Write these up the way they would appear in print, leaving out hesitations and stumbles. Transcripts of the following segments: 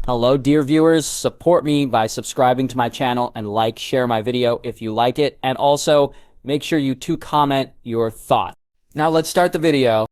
Hello dear viewers, support me by subscribing to my channel and share my video if you like it, and also make sure you comment your thought. Now let's start the video.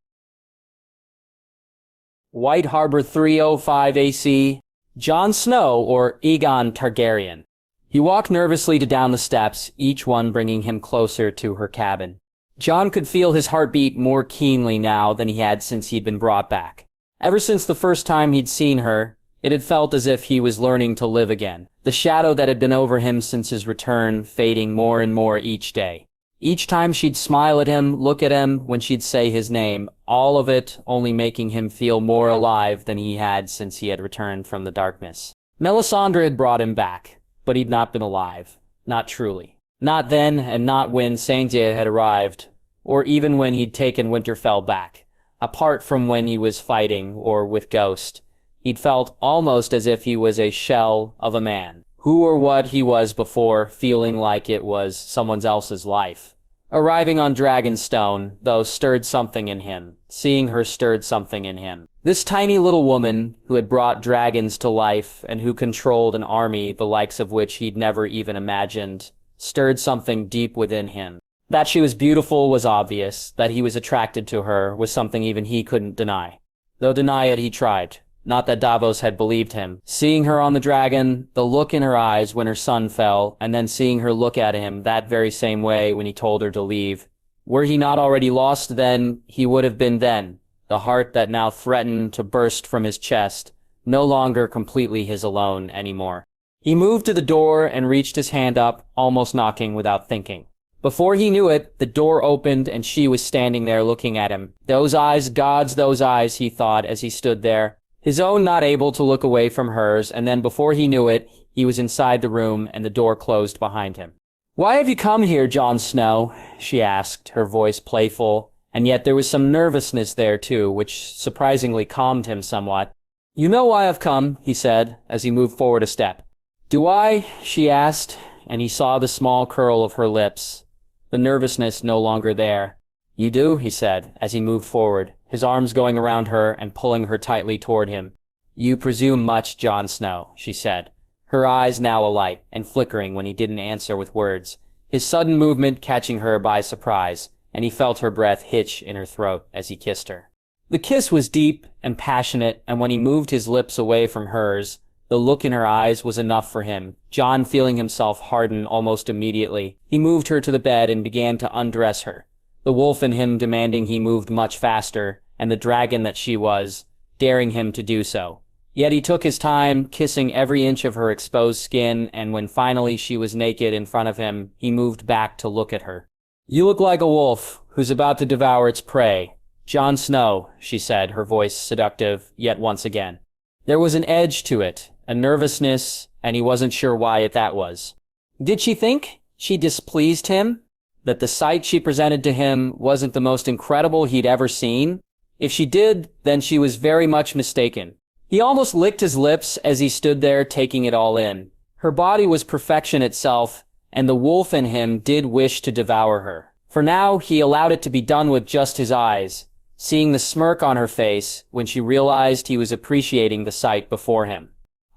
White Harbor 305 AC, Jon Snow or Aegon Targaryen. He walked nervously down the steps, each one bringing him closer to her cabin. Jon could feel his heartbeat more keenly now than he had since he'd been brought back. Ever since the first time he'd seen her, it had felt as if he was learning to live again, the shadow that had been over him since his return fading more and more each day. Each time she'd smile at him, look at him, when she'd say his name, all of it only making him feel more alive than he had since he had returned from the darkness. Melisandre had brought him back, but he'd not been alive. Not truly. Not then, and not when Sansa had arrived, or even when he'd taken Winterfell back. Apart from when he was fighting, or with Ghost, he'd felt almost as if he was a shell of a man, who or what he was before, feeling like it was someone else's life. Arriving on Dragonstone, though, stirred something in him. Seeing her stirred something in him. This tiny little woman, who had brought dragons to life, and who controlled an army the likes of which he'd never even imagined, stirred something deep within him. That she was beautiful was obvious. That he was attracted to her was something even he couldn't deny. Though deny it he tried. Not that Davos had believed him. Seeing her on the dragon, the look in her eyes when her son fell, and then seeing her look at him that very same way when he told her to leave. Were he not already lost then, he would have been then. The heart that now threatened to burst from his chest, no longer completely his alone anymore. He moved to the door and reached his hand up, almost knocking without thinking. Before he knew it, the door opened and she was standing there looking at him. Those eyes, gods, those eyes, he thought as he stood there. His own not able to look away from hers, and then before he knew it, he was inside the room and the door closed behind him. "Why have you come here, Jon Snow?" she asked, her voice playful, and yet there was some nervousness there too, which surprisingly calmed him somewhat. "You know why I've come," he said, as he moved forward a step. "Do I?" she asked, and he saw the small curl of her lips, the nervousness no longer there. "You do," he said, as he moved forward, his arms going around her and pulling her tightly toward him. "You presume much, Jon Snow," she said, her eyes now alight and flickering when he didn't answer with words, his sudden movement catching her by surprise, and he felt her breath hitch in her throat as he kissed her. The kiss was deep and passionate, and when he moved his lips away from hers, the look in her eyes was enough for him. Jon, feeling himself harden almost immediately, he moved her to the bed and began to undress her. The wolf in him demanding he moved much faster, and the dragon that she was, daring him to do so. Yet he took his time, kissing every inch of her exposed skin, and when finally she was naked in front of him, he moved back to look at her. "You look like a wolf who's about to devour its prey. Jon Snow," she said, her voice seductive, yet once again. There was an edge to it, a nervousness, and he wasn't sure why that was. Did she think she displeased him? That the sight she presented to him wasn't the most incredible he'd ever seen? If she did, then she was very much mistaken. He almost licked his lips as he stood there taking it all in. Her body was perfection itself, and the wolf in him did wish to devour her. For now, he allowed it to be done with just his eyes, seeing the smirk on her face when she realized he was appreciating the sight before him.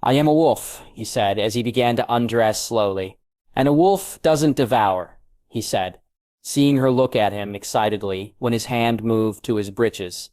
"I am a wolf," he said as he began to undress slowly. "And a wolf doesn't devour," he said, seeing her look at him excitedly when his hand moved to his breeches.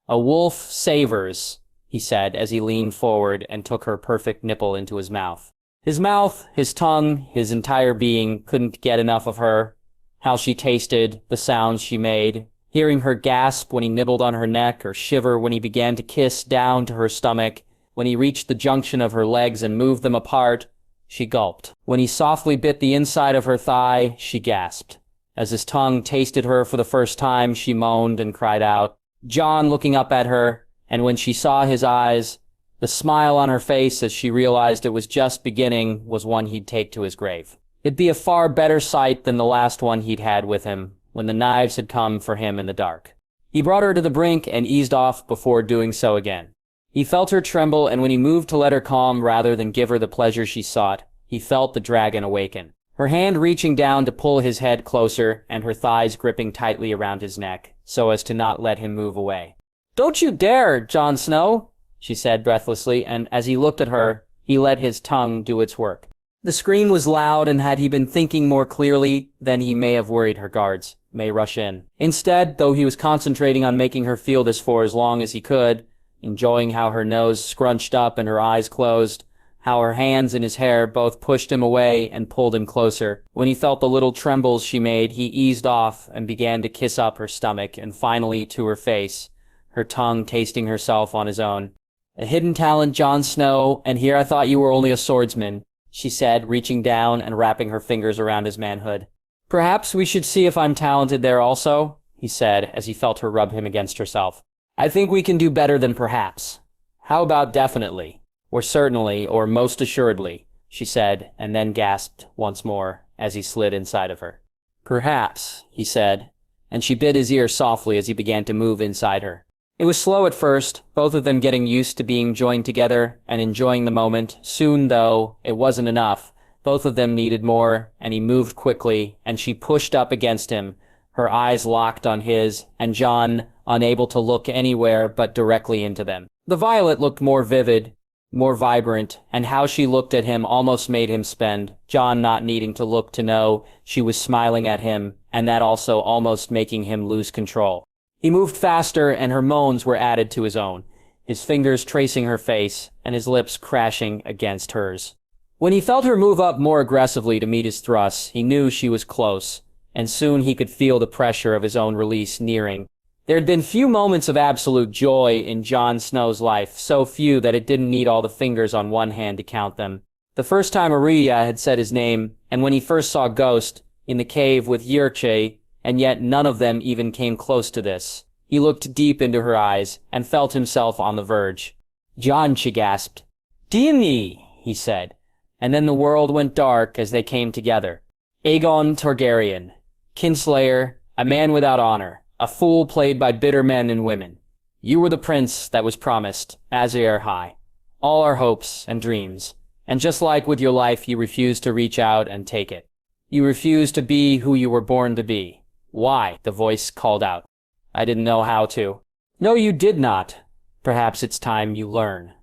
"A wolf savors," he said as he leaned forward and took her perfect nipple into his mouth. His mouth, his tongue, his entire being couldn't get enough of her. How she tasted, the sounds she made, hearing her gasp when he nibbled on her neck or shiver when he began to kiss down to her stomach, when he reached the junction of her legs and moved them apart, she gulped. When he softly bit the inside of her thigh, she gasped. As his tongue tasted her for the first time, she moaned and cried out. Jon looking up at her, and when she saw his eyes, the smile on her face as she realized it was just beginning was one he'd take to his grave. It'd be a far better sight than the last one he'd had with him, when the knives had come for him in the dark. He brought her to the brink and eased off before doing so again. He felt her tremble, and when he moved to let her calm rather than give her the pleasure she sought, he felt the dragon awaken. Her hand reaching down to pull his head closer, and her thighs gripping tightly around his neck, so as to not let him move away. "Don't you dare, Jon Snow!" she said breathlessly, and as he looked at her, he let his tongue do its work. The scream was loud, and had he been thinking more clearly, then he may have worried her guards may rush in. Instead, though he was concentrating on making her feel this for as long as he could, enjoying how her nose scrunched up and her eyes closed, how her hands and his hair both pushed him away and pulled him closer. When he felt the little trembles she made, he eased off and began to kiss up her stomach and finally to her face, her tongue tasting herself on his own. "A hidden talent, Jon Snow, and here I thought you were only a swordsman," she said, reaching down and wrapping her fingers around his manhood. "Perhaps we should see if I'm talented there also," he said, as he felt her rub him against herself. "I think we can do better than perhaps." "How about definitely, or certainly, or most assuredly," she said, and then gasped once more as he slid inside of her. "Perhaps," he said, and she bit his ear softly as he began to move inside her. It was slow at first, both of them getting used to being joined together and enjoying the moment. Soon, though, it wasn't enough. Both of them needed more, and he moved quickly, and she pushed up against him, her eyes locked on his, and Jon unable to look anywhere but directly into them. The violet looked more vivid, more vibrant, and how she looked at him almost made him spend, Jon not needing to look to know she was smiling at him, and that also almost making him lose control. He moved faster, and her moans were added to his own, his fingers tracing her face, and his lips crashing against hers. When he felt her move up more aggressively to meet his thrusts, he knew she was close, and soon he could feel the pressure of his own release nearing. There had been few moments of absolute joy in Jon Snow's life, so few that it didn't need all the fingers on one hand to count them. The first time Arya had said his name, and when he first saw Ghost in the cave with Yirche, and yet none of them even came close to this. He looked deep into her eyes, and felt himself on the verge. "Jon," she gasped. "Dany," he said, and then the world went dark as they came together. Aegon Targaryen, kinslayer, a man without honor, a fool played by bitter men and women. You were the prince that was promised, Azir High. All our hopes and dreams. And just like with your life, you refused to reach out and take it. You refused to be who you were born to be. Why? The voice called out. I didn't know how to. No, you did not. Perhaps it's time you learn.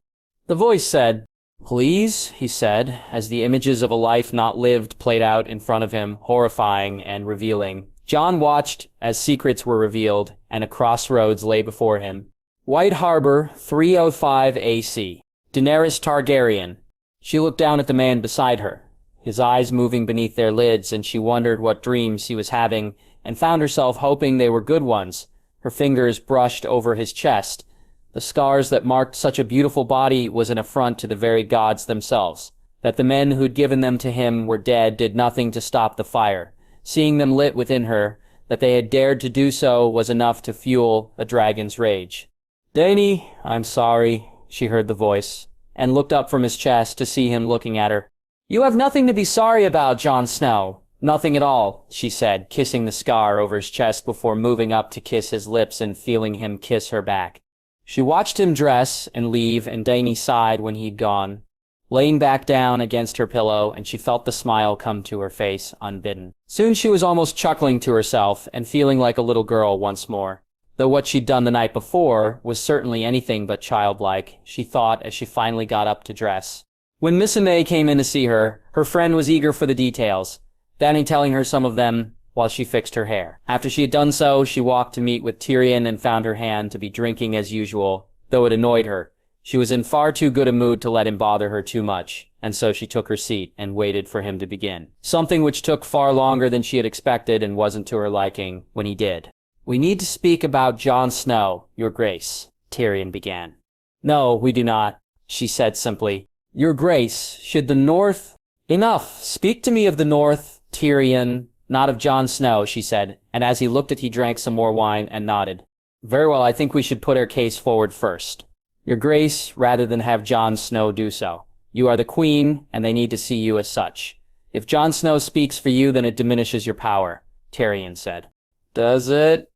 The voice said, "Please," he said, as the images of a life not lived played out in front of him, horrifying and revealing. Jon watched as secrets were revealed, and a crossroads lay before him. White Harbor, 305 AC. Daenerys Targaryen. She looked down at the man beside her, his eyes moving beneath their lids, and she wondered what dreams he was having, and found herself hoping they were good ones. Her fingers brushed over his chest. The scars that marked such a beautiful body was an affront to the very gods themselves. That the men who'd given them to him were dead did nothing to stop the fire. Seeing them lit within her, that they had dared to do so was enough to fuel a dragon's rage. "Dany, I'm sorry," she heard the voice, and looked up from his chest to see him looking at her. "You have nothing to be sorry about, Jon Snow. Nothing at all," she said, kissing the scar over his chest before moving up to kiss his lips and feeling him kiss her back. She watched him dress and leave, and Dany sighed when he'd gone, laying back down against her pillow, and she felt the smile come to her face unbidden. Soon she was almost chuckling to herself and feeling like a little girl once more. Though what she'd done the night before was certainly anything but childlike, she thought as she finally got up to dress. When Miss May came in to see her, her friend was eager for the details, Dany telling her some of them while she fixed her hair. After she had done so, she walked to meet with Tyrion and found her hand to be drinking as usual, though it annoyed her. She was in far too good a mood to let him bother her too much, and so she took her seat and waited for him to begin. Something which took far longer than she had expected and wasn't to her liking when he did. "We need to speak about Jon Snow, Your Grace," Tyrion began. "No, we do not," she said simply. "Your Grace, should the North—" "Enough! Speak to me of the North, Tyrion, not of Jon Snow," she said, and as he looked at he drank some more wine and nodded. "Very well, I think we should put our case forward first. Your Grace, rather than have Jon Snow do so. You are the Queen, and they need to see you as such. If Jon Snow speaks for you, then it diminishes your power," Tyrion said. "Does it?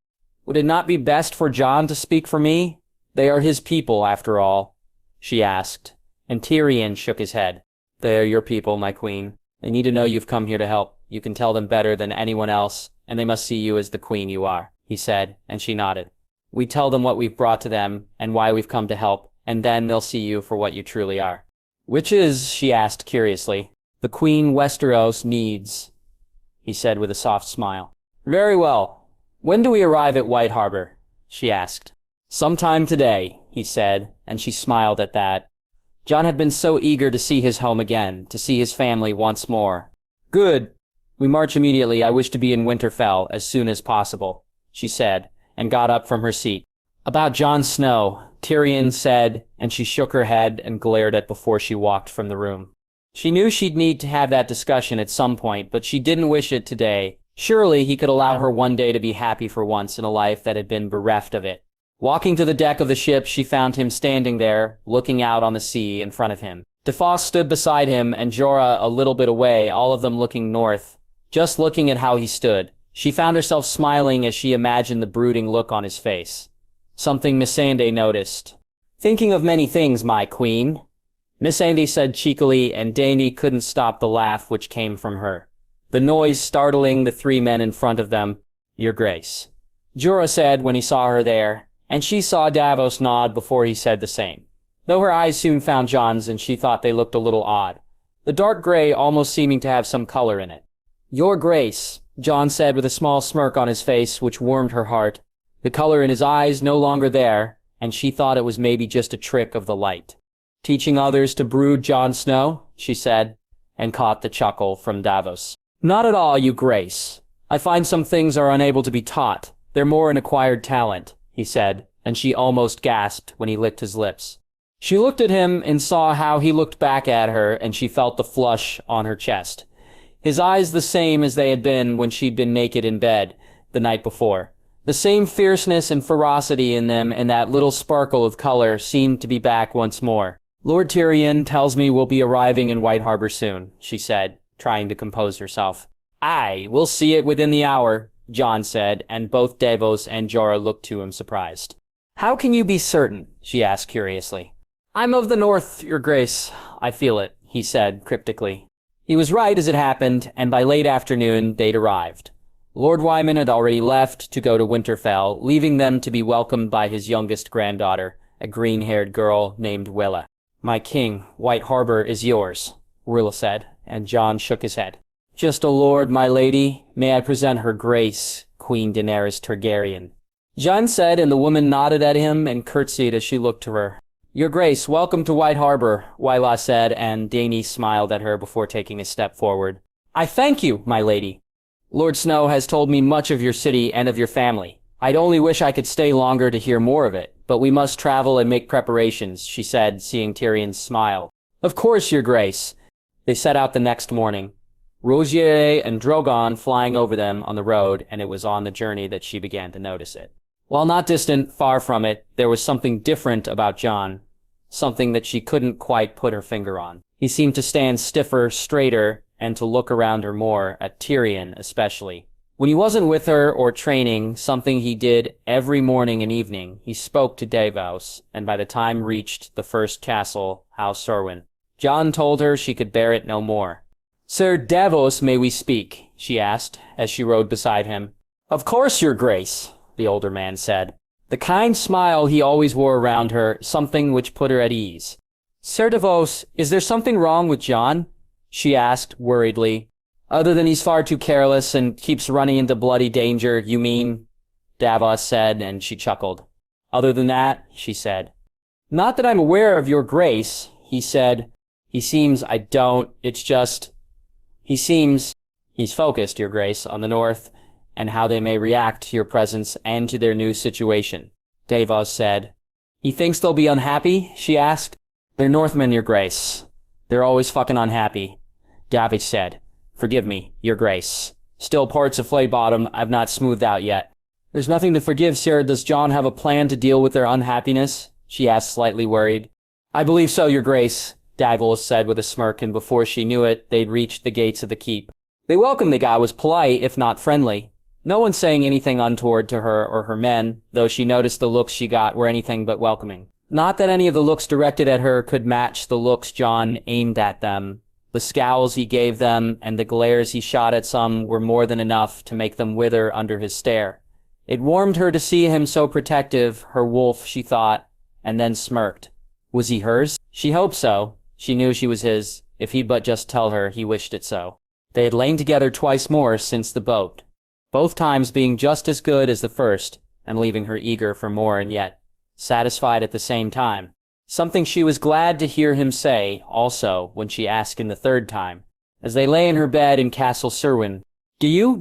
Would it not be best for Jon to speak for me? They are his people, after all," she asked, and Tyrion shook his head. "They are your people, my queen. They need to know you've come here to help. You can tell them better than anyone else, and they must see you as the queen you are," he said, and she nodded. "We tell them what we've brought to them, and why we've come to help, and then they'll see you for what you truly are. Which is, she asked curiously. The Queen Westeros needs, he said with a soft smile. Very well. When do we arrive at White Harbor? She asked. Sometime today, he said, and she smiled at that. Jon had been so eager to see his home again, to see his family once more. Good. We march immediately. I wish to be in Winterfell as soon as possible, she said, and got up from her seat. About Jon Snow, Tyrion said, and she shook her head and glared at before she walked from the room. She knew she'd need to have that discussion at some point, but she didn't wish it today. Surely he could allow her one day to be happy for once in a life that had been bereft of it. Walking to the deck of the ship, she found him standing there, looking out on the sea in front of him. DeFoss stood beside him, and Jorah a little bit away, all of them looking north. Just looking at how he stood, she found herself smiling as she imagined the brooding look on his face. Something Missandei noticed. Thinking of many things, my queen, Missandei said cheekily, and Dany couldn't stop the laugh which came from her. The noise startling the three men in front of them. Your Grace, Jorah said when he saw her there, and she saw Davos nod before he said the same. Though her eyes soon found Jon's, and she thought they looked a little odd. The dark gray almost seeming to have some color in it. Your Grace, Jon said with a small smirk on his face which warmed her heart. The color in his eyes no longer there, and she thought it was maybe just a trick of the light. Teaching others to brood Jon Snow, she said, and caught the chuckle from Davos. Not at all, you Grace. I find some things are unable to be taught. They're more an acquired talent, he said, and she almost gasped when he licked his lips. She looked at him and saw how he looked back at her, and she felt the flush on her chest. His eyes the same as they had been when she'd been naked in bed the night before. The same fierceness and ferocity in them, and that little sparkle of color seemed to be back once more. Lord Tyrion tells me we'll be arriving in White Harbor soon, she said, trying to compose herself. Aye, we'll see it within the hour, Jon said, and both Davos and Jorah looked to him surprised. How can you be certain? She asked curiously. I'm of the north, your grace. I feel it, he said cryptically. He was right as it happened, and by late afternoon they'd arrived. Lord Wyman had already left to go to Winterfell, leaving them to be welcomed by his youngest granddaughter, a green-haired girl named Willa. My king, White Harbor is yours, Willa said, and Jon shook his head. Just a lord, my lady. May I present her grace, Queen Daenerys Targaryen. Jon said, and the woman nodded at him and curtsied as she looked to her. Your grace, welcome to White Harbor, Willa said, and Dany smiled at her before taking a step forward. I thank you, my lady. Lord Snow has told me much of your city and of your family. I'd only wish I could stay longer to hear more of it, but we must travel and make preparations, she said, seeing Tyrion smile. Of course, your grace. They set out the next morning. Rosier and Drogon flying over them on the road, and it was on the journey that she began to notice it. While not distant, far from it, there was something different about Jon, something that she couldn't quite put her finger on. He seemed to stand stiffer, straighter, and to look around her more, at Tyrion especially. When he wasn't with her or training, something he did every morning and evening, he spoke to Davos, and by the time reached the first castle, House Serwyn, Jon told her she could bear it no more. Sir Davos, may we speak? She asked, as she rode beside him. Of course, your grace, the older man said. The kind smile he always wore around her, something which put her at ease. Sir Davos, is there something wrong with Jon? She asked, worriedly. Other than he's far too careless and keeps running into bloody danger, you mean? Davos said, and she chuckled. Other than that, she said. Not that I'm aware of, your grace, he said. He seems, I don't, it's just... He's focused, your grace, on the north, and how they may react to your presence and to their new situation, Davos said. He thinks they'll be unhappy? She asked. They're Northmen, your grace. They're always fucking unhappy, Davos said. Forgive me, your grace. Still parts of Flaybottom I've not smoothed out yet. There's nothing to forgive, sir. Does Jon have a plan to deal with their unhappiness? She asked, slightly worried. I believe so, your grace, Davos said with a smirk, and before she knew it, they'd reached the gates of the keep. The welcome they got was polite, if not friendly. No one saying anything untoward to her or her men, though she noticed the looks she got were anything but welcoming. Not that any of the looks directed at her could match the looks Jon aimed at them. The scowls he gave them and the glares he shot at some were more than enough to make them wither under his stare. It warmed her to see him so protective, her wolf, she thought, and then smirked. Was he hers? She hoped so. She knew she was his, if he'd but just tell her he wished it so. They had lain together twice more since the boat, both times being just as good as the first, and leaving her eager for more and yet satisfied at the same time. Something she was glad to hear him say, also, when she asked him the third time, as they lay in her bed in Castle Serwyn. Do you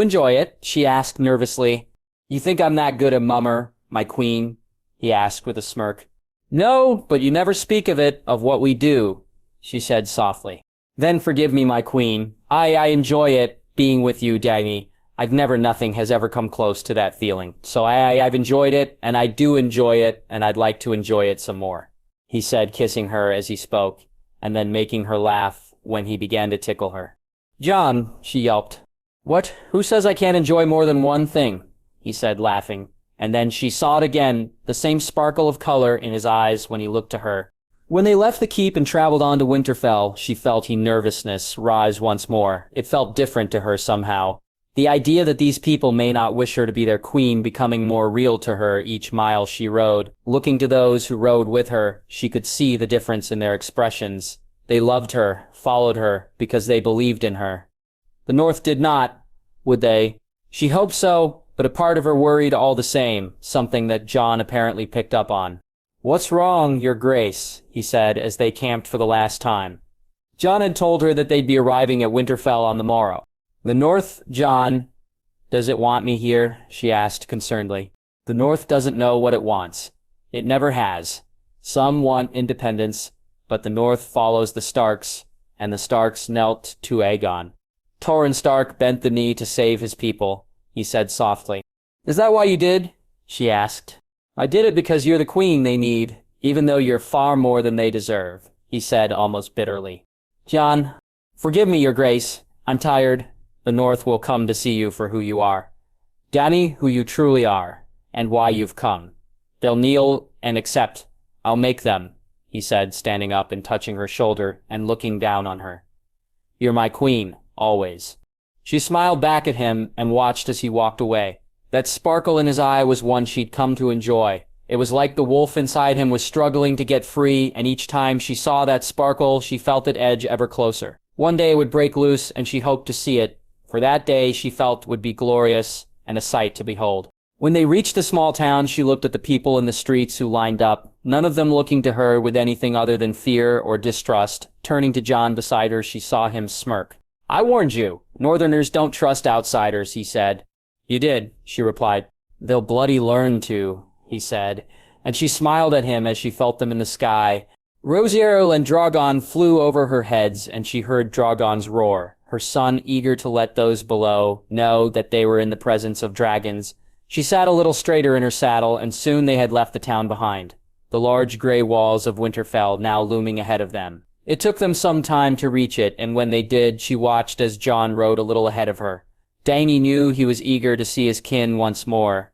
enjoy it? She asked nervously. You think I'm that good a mummer, my queen? He asked with a smirk. No, but you never speak of what we do, she said softly. Then forgive me, my queen. I enjoy it, being with you, Dany. Nothing has ever come close to that feeling. So I've enjoyed it, and I do enjoy it, and I'd like to enjoy it some more, he said, kissing her as he spoke, and then making her laugh when he began to tickle her. Jon, she yelped. What? Who says I can't enjoy more than one thing? He said, laughing, and then she saw it again, the same sparkle of color in his eyes when he looked to her. When they left the keep and traveled on to Winterfell, she felt his nervousness rise once more. It felt different to her somehow. The idea that these people may not wish her to be their queen becoming more real to her each mile she rode. Looking to those who rode with her, she could see the difference in their expressions. They loved her, followed her, because they believed in her. The North did not, would they? She hoped so, but a part of her worried all the same, something that Jon apparently picked up on. What's wrong, your grace? He said as they camped for the last time. Jon had told her that they'd be arriving at Winterfell on the morrow. The North, Jon, does it want me here? She asked concernedly. The North doesn't know what it wants. It never has. Some want independence, but the North follows the Starks, and the Starks knelt to Aegon. Torrhen Stark bent the knee to save his people, he said softly. Is that why you did? She asked. I did it because you're the queen they need, even though you're far more than they deserve, he said almost bitterly. Jon, forgive me, your grace. I'm tired. The North will come to see you for who you are. Dany, who you truly are, and why you've come. They'll kneel and accept. I'll make them, he said, standing up and touching her shoulder and looking down on her. You're my queen, always. She smiled back at him and watched as he walked away. That sparkle in his eye was one she'd come to enjoy. It was like the wolf inside him was struggling to get free, and each time she saw that sparkle, she felt it edge ever closer. One day it would break loose, and she hoped to see it, for that day she felt would be glorious and a sight to behold. When they reached the small town, she looked at the people in the streets who lined up, none of them looking to her with anything other than fear or distrust. Turning to Jon beside her, she saw him smirk. I warned you. Northerners don't trust outsiders, he said. You did, she replied. They'll bloody learn to, he said, and she smiled at him as she felt them in the sky. Rosier and Drogon flew over her heads, and she heard Drogon's roar, her son eager to let those below know that they were in the presence of dragons. She sat a little straighter in her saddle, and soon they had left the town behind, the large gray walls of Winterfell now looming ahead of them. It took them some time to reach it, and when they did, she watched as Jon rode a little ahead of her. Dany knew he was eager to see his kin once more,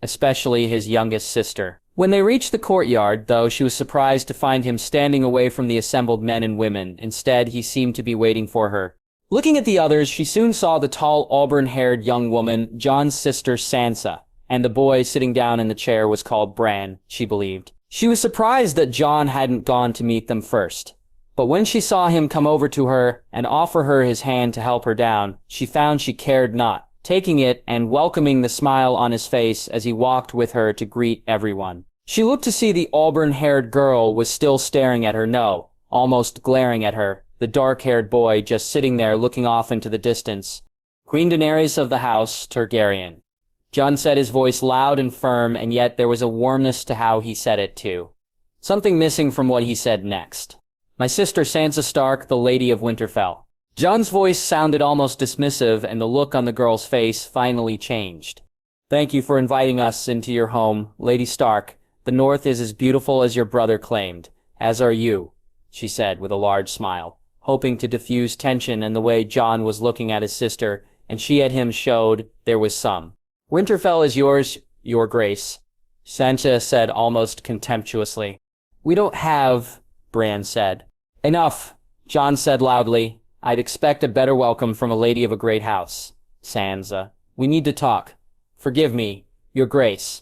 especially his youngest sister. When they reached the courtyard, though, she was surprised to find him standing away from the assembled men and women. Instead, he seemed to be waiting for her. Looking at the others, she soon saw the tall, auburn-haired young woman, Jon's sister Sansa, and the boy sitting down in the chair was called Bran, she believed. She was surprised that Jon hadn't gone to meet them first. But when she saw him come over to her and offer her his hand to help her down, she found she cared not, taking it and welcoming the smile on his face as he walked with her to greet everyone. She looked to see the auburn-haired girl was still staring at her, no, almost glaring at her, the dark-haired boy just sitting there looking off into the distance. Queen Daenerys of the House Targaryen. Jon said, his voice loud and firm, and yet there was a warmness to how he said it too. Something missing from what he said next. My sister Sansa Stark, the Lady of Winterfell. Jon's voice sounded almost dismissive, and the look on the girl's face finally changed. Thank you for inviting us into your home, Lady Stark. The North is as beautiful as your brother claimed, as are you, she said with a large smile, hoping to diffuse tension in the way Jon was looking at his sister, and she at him showed there was some. Winterfell is yours, your grace, Sansa said almost contemptuously. We don't have... Bran said. Enough, Jon said loudly. I'd expect a better welcome from a lady of a great house. Sansa. We need to talk. Forgive me, your grace,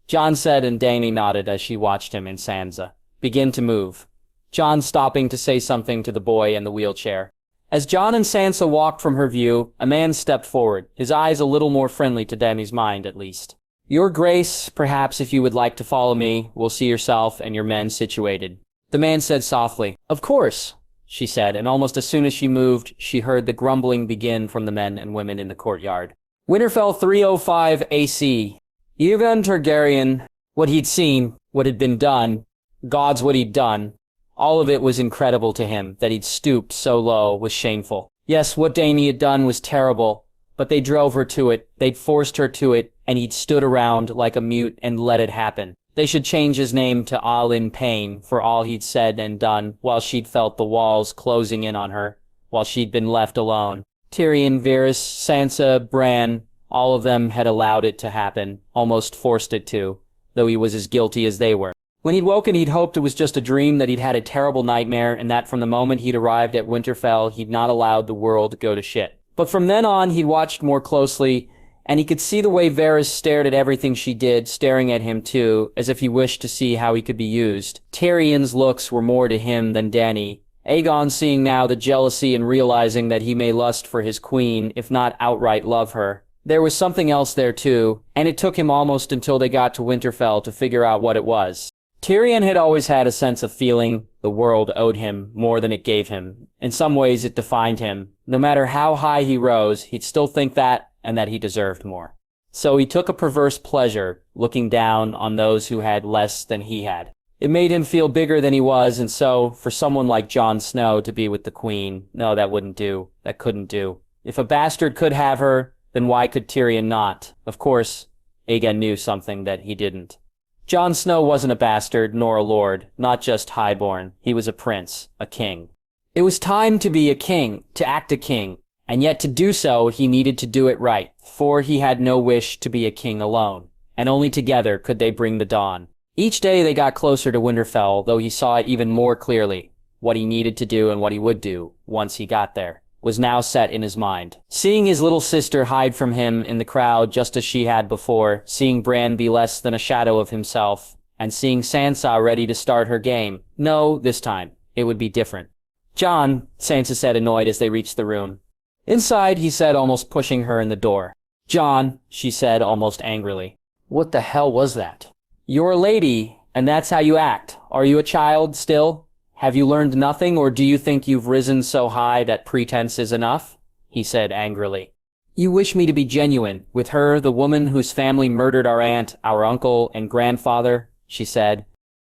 Jon said, and Dany nodded as she watched him and Sansa. begin to move. Jon stopping to say something to the boy in the wheelchair. As Jon and Sansa walked from her view, a man stepped forward, his eyes a little more friendly to Dany's mind, at least. Your Grace, perhaps if you would like to follow me, will see yourself and your men situated. The man said softly. Of course, she said, and almost as soon as she moved, she heard the grumbling begin from the men and women in the courtyard. Winterfell 305 AC. Aegon Targaryen, what he'd seen, what had been done, God's what he'd done. All of it was incredible to him. That he'd stooped so low was shameful. Yes, what Dany had done was terrible, but they drove her to it, they'd forced her to it, and he'd stood around like a mute and let it happen. They should change his name to All in Pain for all he'd said and done, while she'd felt the walls closing in on her, while she'd been left alone. Tyrion, Varys, Sansa, Bran, all of them had allowed it to happen, almost forced it to, though he was as guilty as they were. When he'd woken, he'd hoped it was just a dream, that he'd had a terrible nightmare, and that from the moment he'd arrived at Winterfell, he'd not allowed the world to go to shit. But from then on, he'd watched more closely, and he could see the way Varys stared at everything she did, staring at him too, as if he wished to see how he could be used. Tyrion's looks were more to him than Dany. Aegon seeing now the jealousy and realizing that he may lust for his queen, if not outright love her. There was something else there too, and it took him almost until they got to Winterfell to figure out what it was. Tyrion had always had a sense of feeling the world owed him more than it gave him. In some ways it defined him. No matter how high he rose, he'd still think that, and that he deserved more. So he took a perverse pleasure looking down on those who had less than he had. It made him feel bigger than he was, and so, for someone like Jon Snow to be with the queen, no, that wouldn't do. That couldn't do. If a bastard could have her, then why could Tyrion not? Of course, Aegon knew something that he didn't. Jon Snow wasn't a bastard, nor a lord, not just highborn. He was a prince, a king. It was time to be a king, to act a king, and yet to do so he needed to do it right, for he had no wish to be a king alone, and only together could they bring the dawn. Each day they got closer to Winterfell, though he saw it even more clearly. What he needed to do and what he would do, once he got there, was now set in his mind. Seeing his little sister hide from him in the crowd just as she had before, seeing Bran be less than a shadow of himself, and seeing Sansa ready to start her game. No, this time, it would be different. Jon, Sansa said annoyed as they reached the room. Inside, he said, almost pushing her in the door. Jon, she said almost angrily. What the hell was that? You're a lady, and that's how you act. Are you a child still? Have you learned nothing, or do you think you've risen so high that pretense is enough? He said angrily. You wish me to be genuine, with her, the woman whose family murdered our aunt, our uncle, and grandfather, she said.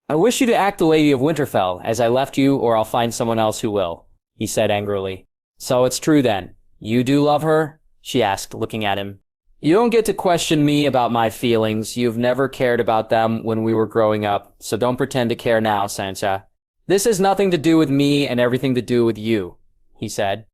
I wish you to act the Lady of Winterfell, as I left you, or I'll find someone else who will, he said angrily. So it's true then. You do love her? She asked, looking at him. You don't get to question me about my feelings. You've never cared about them when we were growing up, so don't pretend to care now, Sansa. This has nothing to do with me and everything to do with you, he said.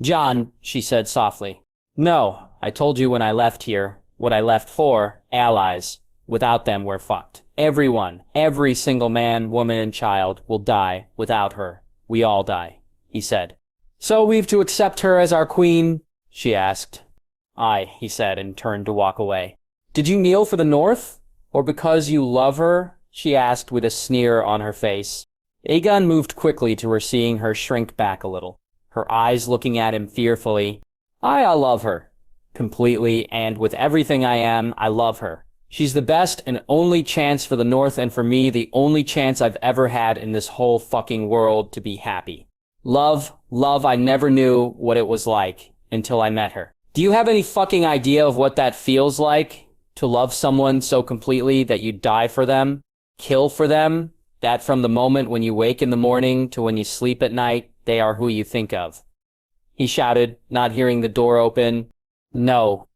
Jon, she said softly. No, I told you when I left here, what I left for, allies. Without them, we're fucked. Everyone, every single man, woman, and child will die without her. We all die, he said. So we've to accept her as our queen? She asked. Aye, he said, and turned to walk away. Did you kneel for the North? Or because you love her? She asked with a sneer on her face. Aegon moved quickly to her, seeing her shrink back a little, her eyes looking at him fearfully. I love her. Completely, and with everything I am, I love her. She's the best and only chance for the North, and for me, the only chance I've ever had in this whole fucking world to be happy. Love, I never knew what it was like until I met her. Do you have any fucking idea of what that feels like? To love someone so completely that you die for them? Kill for them? That from the moment when you wake in the morning to when you sleep at night, they are who you think of. He shouted, not hearing the door open. No.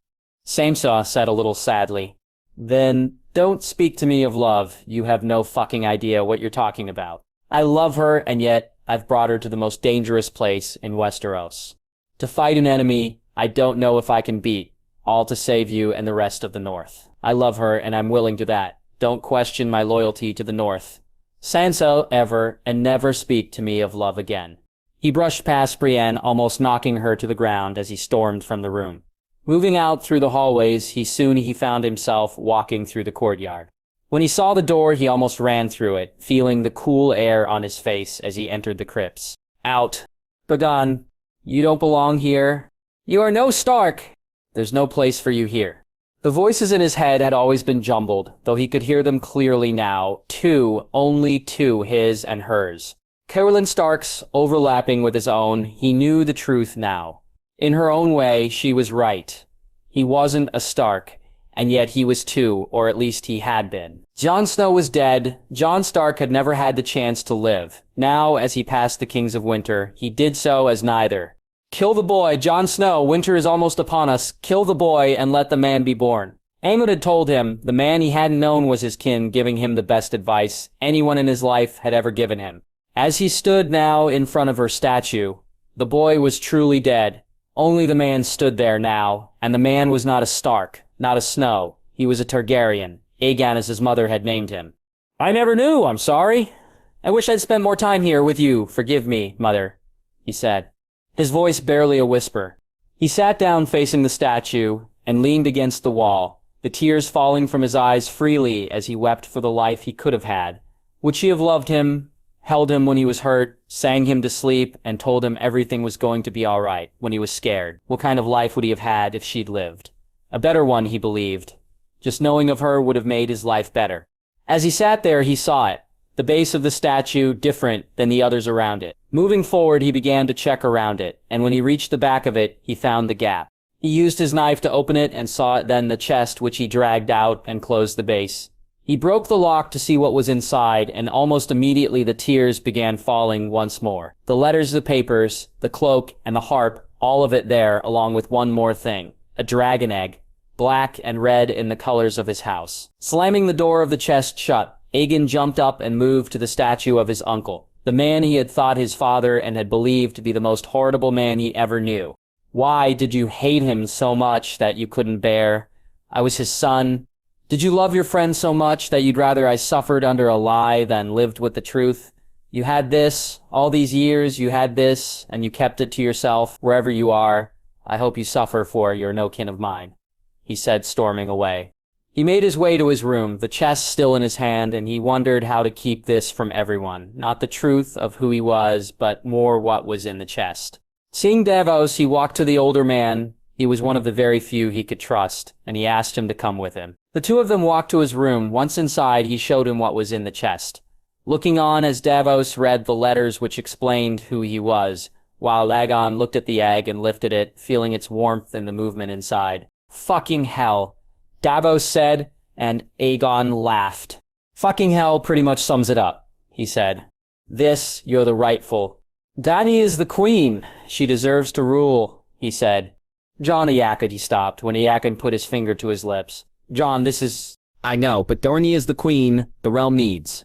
Sansa said a little sadly. Then don't speak to me of love. You have no fucking idea what you're talking about. I love her, and yet I've brought her to the most dangerous place in Westeros. To fight an enemy I don't know if I can beat, all to save you and the rest of the North. I love her, and I'm willing to that. Don't question my loyalty to the North. Sansa, ever and never speak to me of love again. He brushed past Brienne, almost knocking her to the ground as he stormed from the room. Moving out through the hallways, he found himself walking through the courtyard. When he saw the door, he almost ran through it, feeling the cool air on his face as he entered the crypts. Out. Begone. You don't belong here. You are no Stark. There's no place for you here. The voices in his head had always been jumbled, though he could hear them clearly now. Two, only two, his and hers. Carolyn Stark's overlapping with his own. He knew the truth now. In her own way, she was right. He wasn't a Stark, and yet he was too, or at least he had been. Jon Snow was dead. Jon Stark had never had the chance to live. Now, as he passed the Kings of Winter, he did so as neither. Kill the boy, Jon Snow, winter is almost upon us. Kill the boy and let the man be born. Aemon had told him the man he hadn't known was his kin, giving him the best advice anyone in his life had ever given him. As he stood now in front of her statue, the boy was truly dead. Only the man stood there now, and the man was not a Stark, not a Snow. He was a Targaryen, Aegon as his mother had named him. I never knew, I'm sorry. I wish I'd spent more time here with you. Forgive me, mother, he said. His voice barely a whisper. He sat down facing the statue and leaned against the wall, the tears falling from his eyes freely as he wept for the life he could have had. Would she have loved him, held him when he was hurt, sang him to sleep, and told him everything was going to be all right when he was scared? What kind of life would he have had if she'd lived? A better one, he believed. Just knowing of her would have made his life better. As he sat there, he saw it. The base of the statue different than the others around it. Moving forward, he began to check around it, and when he reached the back of it, he found the gap. He used his knife to open it and saw then the chest which he dragged out and closed the base. He broke the lock to see what was inside, and almost immediately the tears began falling once more. The letters, the papers, the cloak, and the harp, all of it there, along with one more thing. A dragon egg, black and red in the colors of his house. Slamming the door of the chest shut, Aegon jumped up and moved to the statue of his uncle, the man he had thought his father and had believed to be the most horrible man he ever knew. Why did you hate him so much that you couldn't bear? I was his son. Did you love your friend so much that you'd rather I suffered under a lie than lived with the truth? You had this, all these years you had this, and you kept it to yourself, wherever you are. I hope you suffer, for you're no kin of mine, he said, storming away. He made his way to his room, the chest still in his hand, and he wondered how to keep this from everyone. Not the truth of who he was, but more what was in the chest. Seeing Davos, he walked to the older man. He was one of the very few he could trust, and he asked him to come with him. The two of them walked to his room. Once inside, he showed him what was in the chest. Looking on as Davos read the letters which explained who he was, while Aegon looked at the egg and lifted it, feeling its warmth and the movement inside. Fucking hell, Davos said, and Aegon laughed. Fucking hell pretty much sums it up, he said. This, you're the rightful. Dany is the queen. She deserves to rule, he said. Jon Iacod, he stopped, when Iacod put his finger to his lips. Jon, this is... I know, but Dany is the queen the realm needs.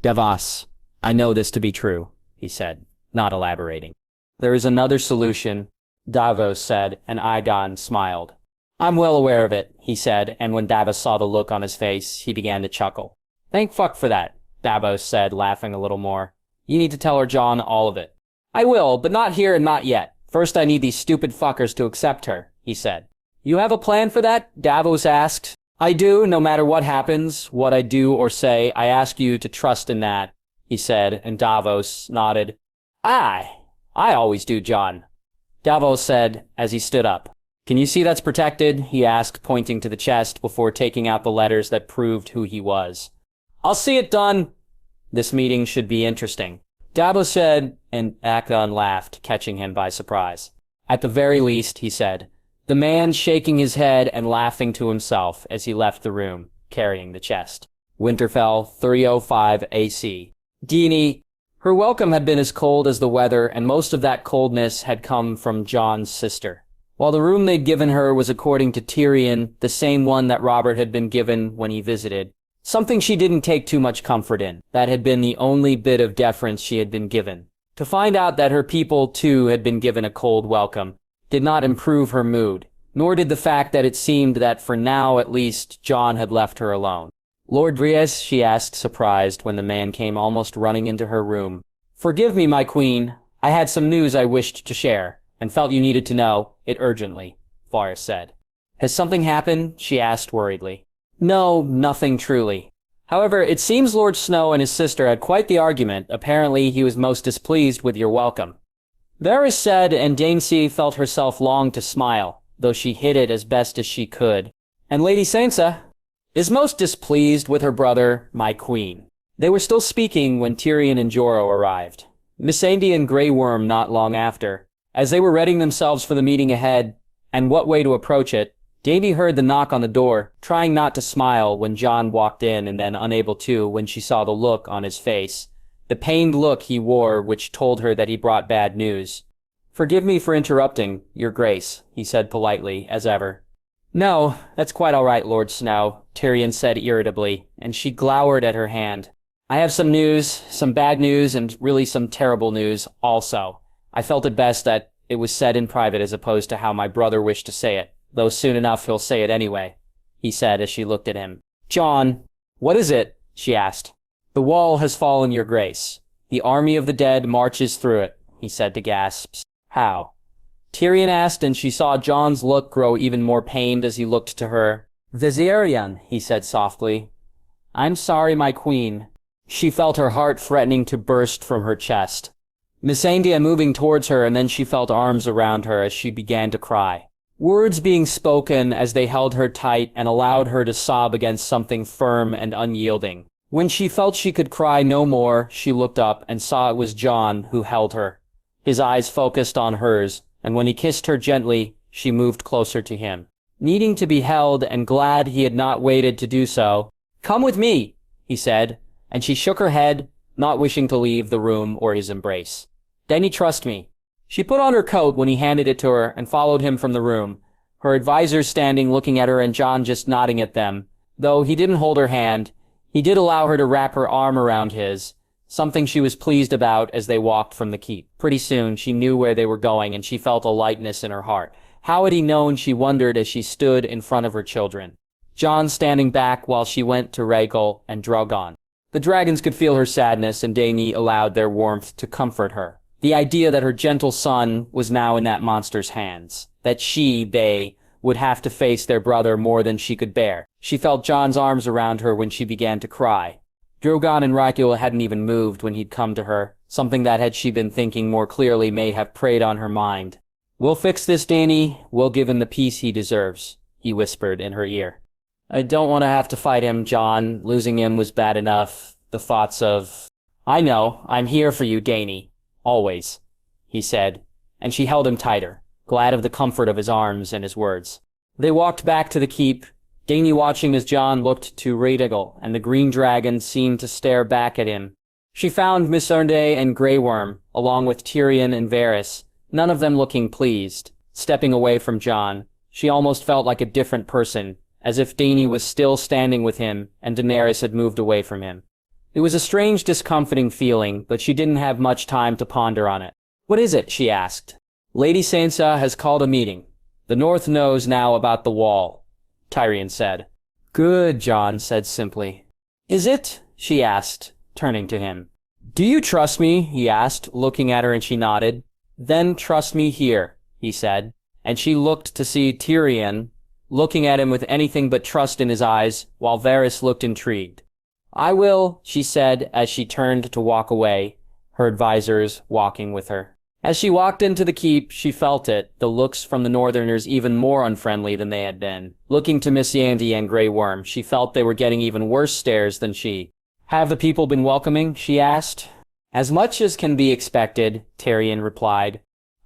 Davos, I know this to be true, he said, not elaborating. There is another solution, Davos said, and Aegon smiled. I'm well aware of it, he said, and when Davos saw the look on his face, he began to chuckle. Thank fuck for that, Davos said, laughing a little more. You need to tell her, Jon, all of it. I will, but not here and not yet. First I need these stupid fuckers to accept her, he said. You have a plan for that? Davos asked. I do, no matter what happens, what I do or say, I ask you to trust in that, he said, and Davos nodded. I always do, Jon, Davos said as he stood up. Can you see that's protected? He asked, pointing to the chest before taking out the letters that proved who he was. I'll see it done. This meeting should be interesting, Davos said, and Aegon laughed, catching him by surprise. At the very least, he said, the man shaking his head and laughing to himself as he left the room, carrying the chest. Winterfell, 3:05 AC. Dany. Her welcome had been as cold as the weather, and most of that coldness had come from Jon's sister. While the room they'd given her was, according to Tyrion, the same one that Robert had been given when he visited. Something she didn't take too much comfort in. That had been the only bit of deference she had been given. To find out that her people, too, had been given a cold welcome did not improve her mood, nor did the fact that it seemed that for now, at least, Jon had left her alone. Lord Rhys, she asked, surprised, when the man came almost running into her room. Forgive me, my queen. I had some news I wished to share, and felt you needed to know it urgently, Varys said. Has something happened? She asked worriedly. No, nothing truly. However, it seems Lord Snow and his sister had quite the argument. Apparently, he was most displeased with your welcome. Varys said, and Dany felt herself long to smile, though she hid it as best as she could. And Lady Sansa is most displeased with her brother, my queen. They were still speaking when Tyrion and Jorah arrived. Missandei and Grey Worm not long after. As they were readying themselves for the meeting ahead, and what way to approach it, Dany heard the knock on the door, trying not to smile when Jon walked in and then unable to when she saw the look on his face. The pained look he wore which told her that he brought bad news. "Forgive me for interrupting, your grace," he said politely, as ever. "No, that's quite all right, Lord Snow," Tyrion said irritably, and she glowered at her hand. "I have some news, some bad news, and really some terrible news also. I felt it best that it was said in private as opposed to how my brother wished to say it. Though soon enough he'll say it anyway," he said as she looked at him. "Jon, what is it?" she asked. "The wall has fallen, your grace. The army of the dead marches through it," he said to gasps. "How?" Tyrion asked, and she saw Jon's look grow even more pained as he looked to her. "Viserion," he said softly. "I'm sorry, my queen." She felt her heart threatening to burst from her chest. Missandei moving towards her, and then she felt arms around her as she began to cry. Words being spoken as they held her tight and allowed her to sob against something firm and unyielding. When she felt she could cry no more, she looked up and saw it was Jon who held her. His eyes focused on hers, and when he kissed her gently, she moved closer to him. Needing to be held and glad he had not waited to do so, "Come with me," he said, and she shook her head, not wishing to leave the room or his embrace. "Dany, trust me." She put on her coat when he handed it to her and followed him from the room, her advisors standing looking at her and Jon just nodding at them. Though he didn't hold her hand, he did allow her to wrap her arm around his, something she was pleased about as they walked from the keep. Pretty soon she knew where they were going and she felt a lightness in her heart. How had he known, she wondered as she stood in front of her children. Jon standing back while she went to Rhaegal and Drogon. The dragons could feel her sadness and Dany allowed their warmth to comfort her. The idea that her gentle son was now in that monster's hands, that they would have to face their brother more than she could bear. She felt Jon's arms around her when she began to cry. Drogon and Rhaegal hadn't even moved when he'd come to her, something that had she been thinking more clearly may have preyed on her mind. "We'll fix this, Dany. We'll give him the peace he deserves," he whispered in her ear. "I don't want to have to fight him, Jon. Losing him was bad enough. The thoughts of—" "I know. I'm here for you, Dany. Always," he said, and she held him tighter, glad of the comfort of his arms and his words. They walked back to the keep, Dany watching as Jon looked to Rhaegal, and the green dragon seemed to stare back at him. She found Missandei and Grey Worm, along with Tyrion and Varys, none of them looking pleased. Stepping away from Jon, she almost felt like a different person, as if Dany was still standing with him and Daenerys had moved away from him. It was a strange, discomforting feeling, but she didn't have much time to ponder on it. "What is it?" she asked. "Lady Sansa has called a meeting. The North knows now about the wall," Tyrion said. "Good," Jon said simply. "Is it?" she asked, turning to him. "Do you trust me?" he asked, looking at her and she nodded. "Then trust me here," he said, and she looked to see Tyrion, looking at him with anything but trust in his eyes, while Varys looked intrigued. "I will," she said as she turned to walk away, her advisors walking with her. As she walked into the keep, she felt it, the looks from the Northerners even more unfriendly than they had been. Looking to Missandei and Grey Worm, she felt they were getting even worse stares than she. "Have the people been welcoming?" she asked. "As much as can be expected," Tyrion replied.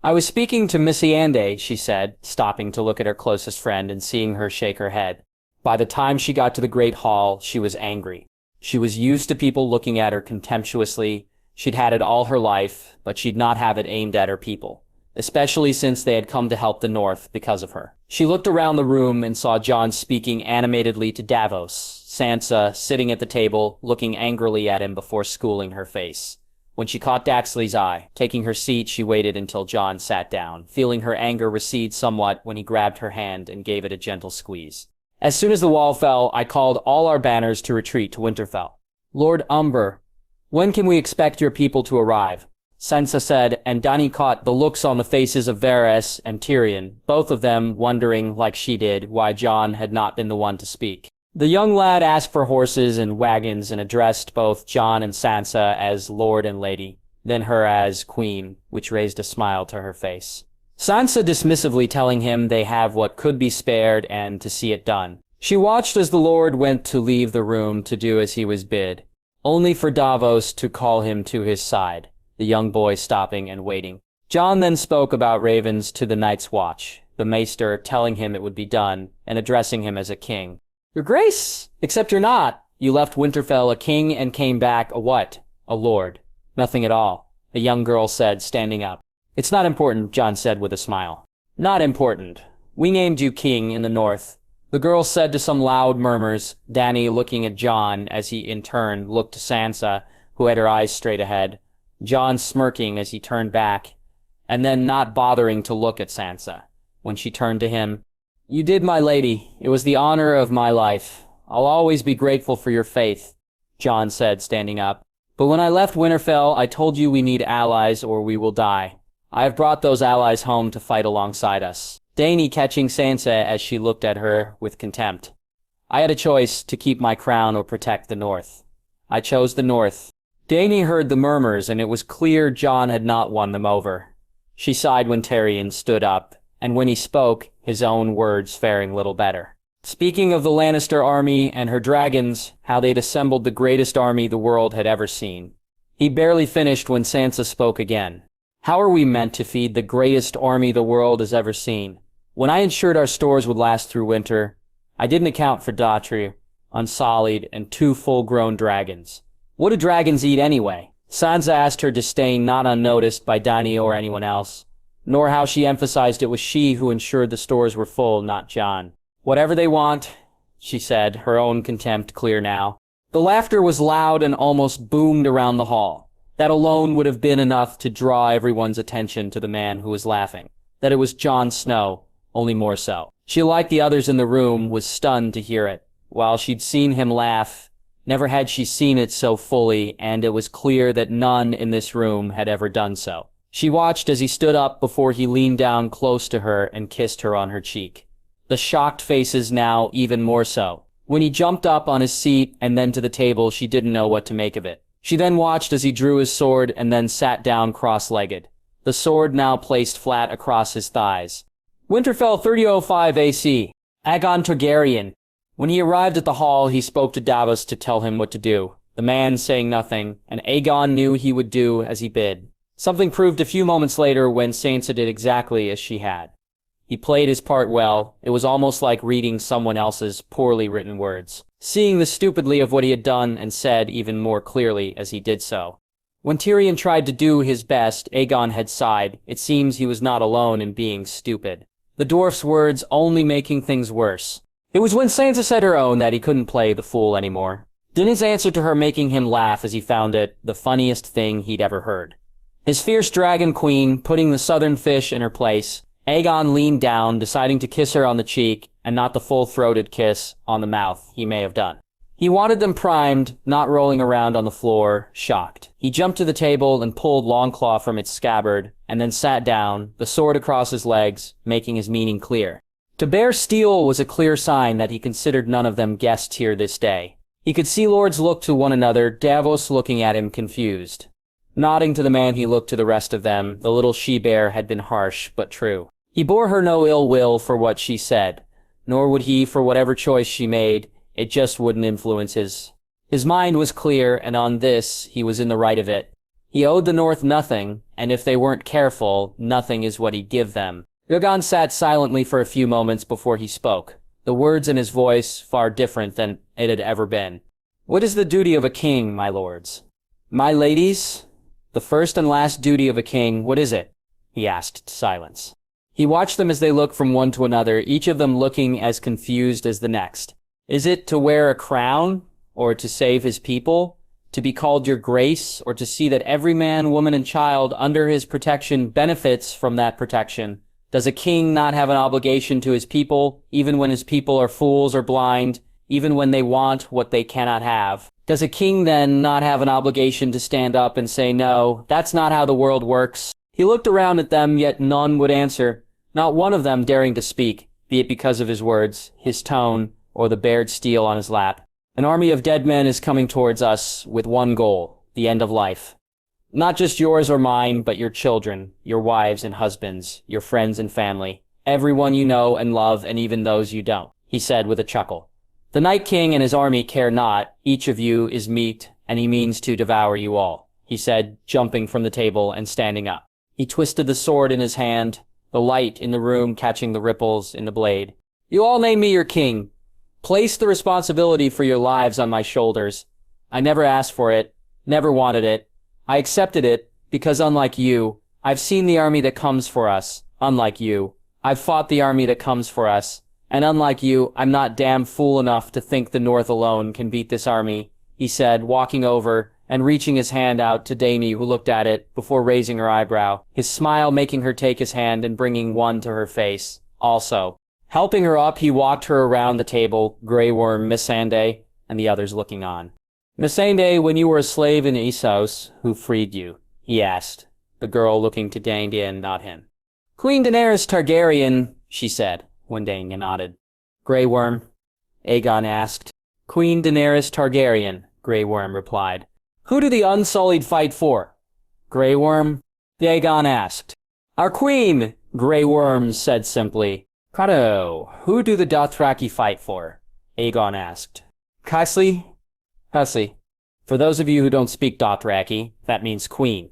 "I was speaking to Missandei," she said, stopping to look at her closest friend and seeing her shake her head. By the time she got to the Great Hall, she was angry. She was used to people looking at her contemptuously. She'd had it all her life, but she'd not have it aimed at her people, especially since they had come to help the North because of her. She looked around the room and saw Jon speaking animatedly to Davos, Sansa sitting at the table, looking angrily at him before schooling her face. When she caught Daxley's eye, taking her seat, she waited until Jon sat down, feeling her anger recede somewhat when he grabbed her hand and gave it a gentle squeeze. "As soon as the wall fell, I called all our banners to retreat to Winterfell. Lord Umber, when can we expect your people to arrive?" Sansa said, and Dany caught the looks on the faces of Varys and Tyrion, both of them wondering, like she did, why Jon had not been the one to speak. The young lad asked for horses and wagons and addressed both Jon and Sansa as Lord and Lady, then her as Queen, which raised a smile to her face. Sansa dismissively telling him they have what could be spared and to see it done. She watched as the Lord went to leave the room to do as he was bid, only for Davos to call him to his side, the young boy stopping and waiting. Jon then spoke about ravens to the Night's Watch, the maester telling him it would be done, and addressing him as a king. Your Grace, except you're not. You left Winterfell a king and came back a what? A lord. Nothing at all, the young girl said, standing up. It's not important, Jon said with a smile. Not important. We named you king in the north. The girl said to some loud murmurs, Dany looking at Jon as he in turn looked to Sansa, who had her eyes straight ahead, Jon smirking as he turned back, and then not bothering to look at Sansa. When she turned to him, You did, my lady. It was the honor of my life. I'll always be grateful for your faith, Jon said, standing up. But when I left Winterfell, I told you we need allies or we will die. I have brought those allies home to fight alongside us. Dany catching Sansa as she looked at her with contempt. I had a choice to keep my crown or protect the North. I chose the North. Dany heard the murmurs, and it was clear Jon had not won them over. She sighed when Tyrion stood up, and when he spoke, his own words faring little better. Speaking of the Lannister army and her dragons, how they'd assembled the greatest army the world had ever seen. He barely finished when Sansa spoke again. How are we meant to feed the greatest army the world has ever seen? When I ensured our stores would last through winter, I didn't account for Daughtry, Unsullied, and 2 full-grown dragons. What do dragons eat anyway? Sansa asked her disdain not unnoticed by Dany or anyone else, nor how she emphasized it was she who ensured the stores were full, not Jon. Whatever they want, she said, her own contempt clear now. The laughter was loud and almost boomed around the hall. That alone would have been enough to draw everyone's attention to the man who was laughing. That it was Jon Snow, only more so. She, like the others in the room, was stunned to hear it. While she'd seen him laugh, never had she seen it so fully, and it was clear that none in this room had ever done so. She watched as he stood up before he leaned down close to her and kissed her on her cheek. The shocked faces now even more so. When he jumped up on his seat and then to the table, she didn't know what to make of it. She then watched as he drew his sword and then sat down cross-legged, the sword now placed flat across his thighs. Winterfell 3005 AC. Aegon Targaryen. When he arrived at the hall, he spoke to Davos to tell him what to do, the man saying nothing, and Aegon knew he would do as he bid. Something proved a few moments later when Sansa did exactly as she had. He played his part well. It was almost like reading someone else's poorly written words, seeing the stupidity of what he had done and said even more clearly as he did so. When Tyrion tried to do his best, Aegon had sighed. It seems he was not alone in being stupid. The dwarf's words only making things worse. It was when Sansa said her own that he couldn't play the fool anymore. Dinah's answer to her making him laugh as he found it the funniest thing he'd ever heard. His fierce dragon queen putting the southern fish in her place, Aegon leaned down, deciding to kiss her on the cheek and not the full-throated kiss on the mouth he may have done. He wanted them primed, not rolling around on the floor, shocked. He jumped to the table and pulled Longclaw from its scabbard, and then sat down, the sword across his legs, making his meaning clear. To bear steel was a clear sign that he considered none of them guests here this day. He could see lords look to one another, Davos looking at him confused. Nodding to the man, he looked to the rest of them. The little she-bear had been harsh, but true. He bore her no ill will for what she said, nor would he for whatever choice she made. It just wouldn't influence his. His mind was clear, and on this, he was in the right of it. He owed the North nothing, and if they weren't careful, nothing is what he'd give them. Aegon sat silently for a few moments before he spoke, the words in his voice far different than it had ever been. What is the duty of a king, my lords? My ladies? The first and last duty of a king, what is it? He asked, silence. He watched them as they looked from one to another, each of them looking as confused as the next. Is it to wear a crown, or to save his people? To be called your grace, or to see that every man, woman, and child under his protection benefits from that protection? Does a king not have an obligation to his people, even when his people are fools or blind, even when they want what they cannot have? Does a king then not have an obligation to stand up and say, no, that's not how the world works? He looked around at them, yet none would answer, not one of them daring to speak, be it because of his words, his tone, or the bared steel on his lap. An army of dead men is coming towards us with one goal, the end of life. Not just yours or mine, but your children, your wives and husbands, your friends and family, everyone you know and love, and even those you don't, he said with a chuckle. The Night King and his army care not, each of you is meat, and he means to devour you all, he said, jumping from the table and standing up. He twisted the sword in his hand, the light in the room catching the ripples in the blade. You all name me your king. Place the responsibility for your lives on my shoulders. I never asked for it, never wanted it. I accepted it because, unlike you, I've seen the army that comes for us. Unlike you, I've fought the army that comes for us. And unlike you, I'm not damn fool enough to think the North alone can beat this army, he said, walking over and reaching his hand out to Dany, who looked at it before raising her eyebrow, his smile making her take his hand and bringing one to her face. Also, helping her up, he walked her around the table, Grey Worm, Missandei, and the others looking on. Missandei, when you were a slave in Essos, who freed you? He asked, the girl looking to Dany and not him. Queen Daenerys Targaryen, she said, when Dany nodded. Grey Worm? Aegon asked. Queen Daenerys Targaryen, Grey Worm replied. Who do the Unsullied fight for? Grey Worm? Aegon asked. Our queen, Grey Worm said simply. Kato, who do the Dothraki fight for? Aegon asked. Hussy? For those of you who don't speak Dothraki, that means queen.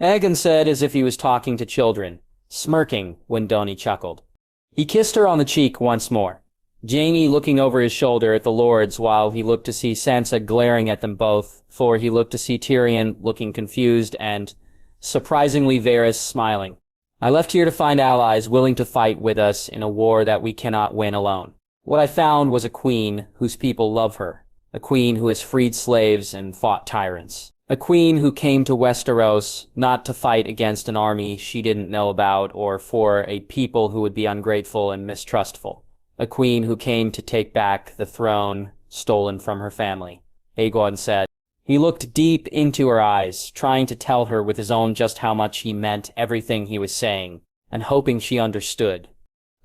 Aegon said as if he was talking to children, smirking when Dany chuckled. He kissed her on the cheek once more, Jaime looking over his shoulder at the lords while he looked to see Sansa glaring at them both, for he looked to see Tyrion looking confused and, surprisingly, Varys smiling. I left here to find allies willing to fight with us in a war that we cannot win alone. What I found was a queen whose people love her, a queen who has freed slaves and fought tyrants. A queen who came to Westeros not to fight against an army she didn't know about or for a people who would be ungrateful and mistrustful. A queen who came to take back the throne stolen from her family, Aegon said. He looked deep into her eyes, trying to tell her with his own just how much he meant everything he was saying, and hoping she understood.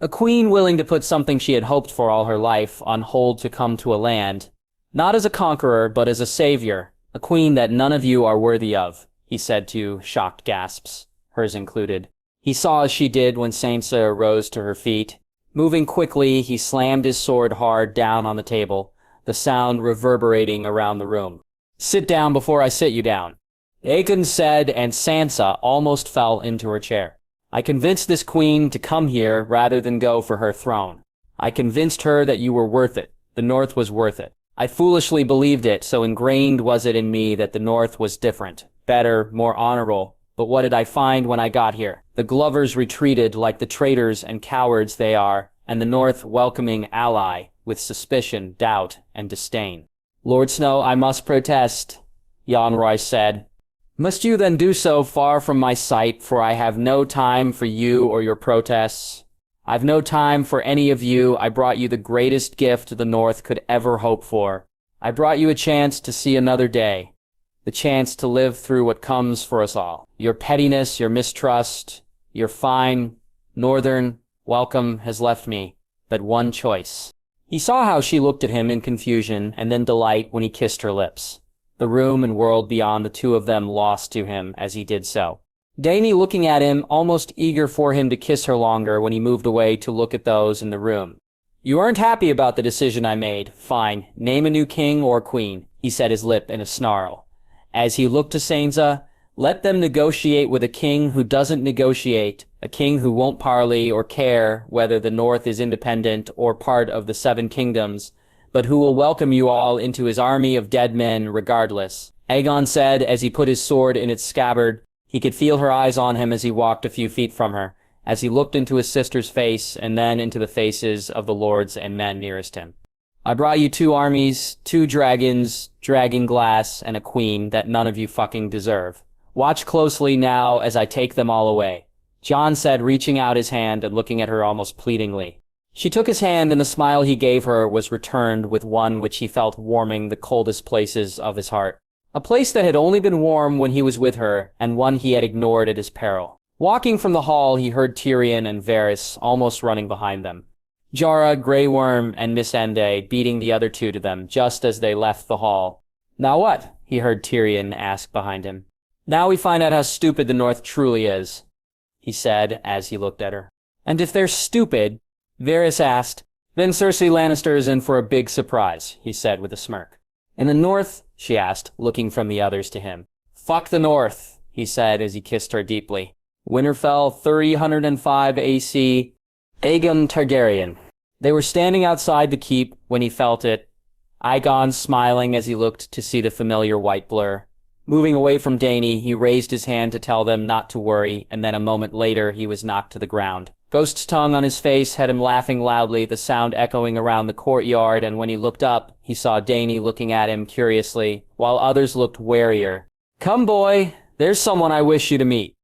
A queen willing to put something she had hoped for all her life on hold to come to a land, not as a conqueror but as a savior. A queen that none of you are worthy of, he said to shocked gasps, hers included. He saw as she did when Sansa rose to her feet. Moving quickly, he slammed his sword hard down on the table, the sound reverberating around the room. Sit down before I sit you down, Aegon said, and Sansa almost fell into her chair. I convinced this queen to come here rather than go for her throne. I convinced her that you were worth it. The North was worth it. I foolishly believed it, so ingrained was it in me that the North was different, better, more honorable. But what did I find when I got here? The Glovers retreated like the traitors and cowards they are, and the North welcoming ally with suspicion, doubt, and disdain. Lord Snow, I must protest, Jon Royce said. Must you then do so far from my sight, for I have no time for you or your protests? I've no time for any of you. I brought you the greatest gift the North could ever hope for. I brought you a chance to see another day. The chance to live through what comes for us all. Your pettiness, your mistrust, your fine, northern welcome has left me but one choice. He saw how she looked at him in confusion and then delight when he kissed her lips. The room and world beyond the two of them lost to him as he did so. Dany looking at him, almost eager for him to kiss her longer when he moved away to look at those in the room. You aren't happy about the decision I made. Fine, name a new king or queen, he set his lip in a snarl. As he looked to Sansa, let them negotiate with a king who doesn't negotiate, a king who won't parley or care whether the North is independent or part of the Seven Kingdoms, but who will welcome you all into his army of dead men regardless. Aegon said as he put his sword in its scabbard. He could feel her eyes on him as he walked a few feet from her, as he looked into his sister's face and then into the faces of the lords and men nearest him. I brought you 2 armies, 2 dragons, dragon glass, and a queen that none of you fucking deserve. Watch closely now as I take them all away, Jon said, reaching out his hand and looking at her almost pleadingly. She took his hand, and the smile he gave her was returned with one which he felt warming the coldest places of his heart. A place that had only been warm when he was with her, and one he had ignored at his peril. Walking from the hall, he heard Tyrion and Varys almost running behind them. Jorah, Grey Worm, and Missandei beating the other two to them just as they left the hall. "Now what?" he heard Tyrion ask behind him. "Now we find out how stupid the North truly is," he said as he looked at her. "And if they're stupid," Varys asked, "then Cersei Lannister is in for a big surprise," he said with a smirk. "In the North?" she asked, looking from the others to him. "Fuck the North," he said as he kissed her deeply. Winterfell, 305 AC, Aegon Targaryen. They were standing outside the keep when he felt it, Aegon smiling as he looked to see the familiar white blur. Moving away from Dany, he raised his hand to tell them not to worry, and then a moment later he was knocked to the ground. Ghost's tongue on his face had him laughing loudly, the sound echoing around the courtyard, and when he looked up, he saw Dany looking at him curiously, while others looked warier. "Come, boy, there's someone I wish you to meet,"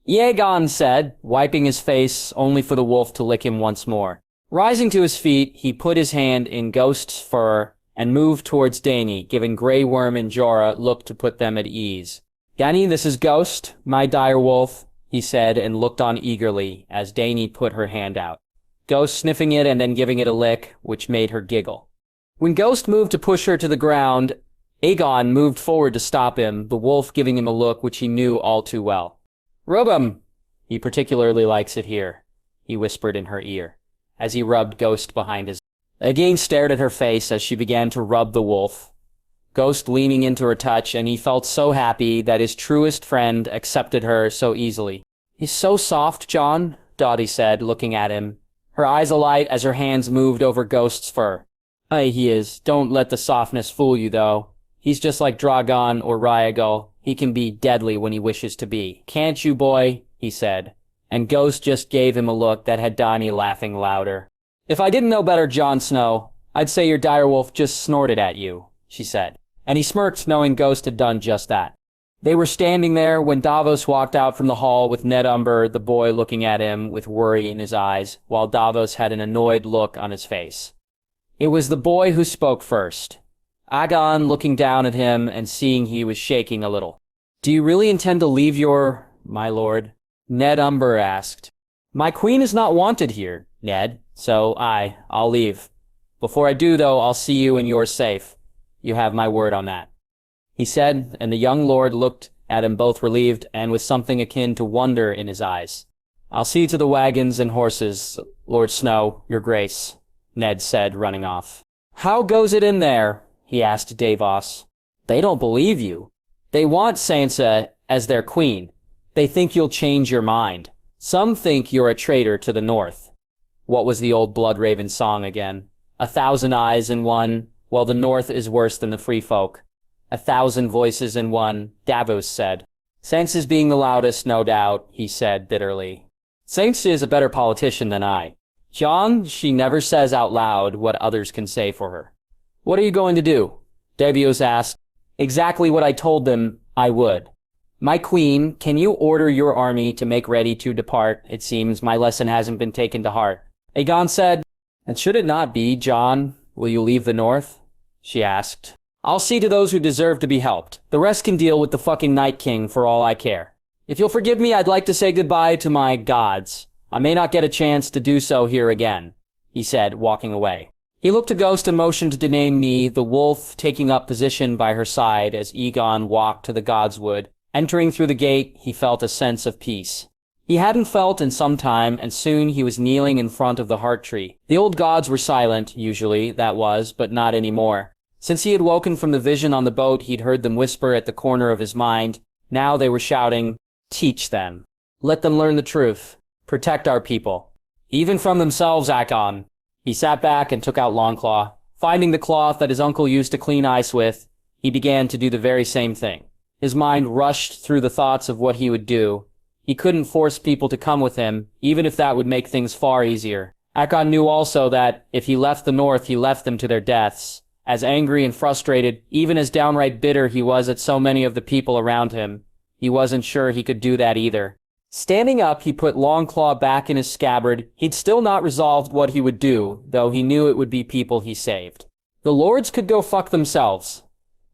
Aegon said, wiping his face only for the wolf to lick him once more. Rising to his feet, he put his hand in Ghost's fur and moved towards Dany, giving Grey Worm and Jorah look to put them at ease. "Dany, this is Ghost, my dire wolf," he said, and looked on eagerly as Dany put her hand out. Ghost sniffing it and then giving it a lick, which made her giggle. When Ghost moved to push her to the ground, Aegon moved forward to stop him, the wolf giving him a look which he knew all too well. "Rub him. He particularly likes it here," he whispered in her ear, as he rubbed Ghost behind his. Aegon stared at her face as she began to rub the wolf, Ghost leaning into her touch, and he felt so happy that his truest friend accepted her so easily. "He's so soft, Jon," Dottie said, looking at him, her eyes alight as her hands moved over Ghost's fur. "Aye, he is. Don't let the softness fool you, though. He's just like Drogon or Rhaegal. He can be deadly when he wishes to be. Can't you, boy?" he said. And Ghost just gave him a look that had Dany laughing louder. "If I didn't know better, Jon Snow, I'd say your direwolf just snorted at you," she said. And he smirked, knowing Ghost had done just that. They were standing there when Davos walked out from the hall with Ned Umber, the boy, looking at him with worry in his eyes, while Davos had an annoyed look on his face. It was the boy who spoke first. Aegon looking down at him and seeing he was shaking a little. "Do you really intend to leave my lord?" Ned Umber asked. "My queen is not wanted here, Ned, so I'll leave. Before I do, though, I'll see you and yours safe. You have my word on that," he said, and the young lord looked at him both relieved and with something akin to wonder in his eyes. "I'll see to the wagons and horses, Lord Snow, your grace," Ned said, running off. "How goes it in there?" he asked Davos. "They don't believe you. They want Sansa as their queen. They think you'll change your mind. Some think you're a traitor to the North." What was the old Bloodraven song again? 1,000 eyes in one. Well, the North is worse than the free folk. 1,000 voices in one, Davos said. "Sansa's being the loudest, no doubt," he said bitterly. "Sansa is a better politician than I. Jon, she never says out loud what others can say for her." "What are you going to do?" Davos asked. "Exactly what I told them I would. My queen, can you order your army to make ready to depart? It seems my lesson hasn't been taken to heart." Aegon said, "And should it not be, Jon, will you leave the North?" she asked. "I'll see to those who deserve to be helped. The rest can deal with the fucking Night King for all I care. If you'll forgive me, I'd like to say goodbye to my gods. I may not get a chance to do so here again," he said, walking away. He looked to Ghost and motioned to name me, the wolf taking up position by her side as Aegon walked to the Godswood. Entering through the gate, he felt a sense of peace. He hadn't felt in some time, and soon he was kneeling in front of the heart tree. The old gods were silent, usually, that was, but not anymore. Since he had woken from the vision on the boat, he'd heard them whisper at the corner of his mind. Now they were shouting, "Teach them. Let them learn the truth. Protect our people. Even from themselves, Aegon." He sat back and took out Longclaw. Finding the cloth that his uncle used to clean ice with, he began to do the very same thing. His mind rushed through the thoughts of what he would do. He couldn't force people to come with him, even if that would make things far easier. Aegon knew also that, if he left the North, he left them to their deaths. As angry and frustrated, even as downright bitter he was at so many of the people around him, he wasn't sure he could do that either. Standing up, he put Longclaw back in his scabbard. He'd still not resolved what he would do, though he knew it would be people he saved. The lords could go fuck themselves.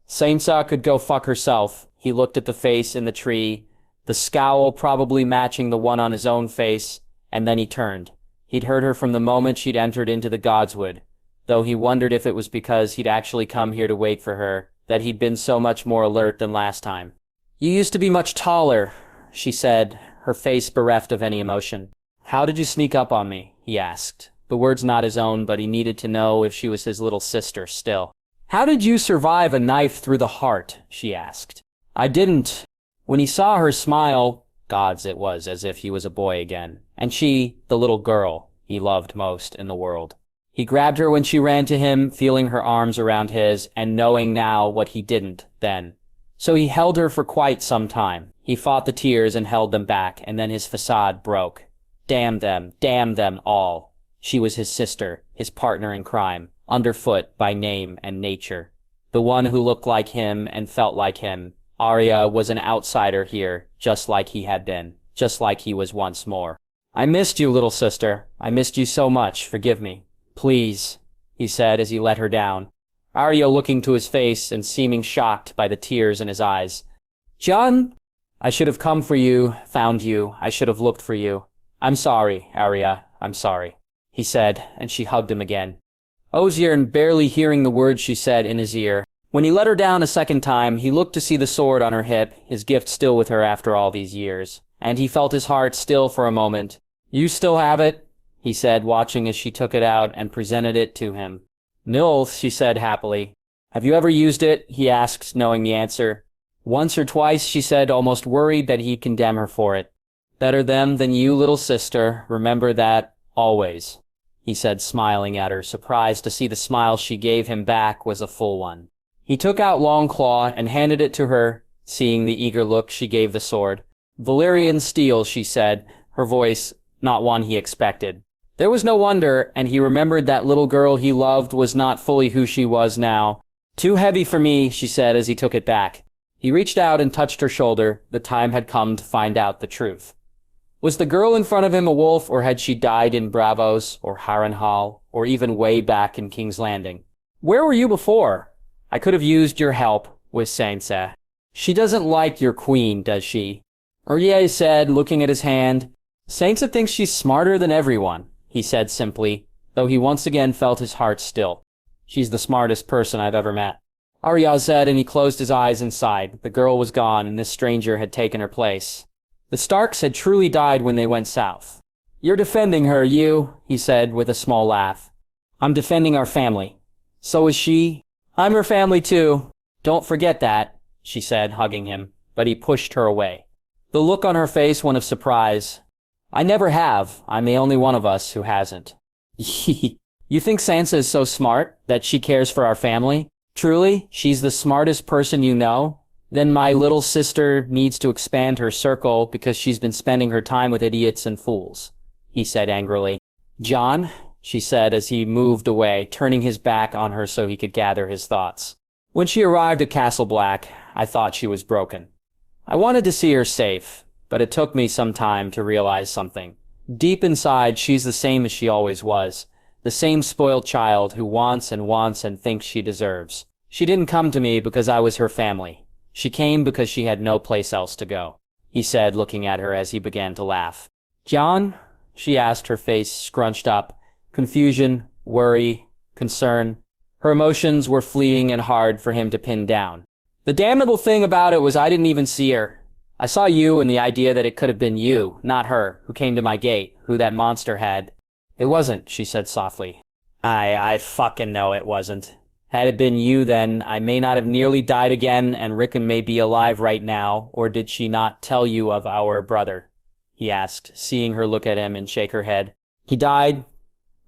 Sansa could go fuck herself. He looked at the face in the tree, the scowl probably matching the one on his own face, and then he turned. He'd heard her from the moment she'd entered into the Godswood, though he wondered if it was because he'd actually come here to wait for her, that he'd been so much more alert than last time. "You used to be much taller," she said, her face bereft of any emotion. "How did you sneak up on me?" he asked. The words not his own, but he needed to know if she was his little sister still. "How did you survive a knife through the heart?" she asked. "I didn't." When he saw her smile, gods, it was as if he was a boy again, and she, the little girl he loved most in the world. He grabbed her when she ran to him, feeling her arms around his, and knowing now what he didn't then. So he held her for quite some time. He fought the tears and held them back, and then his facade broke. Damn them all. She was his sister, his partner in crime, underfoot by name and nature. The one who looked like him and felt like him. Arya was an outsider here, just like he had been, just like he was once more. "I missed you, little sister. I missed you so much. Forgive me." "Please," he said as he let her down. Arya looking to his face and seeming shocked by the tears in his eyes. "Jon, I should have come for you, found you. I should have looked for you. I'm sorry, Arya. I'm sorry," he said, and she hugged him again. Osier, barely hearing the words she said in his ear. When he let her down a second time, he looked to see the sword on her hip, his gift still with her after all these years. And he felt his heart still for a moment. "You still have it?" he said, watching as she took it out and presented it to him. "No," she said happily. "Have you ever used it?" he asked, knowing the answer. "Once or twice," she said, almost worried that he'd condemn her for it. "Better them than you, little sister. Remember that, always," he said, smiling at her, surprised to see the smile she gave him back was a full one. He took out Longclaw and handed it to her, seeing the eager look she gave the sword. "Valyrian steel," she said, her voice not one he expected. There was no wonder, and he remembered that little girl he loved was not fully who she was now. "Too heavy for me," she said as he took it back. He reached out and touched her shoulder. The time had come to find out the truth. Was the girl in front of him a wolf, or had she died in Bravos, or Harrenhal, or even way back in King's Landing? "Where were you before? I could have used your help," with Sansa. "She doesn't like your queen, does she?" Uriah said, looking at his hand. "Sansa thinks she's smarter than everyone," he said simply, though he once again felt his heart still. "She's the smartest person I've ever met." Arya said, and he closed his eyes and sighed. The girl was gone, and this stranger had taken her place. The Starks had truly died when they went south. "You're defending her, he said with a small laugh. "I'm defending our family." "So is she." "I'm her family too. Don't forget that," she said, hugging him, but he pushed her away. The look on her face one of surprise. "I never have. I'm the only one of us who hasn't." "You think Sansa is so smart that she cares for our family? Truly, she's the smartest person you know? Then my little sister needs to expand her circle because she's been spending her time with idiots and fools," he said angrily. "Jon," she said as he moved away, turning his back on her so he could gather his thoughts. "When she arrived at Castle Black, I thought she was broken. I wanted to see her safe, but it took me some time to realize something. Deep inside, she's the same as she always was, the same spoiled child who wants and thinks she deserves. She didn't come to me because I was her family. She came because she had no place else to go," he said, looking at her as he began to laugh. "Jon?" she asked, her face scrunched up. Confusion, worry, concern. Her emotions were fleeting and hard for him to pin down. "The damnable thing about it was I didn't even see her. I saw you and the idea that it could have been you, not her, who came to my gate, who that monster had." "It wasn't," she said softly. I fucking know it wasn't. Had it been you then, I may not have nearly died again and Rickon may be alive right now, or did she not tell you of our brother?" he asked, seeing her look at him and shake her head. "He died.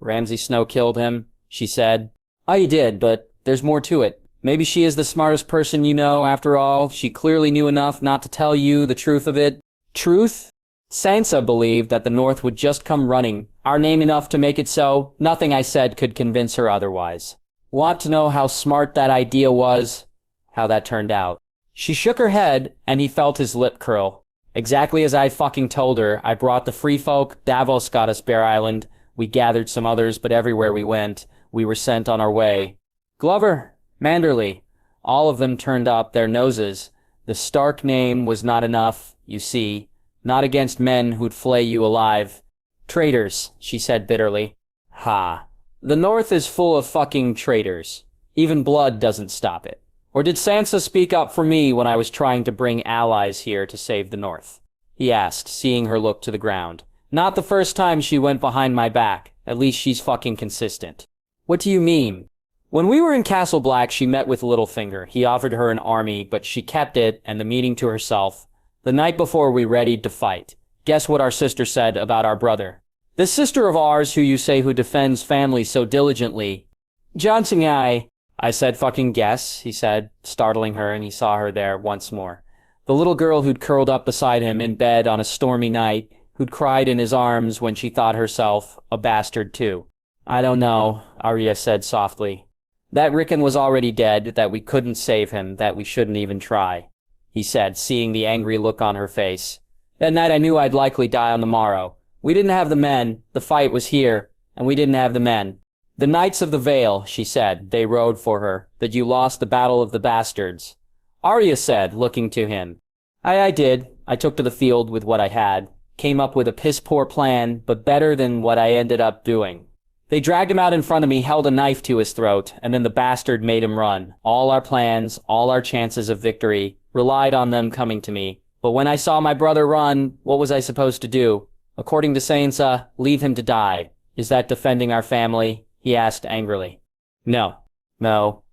Ramsay Snow killed him," she said. "Oh, he did, but there's more to it. Maybe she is the smartest person you know, after all. She clearly knew enough not to tell you the truth of it." "Truth?" "Sansa believed that the North would just come running, our name enough to make it so. Nothing I said could convince her otherwise. Want to know how smart that idea was? How that turned out?" She shook her head, and he felt his lip curl. "Exactly as I fucking told her. I brought the free folk, Davos got us Bear Island. We gathered some others, but everywhere we went, we were sent on our way. Glover, Manderley, all of them turned up their noses. The Stark name was not enough, you see, not against men who'd flay you alive. Traitors, she said bitterly. Ha. The North is full of fucking traitors. Even blood doesn't stop it. Or did Sansa speak up for me when I was trying to bring allies here to save the North? He asked, seeing her look to the ground. Not the first time she went behind my back. At least she's fucking consistent. What do you mean? When we were in Castle Black, she met with Littlefinger. He offered her an army, but she kept it and the meeting to herself. The night before we readied to fight. Guess what our sister said about our brother? This sister of ours who you say who defends family so diligently. Jon Snow. I said fucking guess, he said, startling her, and he saw her there once more. The little girl who'd curled up beside him in bed on a stormy night, who'd cried in his arms when she thought herself a bastard too. I don't know, Arya said softly. That Rickon was already dead, that we couldn't save him, that we shouldn't even try, he said, seeing the angry look on her face. That night I knew I'd likely die on the morrow. We didn't have the men, the fight was here, and we didn't have the men. The Knights of the Vale, she said, they rode for her, that you lost the Battle of the Bastards. Arya said, looking to him. I did. I took to the field with what I had. Came up with a piss-poor plan, but better than what I ended up doing. They dragged him out in front of me, held a knife to his throat, and then the bastard made him run. All our plans, all our chances of victory, relied on them coming to me. But when I saw my brother run, what was I supposed to do? According to Sansa, leave him to die. Is that defending our family? He asked angrily. No.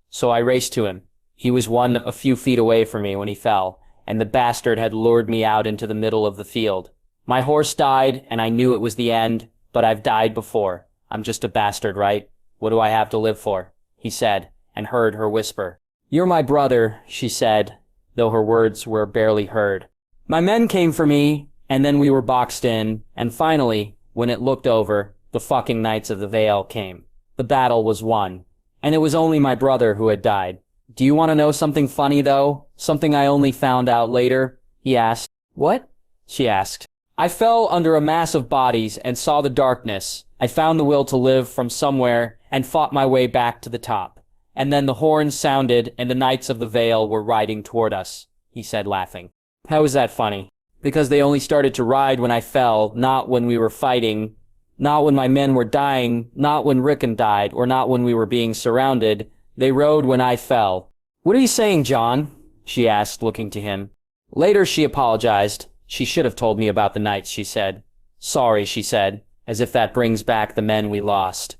So I raced to him. He was a few feet away from me when he fell, and the bastard had lured me out into the middle of the field. My horse died, and I knew it was the end, but I've died before. I'm just a bastard, right? What do I have to live for? He said, and heard her whisper. You're my brother, she said, though her words were barely heard. My men came for me, and then we were boxed in, and finally, when it looked over, the fucking Knights of the Vale came. The battle was won, and it was only my brother who had died. Do you want to know something funny, though? Something I only found out later? He asked. What? She asked. I fell under a mass of bodies and saw the darkness. I found the will to live from somewhere and fought my way back to the top. And then the horns sounded and the Knights of the Vale were riding toward us, he said, laughing. How is that funny? Because they only started to ride when I fell, not when we were fighting. Not when my men were dying, not when Rickon died, or not when we were being surrounded. They rode when I fell. What are you saying, Jon? She asked, looking to him. Later she apologized. She should have told me about the Knights, she said. Sorry, she said, as if that brings back the men we lost.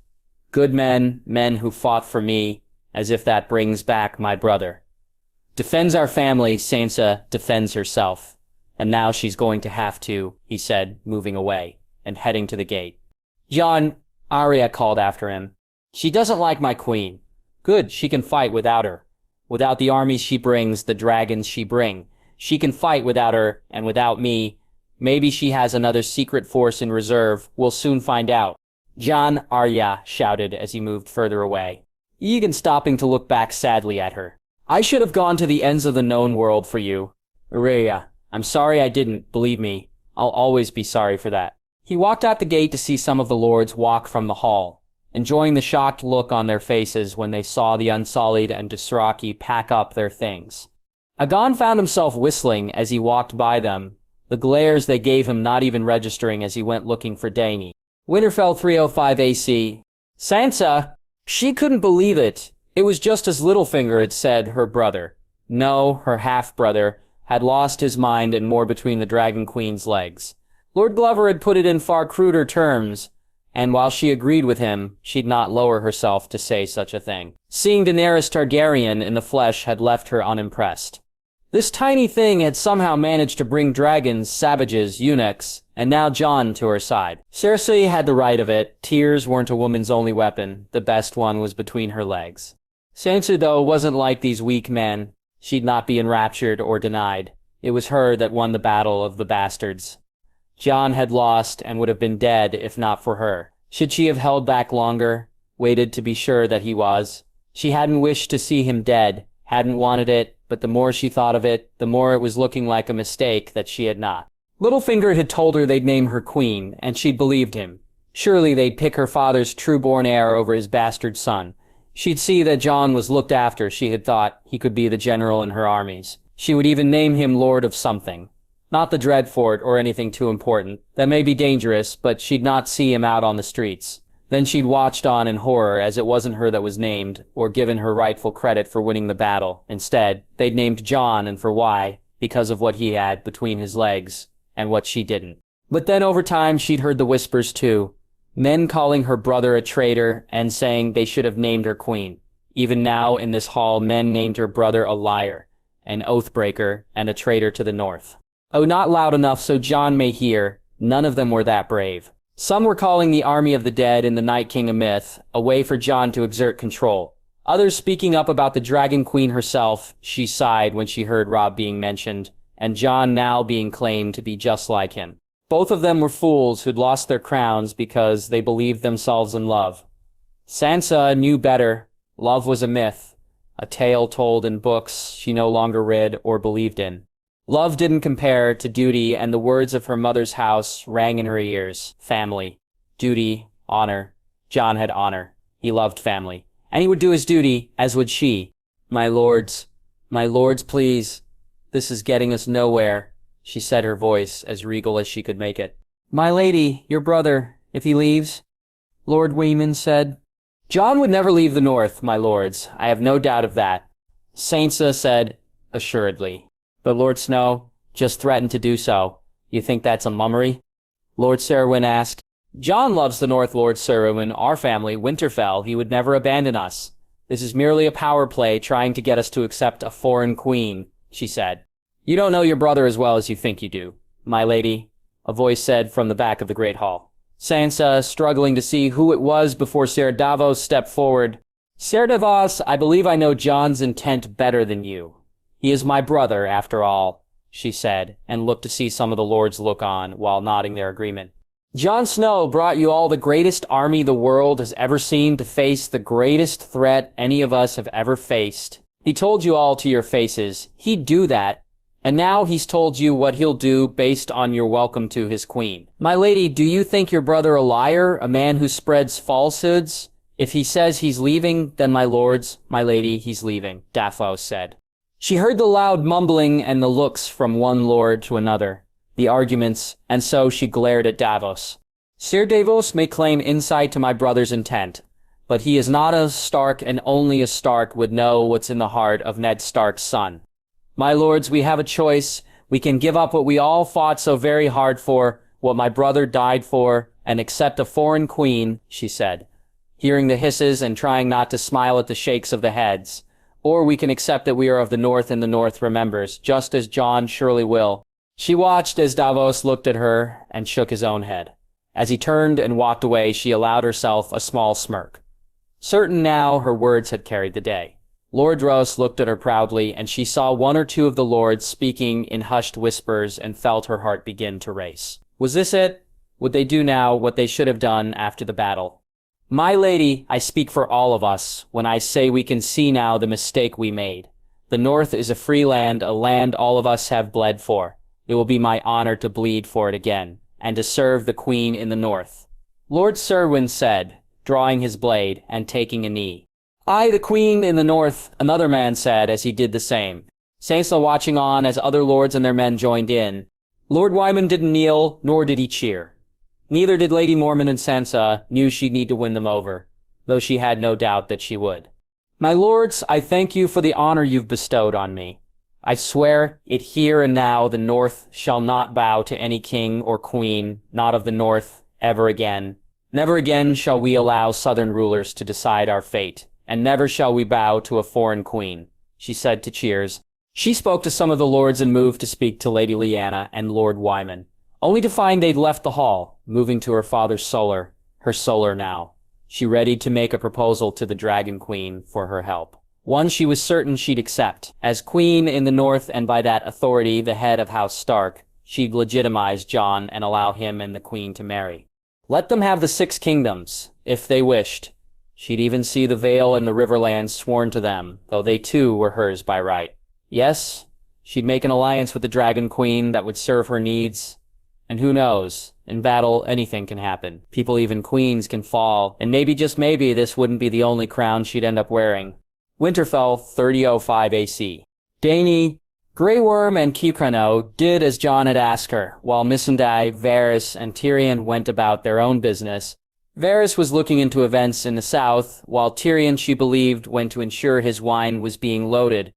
Good men, men who fought for me, as if that brings back my brother. Defends our family, Sansa defends herself. And now she's going to have to, he said, moving away, and heading to the gate. Jon, Arya called after him. She doesn't like my queen. Good, she can fight without her. Without the armies she brings, the dragons she bring. She can fight without her, and without me. Maybe she has another secret force in reserve. We'll soon find out. Jon, Arya shouted as he moved further away. Aegon stopping to look back sadly at her. I should have gone to the ends of the known world for you. Arya, I'm sorry I didn't, believe me. I'll always be sorry for that. He walked out the gate to see some of the lords walk from the hall, enjoying the shocked look on their faces when they saw the Unsullied and Dothraki pack up their things. Aegon found himself whistling as he walked by them, the glares they gave him not even registering as he went looking for Dany. Winterfell 305 AC. Sansa! She couldn't believe it. It was just as Littlefinger had said, her brother. No, her half-brother had lost his mind and more between the Dragon Queen's legs. Lord Glover had put it in far cruder terms, and while she agreed with him, she'd not lower herself to say such a thing. Seeing Daenerys Targaryen in the flesh had left her unimpressed. This tiny thing had somehow managed to bring dragons, savages, eunuchs, and now Jon to her side. Cersei had the right of it. Tears weren't a woman's only weapon. The best one was between her legs. Sansa, though, wasn't like these weak men. She'd not be enraptured or denied. It was her that won the battle of the bastards. Jon had lost and would have been dead if not for her. Should she have held back longer, waited to be sure that he was? She hadn't wished to see him dead, hadn't wanted it, but the more she thought of it, the more it was looking like a mistake that she had not. Littlefinger had told her they'd name her queen, and she'd believed him. Surely they'd pick her father's true-born heir over his bastard son. She'd see that Jon was looked after. She had thought he could be the general in her armies. She would even name him Lord of something. Not the Dreadfort or anything too important. That may be dangerous, but she'd not see him out on the streets. Then she'd watched on in horror as it wasn't her that was named, or given her rightful credit for winning the battle. Instead, they'd named Jon, and for why? Because of what he had between his legs, and what she didn't. But then over time she'd heard the whispers too. Men calling her brother a traitor, and saying they should have named her queen. Even now in this hall men named her brother a liar, an oathbreaker, and a traitor to the north. Oh, not loud enough so Jon may hear. None of them were that brave. Some were calling the army of the dead and the Night King a myth, a way for Jon to exert control. Others speaking up about the Dragon Queen herself. She sighed when she heard Robb being mentioned, and Jon now being claimed to be just like him. Both of them were fools who'd lost their crowns because they believed themselves in love. Sansa knew better. Love was a myth, a tale told in books she no longer read or believed in. Love didn't compare to duty, and the words of her mother's house rang in her ears. Family, duty, honor. Jon had honor. He loved family. And he would do his duty, as would she. My lords, please. This is getting us nowhere, she said, her voice as regal as she could make it. My lady, your brother, if he leaves? Lord Wyman said. Jon would never leave the north, my lords. I have no doubt of that. Sansa said, assuredly. But Lord Snow just threatened to do so. You think that's a mummery? Lord Cerwyn asked. Jon loves the North, Lord Cerwyn, our family, Winterfell. He would never abandon us. This is merely a power play trying to get us to accept a foreign queen, she said. You don't know your brother as well as you think you do, my lady, a voice said from the back of the great hall. Sansa, struggling to see who it was before Ser Davos stepped forward. Ser Davos, I believe I know Jon's intent better than you. He is my brother, after all, she said, and looked to see some of the lords look on while nodding their agreement. Jon Snow brought you all the greatest army the world has ever seen to face the greatest threat any of us have ever faced. He told you all to your faces he'd do that, and now he's told you what he'll do based on your welcome to his queen. My lady, do you think your brother a liar, a man who spreads falsehoods? If he says he's leaving, then my lords, my lady, he's leaving, Davos said. She heard the loud mumbling and the looks from one lord to another, the arguments, and so she glared at Davos. Ser Davos may claim insight to my brother's intent, but he is not a Stark, and only a Stark would know what's in the heart of Ned Stark's son. My lords, we have a choice. We can give up what we all fought so very hard for, what my brother died for, and accept a foreign queen, she said, hearing the hisses and trying not to smile at the shakes of the heads. Or we can accept that we are of the North and the North remembers, just as Jon surely will. She watched as Davos looked at her and shook his own head. As he turned and walked away, she allowed herself a small smirk. Certain now her words had carried the day. Lord Roose looked at her proudly, and she saw one or two of the lords speaking in hushed whispers and felt her heart begin to race. Was this it? Would they do now what they should have done after the battle? My lady, I speak for all of us when I say we can see now the mistake we made. The North is a free land, a land all of us have bled for. It will be my honor to bleed for it again, and to serve the Queen in the North. Lord Cerwyn said, drawing his blade and taking a knee. I, the Queen in the North, another man said as he did the same. Sansa watching on as other lords and their men joined in. Lord Wyman didn't kneel, nor did he cheer. Neither did Lady Mormont, and Sansa knew she'd need to win them over, though she had no doubt that she would. My lords, I thank you for the honor you've bestowed on me. I swear it here and now the North shall not bow to any king or queen, not of the North, ever again. Never again shall we allow southern rulers to decide our fate, and never shall we bow to a foreign queen, she said to cheers. She spoke to some of the lords and moved to speak to Lady Lyanna and Lord Wyman, only to find they'd left the hall, moving to her father's solar, her solar now. She readied to make a proposal to the Dragon Queen for her help. One she was certain she'd accept. As Queen in the North, and by that authority the head of House Stark, she'd legitimize Jon and allow him and the Queen to marry. Let them have the 6 kingdoms, if they wished. She'd even see the Vale and the Riverlands sworn to them, though they too were hers by right. Yes, she'd make an alliance with the Dragon Queen that would serve her needs. And who knows, in battle anything can happen. People, even queens, can fall, and maybe, just maybe, this wouldn't be the only crown she'd end up wearing. Winterfell, 3005 AC. Dany, Grey Worm and Kikano did as Jon had asked her, while Missandei, Varys, and Tyrion went about their own business. Varys was looking into events in the south, while Tyrion, she believed, went to ensure his wine was being loaded,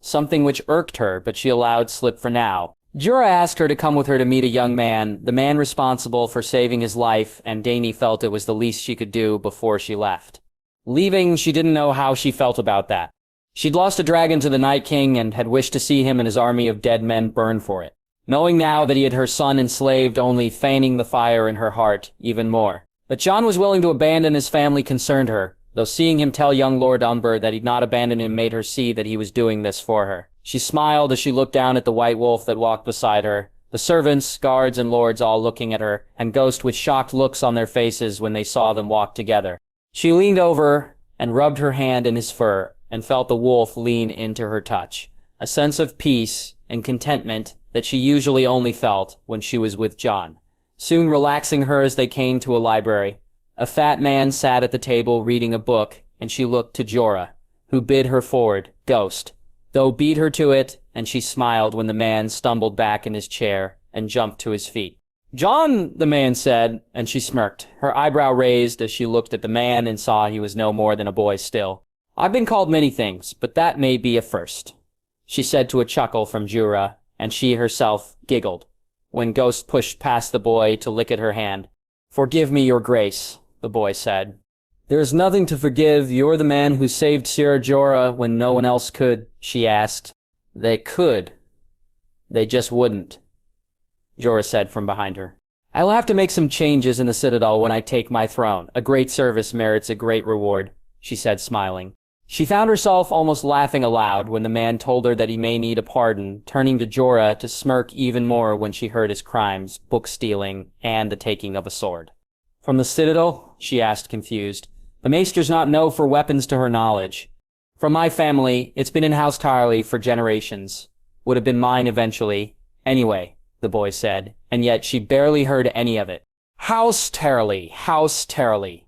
something which irked her, but she allowed slip for now. Jorah asked her to come with her to meet a young man, the man responsible for saving his life, and Dany felt it was the least she could do before she left. Leaving, she didn't know how she felt about that. She'd lost a dragon to the Night King and had wished to see him and his army of dead men burn for it. Knowing now that he had her son enslaved, only fanning the fire in her heart even more. That Jon was willing to abandon his family concerned her, though seeing him tell young Lord Umber that he'd not abandon him made her see that he was doing this for her. She smiled as she looked down at the white wolf that walked beside her, the servants, guards, and lords all looking at her, and Ghost with shocked looks on their faces when they saw them walk together. She leaned over and rubbed her hand in his fur, and felt the wolf lean into her touch, a sense of peace and contentment that she usually only felt when she was with Jon. Soon relaxing her as they came to a library, a fat man sat at the table reading a book, and she looked to Jorah, who bid her forward, Ghost, though beat her to it, and she smiled when the man stumbled back in his chair and jumped to his feet. Jon, the man said, and she smirked, her eyebrow raised as she looked at the man and saw he was no more than a boy still. I've been called many things, but that may be a first, she said to a chuckle from Jorah, and she herself giggled, when Ghost pushed past the boy to lick at her hand. Forgive me, your grace, the boy said. There is nothing to forgive. You're the man who saved Ser Jorah when no one else could, she asked. They could. They just wouldn't, Jorah said from behind her. I'll have to make some changes in the Citadel when I take my throne. A great service merits a great reward, she said, smiling. She found herself almost laughing aloud when the man told her that he may need a pardon, turning to Jorah to smirk even more when she heard his crimes, book stealing, and the taking of a sword. From the Citadel? She asked, confused. The Maesters not know for weapons to her knowledge. From my family, it's been in House Tarly for generations. Would have been mine eventually. Anyway, the boy said, and yet she barely heard any of it. House Tarly, House Tarly.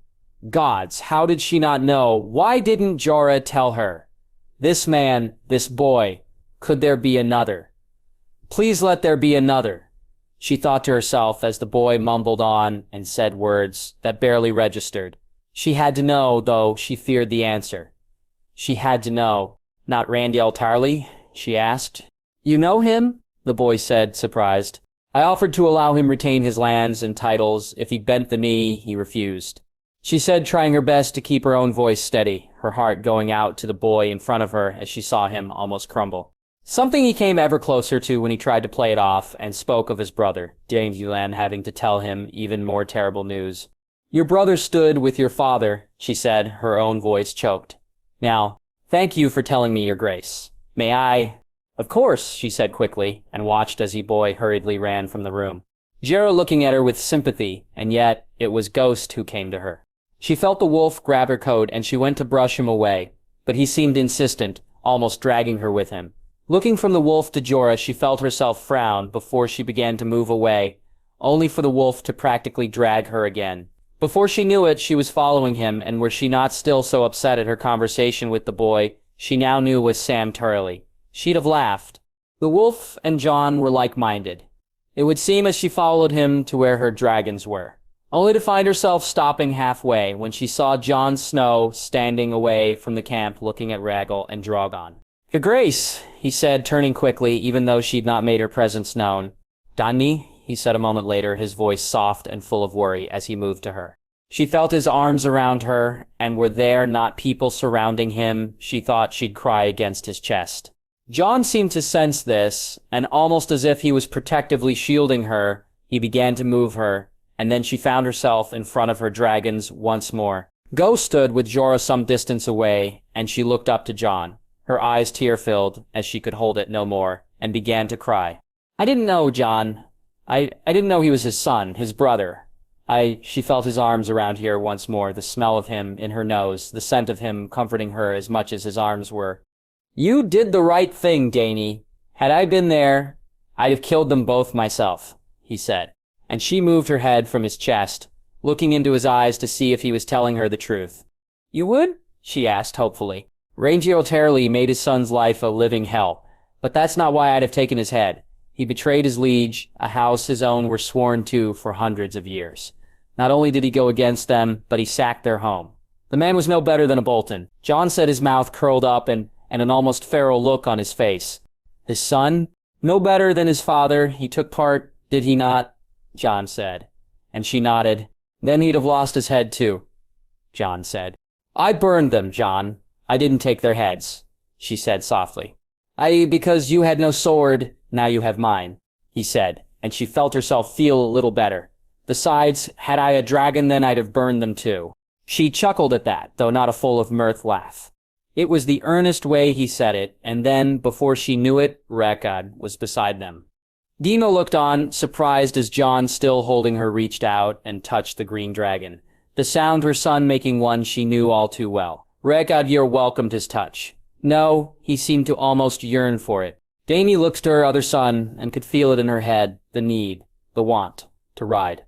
Gods, how did she not know? Why didn't Jorah tell her? This man, this boy, could there be another? Please let there be another, she thought to herself as the boy mumbled on and said words that barely registered. She had to know, though she feared the answer. She had to know. Not Randyell Tarly? She asked. You know him? The boy said, surprised. I offered to allow him retain his lands and titles. If he bent the knee, he refused. She said, trying her best to keep her own voice steady, her heart going out to the boy in front of her as she saw him almost crumble. Something he came ever closer to when he tried to play it off and spoke of his brother, Dany having to tell him even more terrible news. Your brother stood with your father, she said, her own voice choked. Now, thank you for telling me, your grace. May I? Of course, she said quickly, and watched as the boy hurriedly ran from the room. Jorah looking at her with sympathy, and yet it was Ghost who came to her. She felt the wolf grab her coat, and she went to brush him away, but he seemed insistent, almost dragging her with him. Looking from the wolf to Jorah, she felt herself frown before she began to move away, only for the wolf to practically drag her again. Before she knew it, she was following him, and were she not still so upset at her conversation with the boy, she now knew was Sam Turley. She'd have laughed. The wolf and Jon were like-minded. It would seem as she followed him to where her dragons were, only to find herself stopping halfway when she saw Jon Snow standing away from the camp looking at Rhaegal and Drogon. Your Grace, he said, turning quickly, even though she'd not made her presence known. Dany, he said a moment later, his voice soft and full of worry as he moved to her. She felt his arms around her, and were there not people surrounding him, she thought she'd cry against his chest. Jon seemed to sense this, and almost as if he was protectively shielding her, he began to move her, and then she found herself in front of her dragons once more. Ghost stood with Jorah some distance away, and she looked up to Jon, her eyes tear-filled as she could hold it no more, and began to cry. I didn't know, Jon. I didn't know he was his son, his brother. She felt his arms around her once more, the smell of him in her nose, the scent of him comforting her as much as his arms were. You did the right thing, Dany. Had I been there, I'd have killed them both myself, he said. And she moved her head from his chest, looking into his eyes to see if he was telling her the truth. You would? She asked hopefully. Rangiel Tarly made his son's life a living hell. But that's not why I'd have taken his head. He betrayed his liege, a house his own were sworn to for hundreds of years. Not only did he go against them, but he sacked their home. The man was no better than a Bolton. Jon said, his mouth curled up and an almost feral look on his face. His son? No better than his father. He took part, did he not? Jon said. And she nodded. Then he'd have lost his head too, Jon said. I burned them, Jon. I didn't take their heads, she said softly. Because you had no sword, now you have mine, he said, and she felt herself feel a little better. Besides, had I a dragon, then I'd have burned them too. She chuckled at that, though not a full of mirth laugh. It was the earnest way he said it, and then, before she knew it, Reimagined was beside them. Dina looked on, surprised as Jon, still holding her, reached out and touched the green dragon. The sound her son making one she knew all too well. Reimagined welcomed his touch. No, he seemed to almost yearn for it. Dany looked to her other son and could feel it in her head, the need, the want, to ride.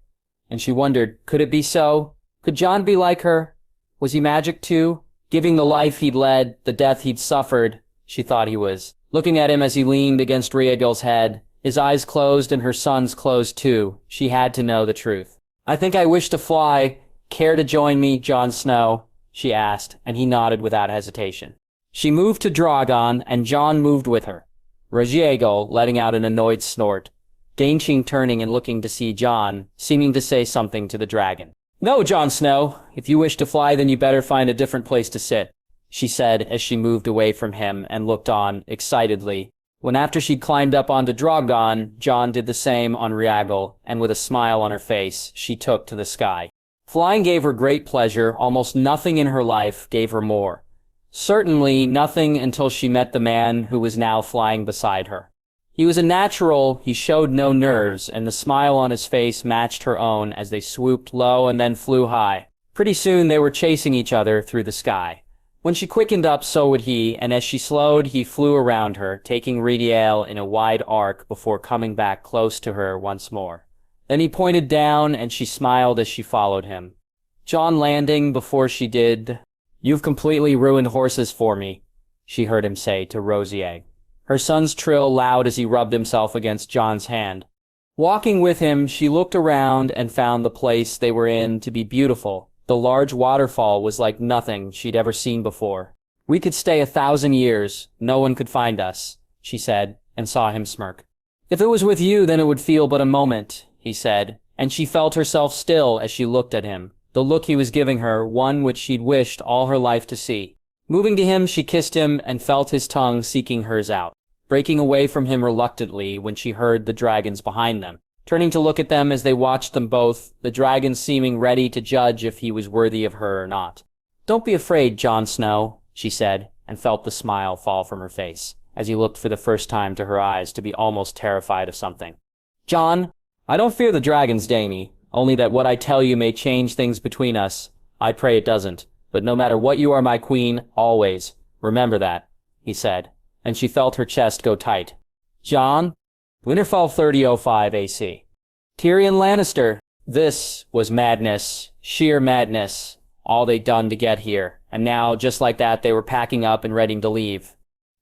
And she wondered, could it be so? Could Jon be like her? Was he magic too? Giving the life he'd led, the death he'd suffered, she thought he was. Looking at him as he leaned against Reimagined's head, his eyes closed and her son's closed too, she had to know the truth. I think I wish to fly. Care to join me, Jon Snow? She asked, and he nodded without hesitation. She moved to Drogon, and Jon moved with her. Reimagined letting out an annoyed snort. Dany turning and looking to see Jon, seeming to say something to the dragon. No, Jon Snow. If you wish to fly, then you better find a different place to sit, she said as she moved away from him and looked on, excitedly. When after she'd climbed up onto Drogon, Jon did the same on Reimagined, and with a smile on her face, she took to the sky. Flying gave her great pleasure. Almost nothing in her life gave her more. Certainly nothing until she met the man who was now flying beside her. He was a natural, he showed no nerves, and the smile on his face matched her own as they swooped low and then flew high. Pretty soon they were chasing each other through the sky. When she quickened up, so would he, and as she slowed, he flew around her, taking Reimagined in a wide arc before coming back close to her once more. Then he pointed down, and she smiled as she followed him. Jon landing before she did. You've completely ruined horses for me, she heard him say to Reimagined. Her son's trill loud as he rubbed himself against Jon's hand. Walking with him, she looked around and found the place they were in to be beautiful. The large waterfall was like nothing she'd ever seen before. We could stay 1,000 years. No one could find us, she said, and saw him smirk. If it was with you, then it would feel but a moment, he said, and she felt herself still as she looked at him. The look he was giving her, one which she'd wished all her life to see. Moving to him, she kissed him and felt his tongue seeking hers out. Breaking away from him reluctantly when she heard the dragons behind them. Turning to look at them as they watched them both, the dragons seeming ready to judge if he was worthy of her or not. Don't be afraid, Jon Snow, she said, and felt the smile fall from her face, as he looked for the first time to her eyes to be almost terrified of something. Jon, I don't fear the dragons, Dany, only that what I tell you may change things between us. I pray it doesn't, but no matter what, you are my queen, always. Remember that, he said. And she felt her chest go tight. Jon? Winterfell 30:05 AC. Tyrion Lannister. This was madness. Sheer madness. All they'd done to get here. And now, just like that, they were packing up and ready to leave.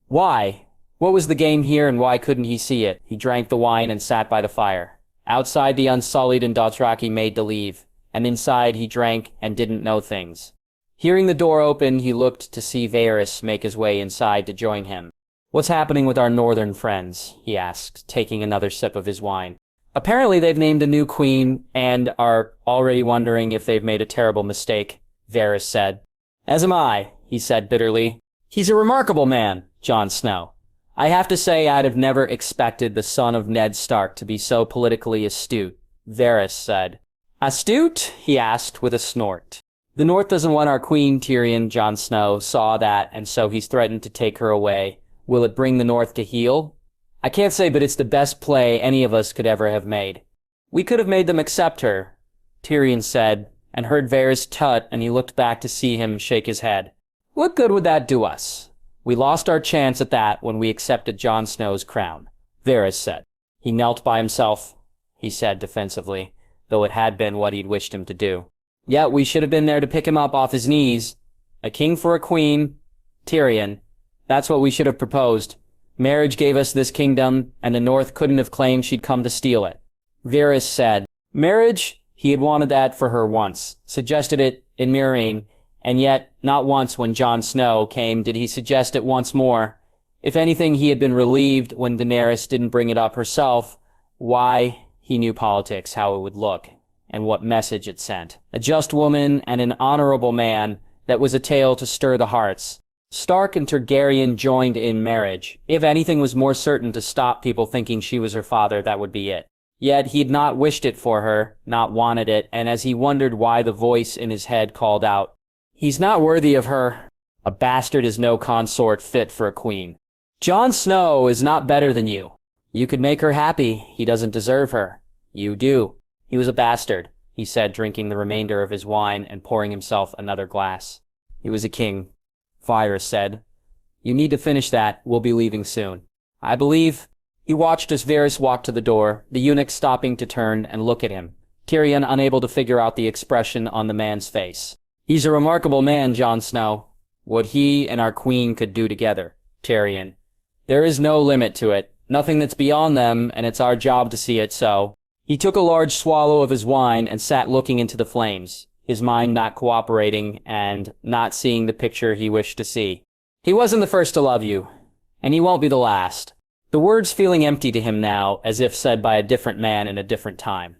Why? What was the game here and why couldn't he see it? He drank the wine and sat by the fire. Outside, the Unsullied and Dothraki made to leave. And inside, he drank and didn't know things. Hearing the door open, he looked to see Varys make his way inside to join him. What's happening with our northern friends? He asked, taking another sip of his wine. Apparently they've named a new queen and are already wondering if they've made a terrible mistake, Varys said. As am I, he said bitterly. He's a remarkable man, Jon Snow. I have to say I'd have never expected the son of Ned Stark to be so politically astute, Varys said. Astute? He asked with a snort. The North doesn't want our queen, Tyrion. Jon Snow saw that, and so he's threatened to take her away. Will it bring the North to heel? I can't say, but it's the best play any of us could ever have made. We could have made them accept her, Tyrion said, and heard Varys tut, and he looked back to see him shake his head. What good would that do us? We lost our chance at that when we accepted Jon Snow's crown, Varys said. He knelt by himself, he said defensively, though it had been what he'd wished him to do. Yet we should have been there to pick him up off his knees. A king for a queen, Tyrion. That's what we should have proposed. Marriage gave us this kingdom, and the North couldn't have claimed she'd come to steal it. Varys said. Marriage? He had wanted that for her once, suggested it in Meereen, and yet not once when Jon Snow came did he suggest it once more. If anything, he had been relieved when Daenerys didn't bring it up herself. Why? He knew politics, how it would look, and what message it sent. A just woman and an honorable man, that was a tale to stir the hearts. Stark and Targaryen joined in marriage. If anything was more certain to stop people thinking she was her father, that would be it. Yet he'd not wished it for her, not wanted it, and as he wondered why the voice in his head called out, "He's not worthy of her. A bastard is no consort fit for a queen. Jon Snow is not better than you. You could make her happy. He doesn't deserve her. You do. He was a bastard," he said, drinking the remainder of his wine and pouring himself another glass. He was a king. Varys said. "You need to finish that. We'll be leaving soon." "I believe—" He watched as Varys walked to the door, the eunuch stopping to turn and look at him, Tyrion unable to figure out the expression on the man's face. "He's a remarkable man, Jon Snow. What he and our queen could do together, Tyrion. There is no limit to it, nothing that's beyond them, and it's our job to see it so." He took a large swallow of his wine and sat looking into the flames, his mind not cooperating and not seeing the picture he wished to see. "He wasn't the first to love you, and he won't be the last." The words feeling empty to him now, as if said by a different man in a different time.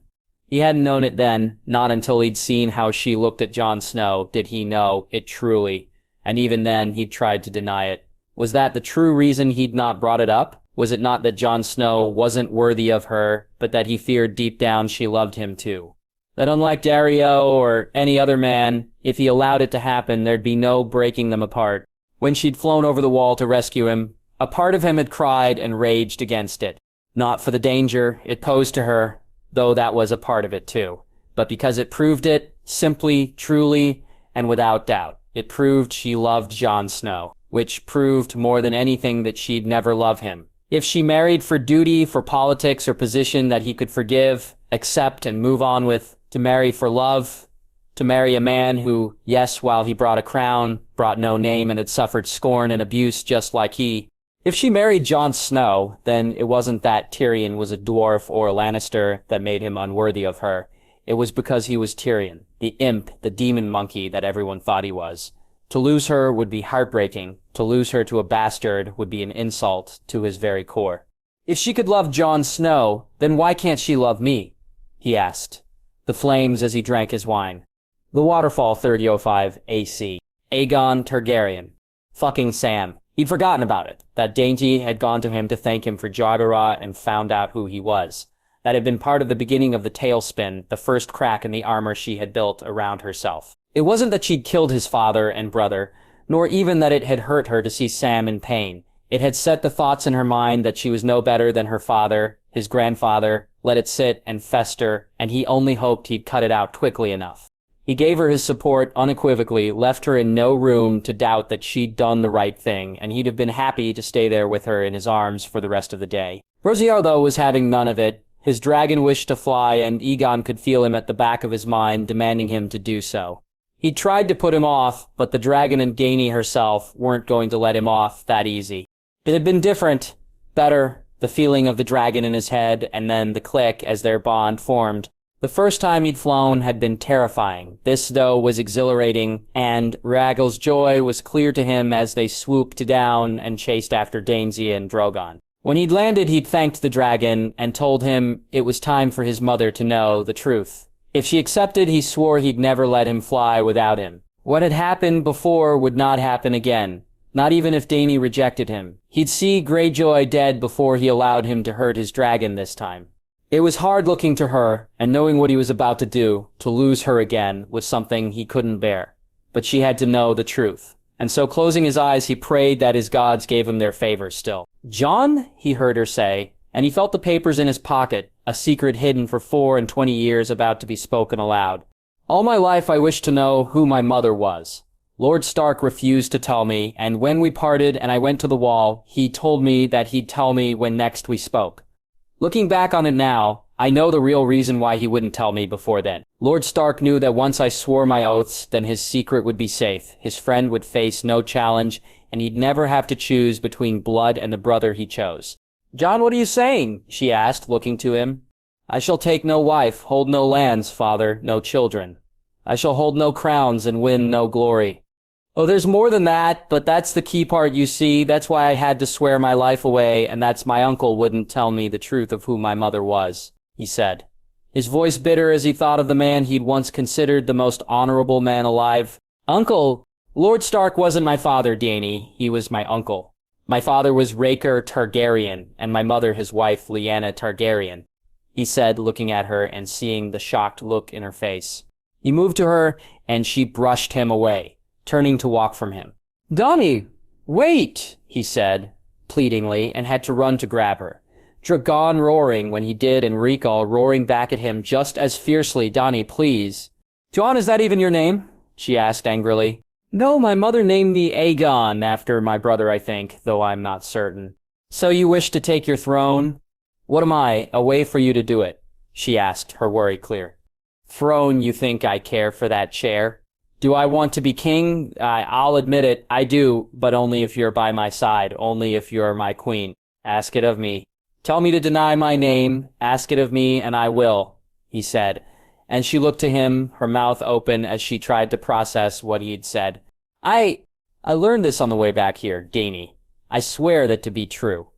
He hadn't known it then, not until he'd seen how she looked at Jon Snow did he know it truly, and even then he'd tried to deny it. Was that the true reason he'd not brought it up? Was it not that Jon Snow wasn't worthy of her, but that he feared deep down she loved him too? That unlike Dario or any other man, if he allowed it to happen, there'd be no breaking them apart. When she'd flown over the wall to rescue him, a part of him had cried and raged against it. Not for the danger it posed to her, though that was a part of it too, but because it proved it, simply, truly, and without doubt. It proved she loved Jon Snow, which proved more than anything that she'd never love him. If she married for duty, for politics or position that he could forgive, accept, and move on with, to marry for love, to marry a man who, yes, while he brought a crown, brought no name and had suffered scorn and abuse just like he. If she married Jon Snow, then it wasn't that Tyrion was a dwarf or a Lannister that made him unworthy of her. It was because he was Tyrion, the imp, the demon monkey that everyone thought he was. To lose her would be heartbreaking. To lose her to a bastard would be an insult to his very core. If she could love Jon Snow, then why can't she love me? He asked. The flames as he drank his wine. The Waterfall 3005 AC. Aegon Targaryen. Fucking Sam. He'd forgotten about it. That Dainty had gone to him to thank him for Targaryen and found out who he was. That had been part of the beginning of the tailspin, the first crack in the armor she had built around herself. It wasn't that she'd killed his father and brother, nor even that it had hurt her to see Sam in pain. It had set the thoughts in her mind that she was no better than her father, his grandfather, let it sit and fester, and he only hoped he'd cut it out quickly enough. He gave her his support unequivocally, left her in no room to doubt that she'd done the right thing, and he'd have been happy to stay there with her in his arms for the rest of the day. Rosier, though, was having none of it. His dragon wished to fly, and Aegon could feel him at the back of his mind, demanding him to do so. He tried to put him off, but the dragon and Dany herself weren't going to let him off that easy. It had been different, better, the feeling of the dragon in his head, and then the click as their bond formed. The first time he'd flown had been terrifying. This, though, was exhilarating, and Rhaegal's joy was clear to him as they swooped down and chased after Daemon and Drogon. When he'd landed, he'd thanked the dragon and told him it was time for his mother to know the truth. If she accepted, he swore he'd never let him fly without him. What had happened before would not happen again, not even if Dany rejected him. He'd see Greyjoy dead before he allowed him to hurt his dragon this time. It was hard looking to her, and knowing what he was about to do, to lose her again, was something he couldn't bear. But she had to know the truth. And so closing his eyes, he prayed that his gods gave him their favor still. "Jon?" he heard her say, and he felt the papers in his pocket, a secret hidden for 24 years about to be spoken aloud. "All my life I wished to know who my mother was. Lord Stark refused to tell me, and when we parted and I went to the wall, he told me that he'd tell me when next we spoke. Looking back on it now, I know the real reason why he wouldn't tell me before then. Lord Stark knew that once I swore my oaths, then his secret would be safe. His friend would face no challenge, and he'd never have to choose between blood and the brother he chose. "Jon, what are you saying?" she asked, looking to him. "I shall take no wife, hold no lands, father, no children. I shall hold no crowns and win no glory." "Oh, there's more than that, but that's the key part, you see. That's why I had to swear my life away, and that's my uncle wouldn't tell me the truth of who my mother was," he said, his voice bitter as he thought of the man he'd once considered the most honorable man alive. "Uncle, Lord Stark wasn't my father, Dany. He was my uncle. My father was Rhaegar Targaryen, and my mother his wife, Lyanna Targaryen," he said, looking at her and seeing the shocked look in her face. He moved to her, and she brushed him away, turning to walk from him. "Dany, wait," he said, pleadingly, and had to run to grab her. Drogon roaring when he did, and Rhaegal roaring back at him just as fiercely. "Dany, please." "Jon, is that even your name?" she asked angrily. "No, my mother named me Aegon, after my brother, I think, though I'm not certain." "So you wish to take your throne?" "What am I, a way for you to do it?" she asked, her worry clear. "Throne, you think I care for that chair? Do I want to be king? I'll admit it, I do, but only if you're by my side, only if you're my queen. Ask it of me. Tell me to deny my name, ask it of me, and I will," he said, and she looked to him, her mouth open as she tried to process what he'd said. I learned this on the way back here, Dany. I swear that to be true.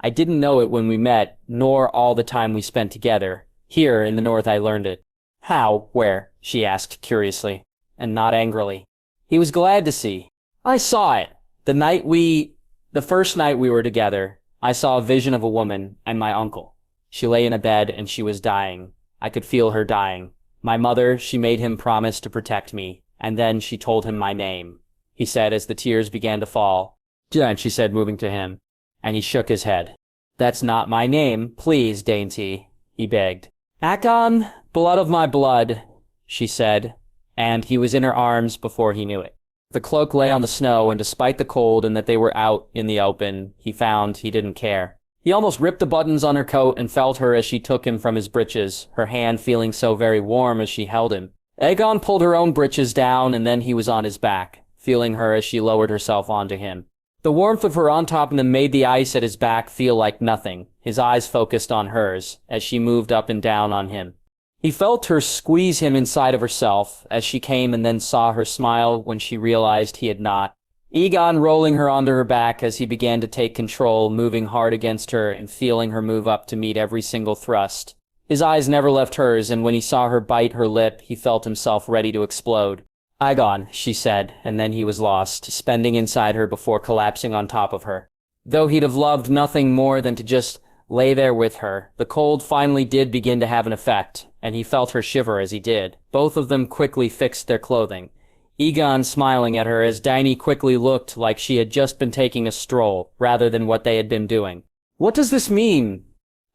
I didn't know it when we met, nor all the time we spent together. Here in the north I learned it." "How? Where?" she asked curiously, and not angrily. He was glad to see. "I saw it. The first night we were together, I saw a vision of a woman and my uncle. She lay in a bed and she was dying. I could feel her dying. My mother, she made him promise to protect me, and then she told him my name," he said as the tears began to fall. "Jon," she said, moving to him, and he shook his head. "That's not my name, please, Dainty," he begged. "Aegon, blood of my blood," she said, and he was in her arms before he knew it. The cloak lay on the snow, and despite the cold and that they were out in the open, he found he didn't care. He almost ripped the buttons on her coat and felt her as she took him from his breeches, her hand feeling so very warm as she held him. Aegon pulled her own breeches down, and then he was on his back, feeling her as she lowered herself onto him. The warmth of her on top of him made the ice at his back feel like nothing, his eyes focused on hers, as she moved up and down on him. He felt her squeeze him inside of herself as she came, and then saw her smile when she realized he had not. Aegon rolling her onto her back as he began to take control, moving hard against her and feeling her move up to meet every single thrust. His eyes never left hers, and when he saw her bite her lip, he felt himself ready to explode. "Aegon," she said, and then he was lost, spending inside her before collapsing on top of her. Though he'd have loved nothing more than to just lay there with her, the cold finally did begin to have an effect, and he felt her shiver as he did. Both of them quickly fixed their clothing, Aegon smiling at her as Dany quickly looked like she had just been taking a stroll, rather than what they had been doing. "What does this mean?"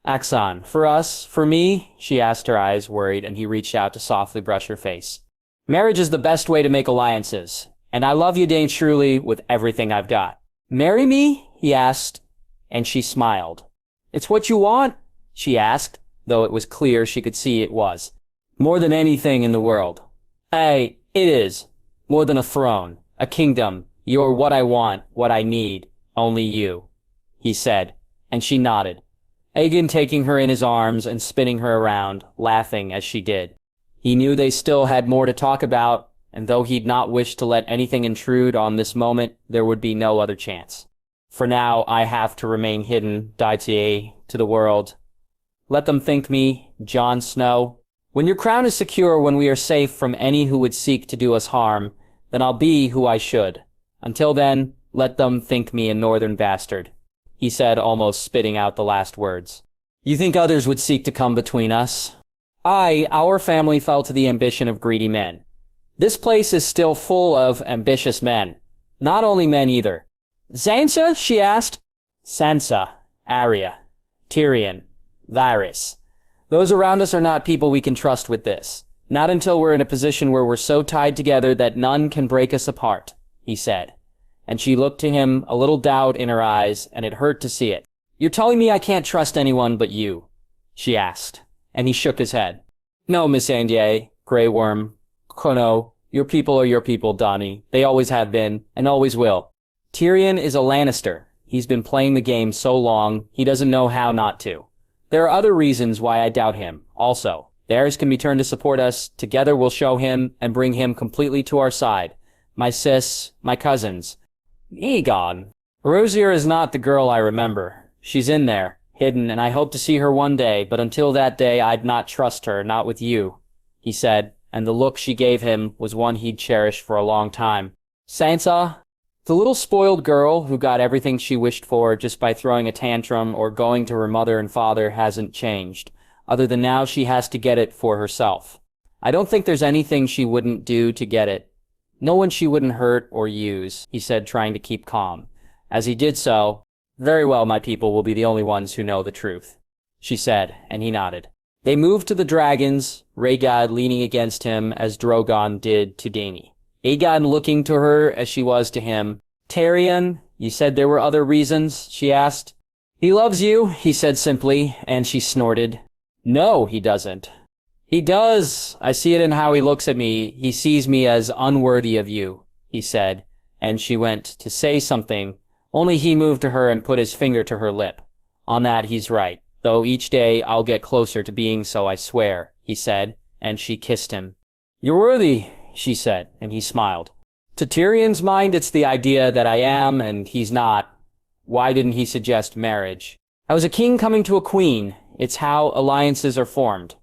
"Axon, for us, for me?" she asked, her eyes worried, and he reached out to softly brush her face. "Marriage is the best way to make alliances, and I love you, Dane, truly, with everything I've got." "Marry me?" he asked, and she smiled. "It's what you want?" she asked, though it was clear she could see it was. "More than anything in the world." It is. More than a throne, a kingdom. You're what I want, what I need, only you," he said, and she nodded, Aegon taking her in his arms and spinning her around, laughing as she did. He knew they still had more to talk about, and though he'd not wished to let anything intrude on this moment, there would be no other chance. "For now, I have to remain hidden, to the world. Let them think me Jon Snow. When your crown is secure, when we are safe from any who would seek to do us harm, then I'll be who I should. Until then, let them think me a northern bastard," he said, almost spitting out the last words. "You think others would seek to come between us? Our family fell to the ambition of greedy men. This place is still full of ambitious men. Not only men either." "Sansa?" she asked. "Sansa, Arya, Tyrion, Varys. Those around us are not people we can trust with this. Not until we're in a position where we're so tied together that none can break us apart," he said. And she looked to him, a little doubt in her eyes, and it hurt to see it. "You're telling me I can't trust anyone but you?" she asked, and he shook his head. "No, Miss Andier, Grey Worm, Kono, your people are your people, Dany. They always have been, and always will." Tyrion is a Lannister. He's been playing the game so long, he doesn't know how not to. There are other reasons why I doubt him, also. Daenerys can be turned to support us. Together we'll show him and bring him completely to our side. My sis, my cousins. Aegon. Rosier is not the girl I remember. She's in there, hidden, and I hope to see her one day, but until that day I'd not trust her, not with you, he said, and the look she gave him was one he'd cherish for a long time. Sansa? The little spoiled girl who got everything she wished for just by throwing a tantrum or going to her mother and father hasn't changed, other than now she has to get it for herself. I don't think there's anything she wouldn't do to get it. No one she wouldn't hurt or use, he said, trying to keep calm. As he did so, very well, my people will be the only ones who know the truth, she said, and he nodded. They moved to the dragons, Rhaegar leaning against him as Drogon did to Dany. Aegon looking to her as she was to him. Tyrion, you said there were other reasons, she asked. He loves you, he said simply, and she snorted. No, he doesn't. He does. I see it in how he looks at me. He sees me as unworthy of you, he said, and she went to say something. Only he moved to her and put his finger to her lip. On that he's right, though each day I'll get closer to being so, I swear, he said, and she kissed him. You're worthy, she said, and he smiled. To Tyrion's mind, it's the idea that I am, and he's not. Why didn't he suggest marriage? I was a king coming to a queen. It's how alliances are formed.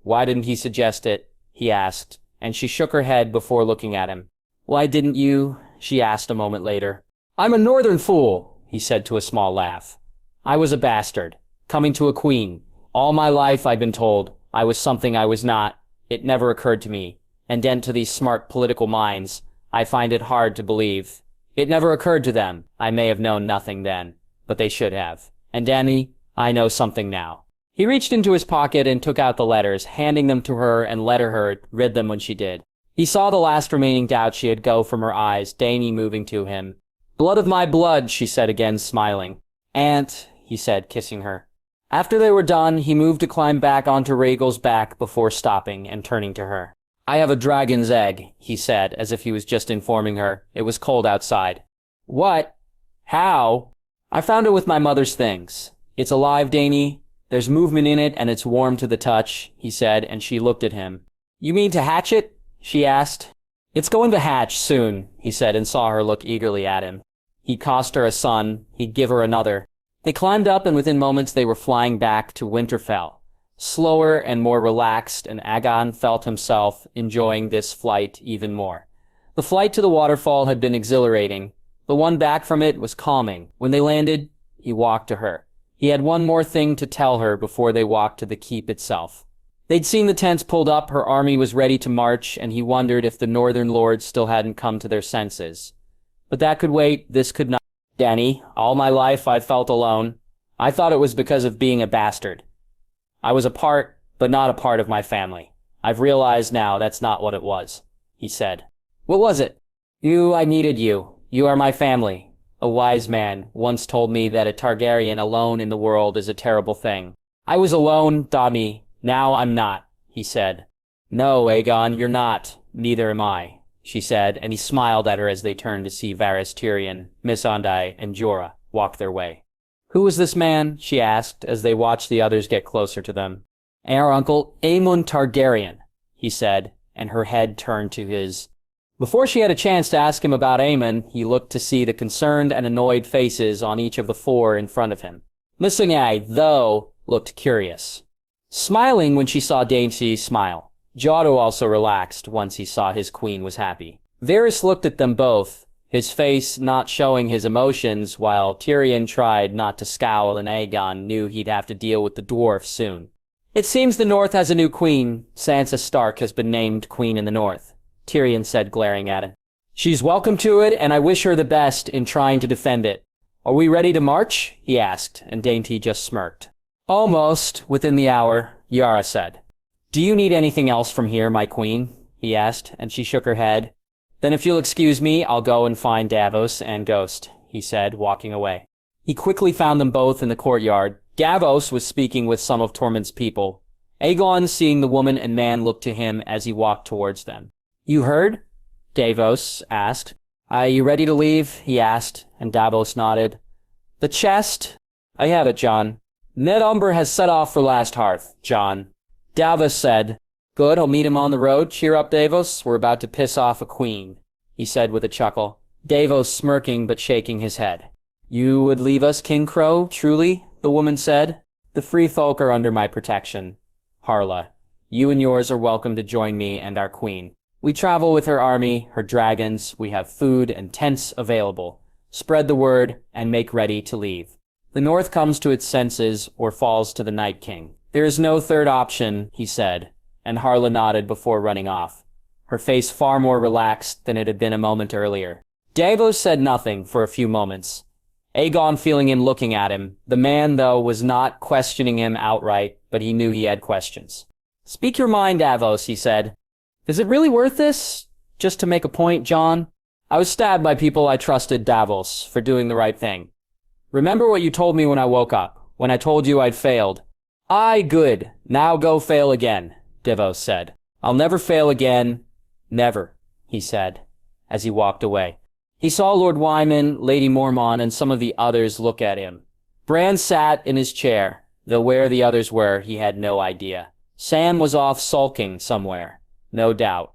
Why didn't he suggest it? He asked, and she shook her head before looking at him. Why didn't you? She asked a moment later. I'm a northern fool, he said to a small laugh. I was a bastard, coming to a queen. All my life I'd been told I was something I was not. It never occurred to me. And then to these smart political minds, I find it hard to believe. It never occurred to them. I may have known nothing then, but they should have. And Dany, I know something now. He reached into his pocket and took out the letters, handing them to her and let her read them when she did. He saw the last remaining doubt she had go from her eyes, Dany moving to him. Blood of my blood, she said again, smiling. Aunt, he said, kissing her. After they were done, he moved to climb back onto Rhaegal's back before stopping and turning to her. I have a dragon's egg, he said, as if he was just informing her. It was cold outside. What? How? I found it with my mother's things. It's alive, Dany. There's movement in it, and it's warm to the touch, he said, and she looked at him. You mean to hatch it? She asked. It's going to hatch soon, he said, and saw her look eagerly at him. He'd cost her a son. He'd give her another. They climbed up, and within moments they were flying back to Winterfell. Slower and more relaxed, and Aegon felt himself enjoying this flight even more. The flight to the waterfall had been exhilarating. The one back from it was calming. When they landed, he walked to her. He had one more thing to tell her before they walked to the keep itself. They'd seen the tents pulled up, her army was ready to march, and he wondered if the northern lords still hadn't come to their senses. But that could wait, this could not. Dany, all my life I've felt alone. I thought it was because of being a bastard. I was a part, but not a part of my family. I've realized now that's not what it was, he said. What was it? I needed you. You are my family. A wise man once told me that a Targaryen alone in the world is a terrible thing. I was alone, Dany. Now I'm not, he said. No, Aegon, you're not. Neither am I, she said, and he smiled at her as they turned to see Varys Tyrion, Missandei, and Jorah walk their way. Who was this man? She asked, as they watched the others get closer to them. Our uncle, Aegon Targaryen, he said, and her head turned to his. Before she had a chance to ask him about Aemon, he looked to see the concerned and annoyed faces on each of the four in front of him. Missandei, though, looked curious. Smiling when she saw Dany smile. Giotto also relaxed once he saw his queen was happy. Varys looked at them both, his face not showing his emotions, while Tyrion tried not to scowl and Aegon knew he'd have to deal with the dwarf soon. It seems the North has a new queen. Sansa Stark has been named Queen in the North, Tyrion said, glaring at him. She's welcome to it, and I wish her the best in trying to defend it. Are we ready to march? He asked, and Dainty just smirked. Almost, within the hour, Yara said. Do you need anything else from here, my queen? He asked, and she shook her head. Then if you'll excuse me, I'll go and find Davos and Ghost, he said, walking away. He quickly found them both in the courtyard. Davos was speaking with some of Tormund's people. Aegon, seeing the woman and man, looked to him as he walked towards them. You heard? Davos asked. Are you ready to leave? He asked, and Davos nodded. The chest? I have it, Jon. Ned Umber has set off for Last Hearth, Jon. Davos said. Good, I'll meet him on the road. Cheer up, Davos. We're about to piss off a queen, he said with a chuckle. Davos smirking but shaking his head. You would leave us, King Crow, truly? The woman said. The free folk are under my protection. Harla, you and yours are welcome to join me and our queen. We travel with her army, her dragons, we have food and tents available. Spread the word and make ready to leave. The North comes to its senses or falls to the Night King. There is no third option, he said, and Harla nodded before running off, her face far more relaxed than it had been a moment earlier. Davos said nothing for a few moments. Aegon feeling him looking at him. The man, though, was not questioning him outright, but he knew he had questions. Speak your mind, Davos, he said. Is it really worth this? Just to make a point, Jon? I was stabbed by people I trusted, Davos, for doing the right thing. Remember what you told me when I woke up, when I told you I'd failed. Aye, good. Now go fail again, Davos said. I'll never fail again. Never, he said, as he walked away. He saw Lord Wyman, Lady Mormont, and some of the others look at him. Bran sat in his chair, though where the others were, he had no idea. Sam was off sulking somewhere, no doubt.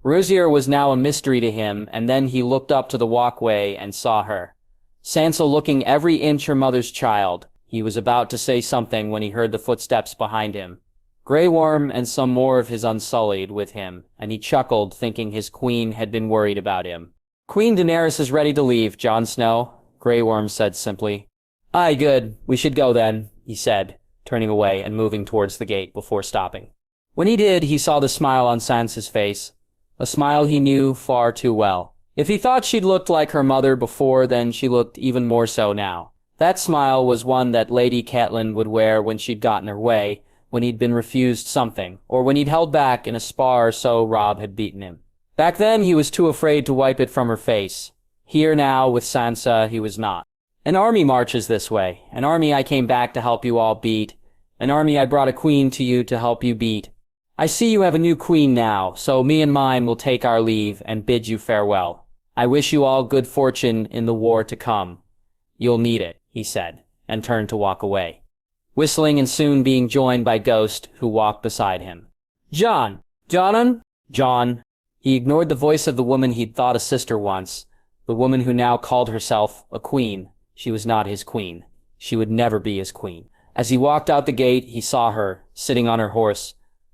Rosier was now a mystery to him, and then he looked up to the walkway and saw her. Sansa looking every inch her mother's child. He was about to say something when he heard the footsteps behind him. Grey Worm and some more of his Unsullied with him, and he chuckled, thinking his queen had been worried about him. Queen Daenerys is ready to leave, Jon Snow, Grey Worm said simply. Aye, good. We should go then, he said, turning away and moving towards the gate before stopping. When he did, he saw the smile on Sansa's face, a smile he knew far too well. If he thought she'd looked like her mother before, then she looked even more so now. That smile was one that Lady Catelyn would wear when she'd gotten her way, when he'd been refused something, or when he'd held back in a spar so Robb had beaten him. Back then, he was too afraid to wipe it from her face. Here now, with Sansa, he was not. An army marches this way. An army I came back to help you all beat. An army I brought a queen to you to help you beat. I see you have a new queen now, so me and mine will take our leave and bid you farewell. I wish you all good fortune in the war to come. You'll need it, he said, and turned to walk away, whistling and soon being joined by Ghost, who walked beside him. Jon! Jon! He ignored the voice of the woman he'd thought a sister once, the woman who now called herself a queen. She was not his queen. She would never be his queen. As he walked out the gate, he saw her, sitting on her horse,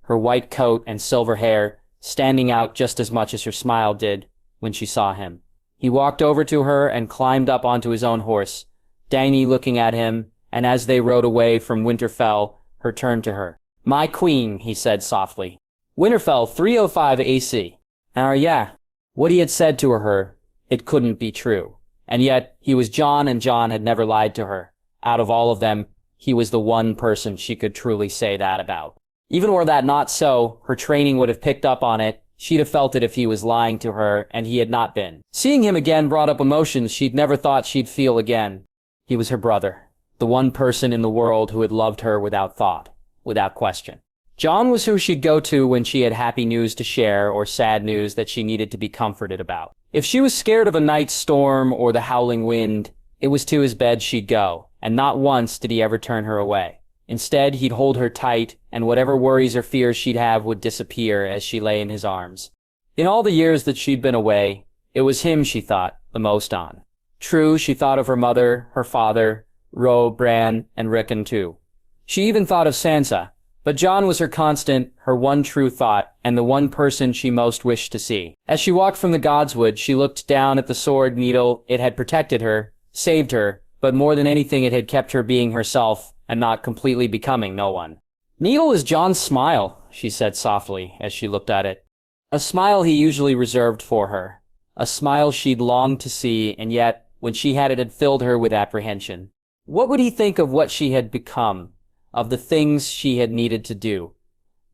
her white coat and silver hair standing out just as much as her smile did when she saw him. He walked over to her and climbed up onto his own horse, Dany looking at him, and as they rode away from Winterfell, her turned to her. My queen, he said softly. Winterfell 305 AC. Yeah. What he had said to her, it couldn't be true. And yet, he was Jon, and Jon had never lied to her. Out of all of them, he was the one person she could truly say that about. Even were that not so, her training would have picked up on it. She'd have felt it if he was lying to her, and he had not been. Seeing him again brought up emotions she'd never thought she'd feel again. He was her brother, the one person in the world who had loved her without thought, without question. Jon was who she'd go to when she had happy news to share or sad news that she needed to be comforted about. If she was scared of a night storm or the howling wind, it was to his bed she'd go, and not once did he ever turn her away. Instead, he'd hold her tight, and whatever worries or fears she'd have would disappear as she lay in his arms. In all the years that she'd been away, it was him she thought the most on. True, she thought of her mother, her father, Robb, Bran, and Rickon too. She even thought of Sansa. But Jon was her constant, her one true thought, and the one person she most wished to see. As she walked from the Godswood, she looked down at the sword needle. It had protected her, saved her, but more than anything it had kept her being herself and not completely becoming no one. Needle is Jon's smile, she said softly as she looked at it. A smile he usually reserved for her. A smile she'd longed to see, and yet, when she had it had filled her with apprehension. What would he think of what she had become? Of the things she had needed to do?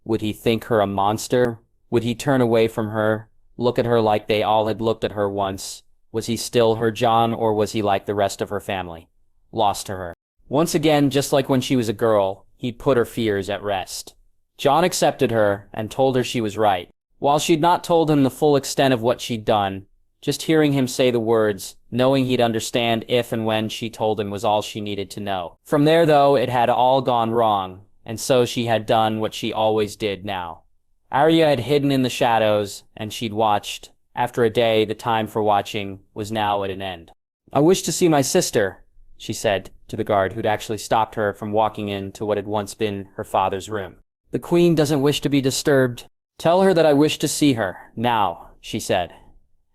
Would he think her a monster? Would he turn away from her, look at her like they all had looked at her once? Was he still her Jon, or was he like the rest of her family, lost to her? Once again, just like when she was a girl, he'd put her fears at rest. Jon accepted her and told her she was right. While she'd not told him the full extent of what she'd done, Just hearing him say the words, knowing he'd understand if and when she told him was all she needed to know. From there, though, it had all gone wrong, and so she had done what she always did now. Arya had hidden in the shadows, and she'd watched. After a day, the time for watching was now at an end. "I wish to see my sister," she said to the guard who'd actually stopped her from walking into what had once been her father's room. "The queen doesn't wish to be disturbed." "Tell her that I wish to see her, now," she said.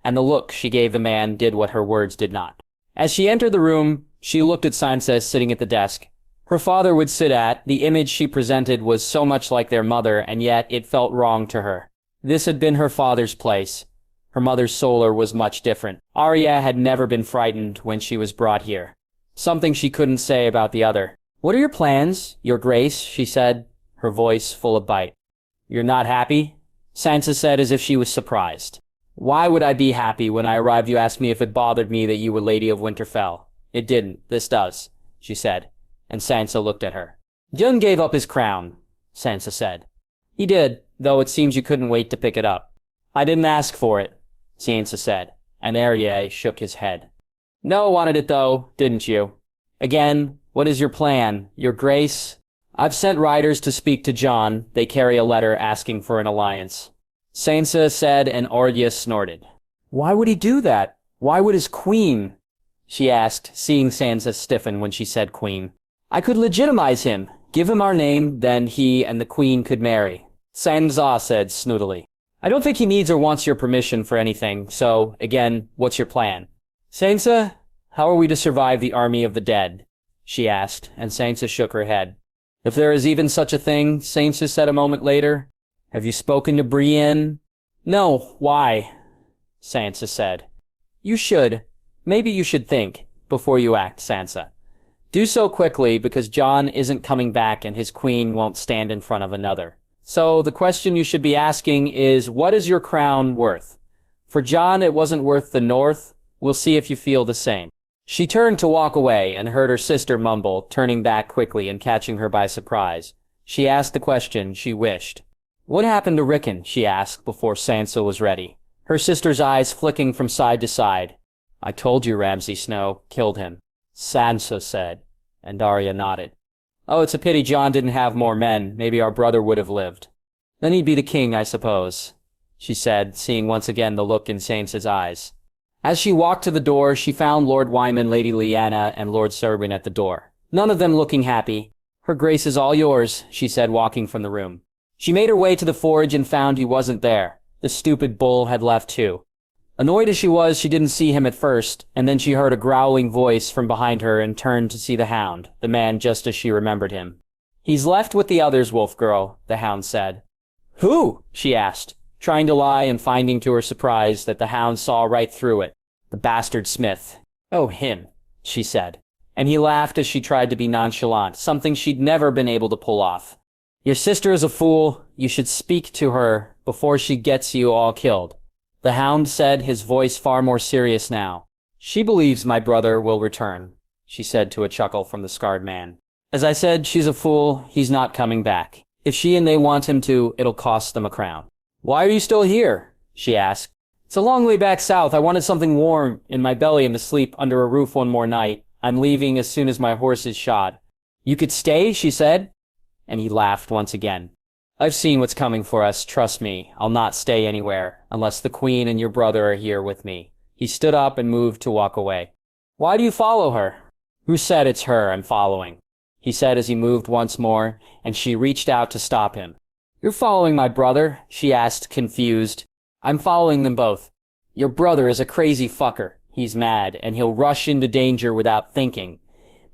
And the look she gave the man did what her words did not. As she entered the room, she looked at Sansa sitting at the desk her father would sit at. The image she presented was so much like their mother, and yet it felt wrong to her. This had been her father's place. Her mother's solar was much different. Arya had never been frightened when she was brought here. Something she couldn't say about the other. "What are your plans, Your Grace?" she said, her voice full of bite. "You're not happy?" Sansa said as if she was surprised. "Why would I be happy? When I arrived you asked me if it bothered me that you were Lady of Winterfell. It didn't. This does," she said, and Sansa looked at her. "Jon gave up his crown," Sansa said. "He did, though it seems you couldn't wait to pick it up." "I didn't ask for it," Sansa said, and Arya shook his head. "No, wanted it though, didn't you? Again, what is your plan, Your Grace?" "I've sent riders to speak to Jon. They carry a letter asking for an alliance," Sansa said, and Arya snorted. "Why would he do that? Why would his queen?" she asked, seeing Sansa stiffen when she said queen. "I could legitimize him, give him our name, then he and the queen could marry," Sansa said snootily. "I don't think he needs or wants your permission for anything, so, again, what's your plan?" "Sansa, how are we to survive the army of the dead?" she asked, and Sansa shook her head. "If there is even such a thing," Sansa said a moment later. "Have you spoken to Brienne?" "No, why?" Sansa said. "You should. Maybe you should think, before you act, Sansa. Do so quickly, because Jon isn't coming back and his queen won't stand in front of another. So the question you should be asking is, what is your crown worth? For Jon, it wasn't worth the North. We'll see if you feel the same." She turned to walk away and heard her sister mumble, turning back quickly and catching her by surprise. She asked the question she wished. "What happened to Rickon?" she asked before Sansa was ready, her sister's eyes flicking from side to side. "I told you Ramsay Snow killed him," Sansa said, and Arya nodded. "Oh, it's a pity Jon didn't have more men. Maybe our brother would have lived. Then he'd be the king, I suppose," she said, seeing once again the look in Sansa's eyes. As she walked to the door, she found Lord Wyman, Lady Lyanna, and Lord Serwyn at the door, none of them looking happy. "Her Grace is all yours," she said, walking from the room. She made her way to the forge and found he wasn't there. The stupid bull had left too. Annoyed as she was, she didn't see him at first, and then she heard a growling voice from behind her and turned to see the Hound, the man just as she remembered him. "He's left with the others, Wolf Girl," the Hound said. "Who?" she asked, trying to lie and finding to her surprise that the Hound saw right through it. "The bastard Smith." "Oh, him," she said, and he laughed as she tried to be nonchalant, something she'd never been able to pull off. "Your sister is a fool. You should speak to her before she gets you all killed," the Hound said, his voice far more serious now. "She believes my brother will return," she said to a chuckle from the scarred man. "As I said, she's a fool. He's not coming back. If she and they want him to, it'll cost them a crown." "Why are you still here?" she asked. "It's a long way back south. I wanted something warm in my belly and to sleep under a roof one more night. I'm leaving as soon as my horse is shod." "You could stay," she said, and he laughed once again. "I've seen what's coming for us, trust me. I'll not stay anywhere, unless the Queen and your brother are here with me." He stood up and moved to walk away. "Why do you follow her?" "Who said it's her I'm following?" he said as he moved once more, and she reached out to stop him. "You're following my brother?" she asked, confused. "I'm following them both. Your brother is a crazy fucker. He's mad, and he'll rush into danger without thinking.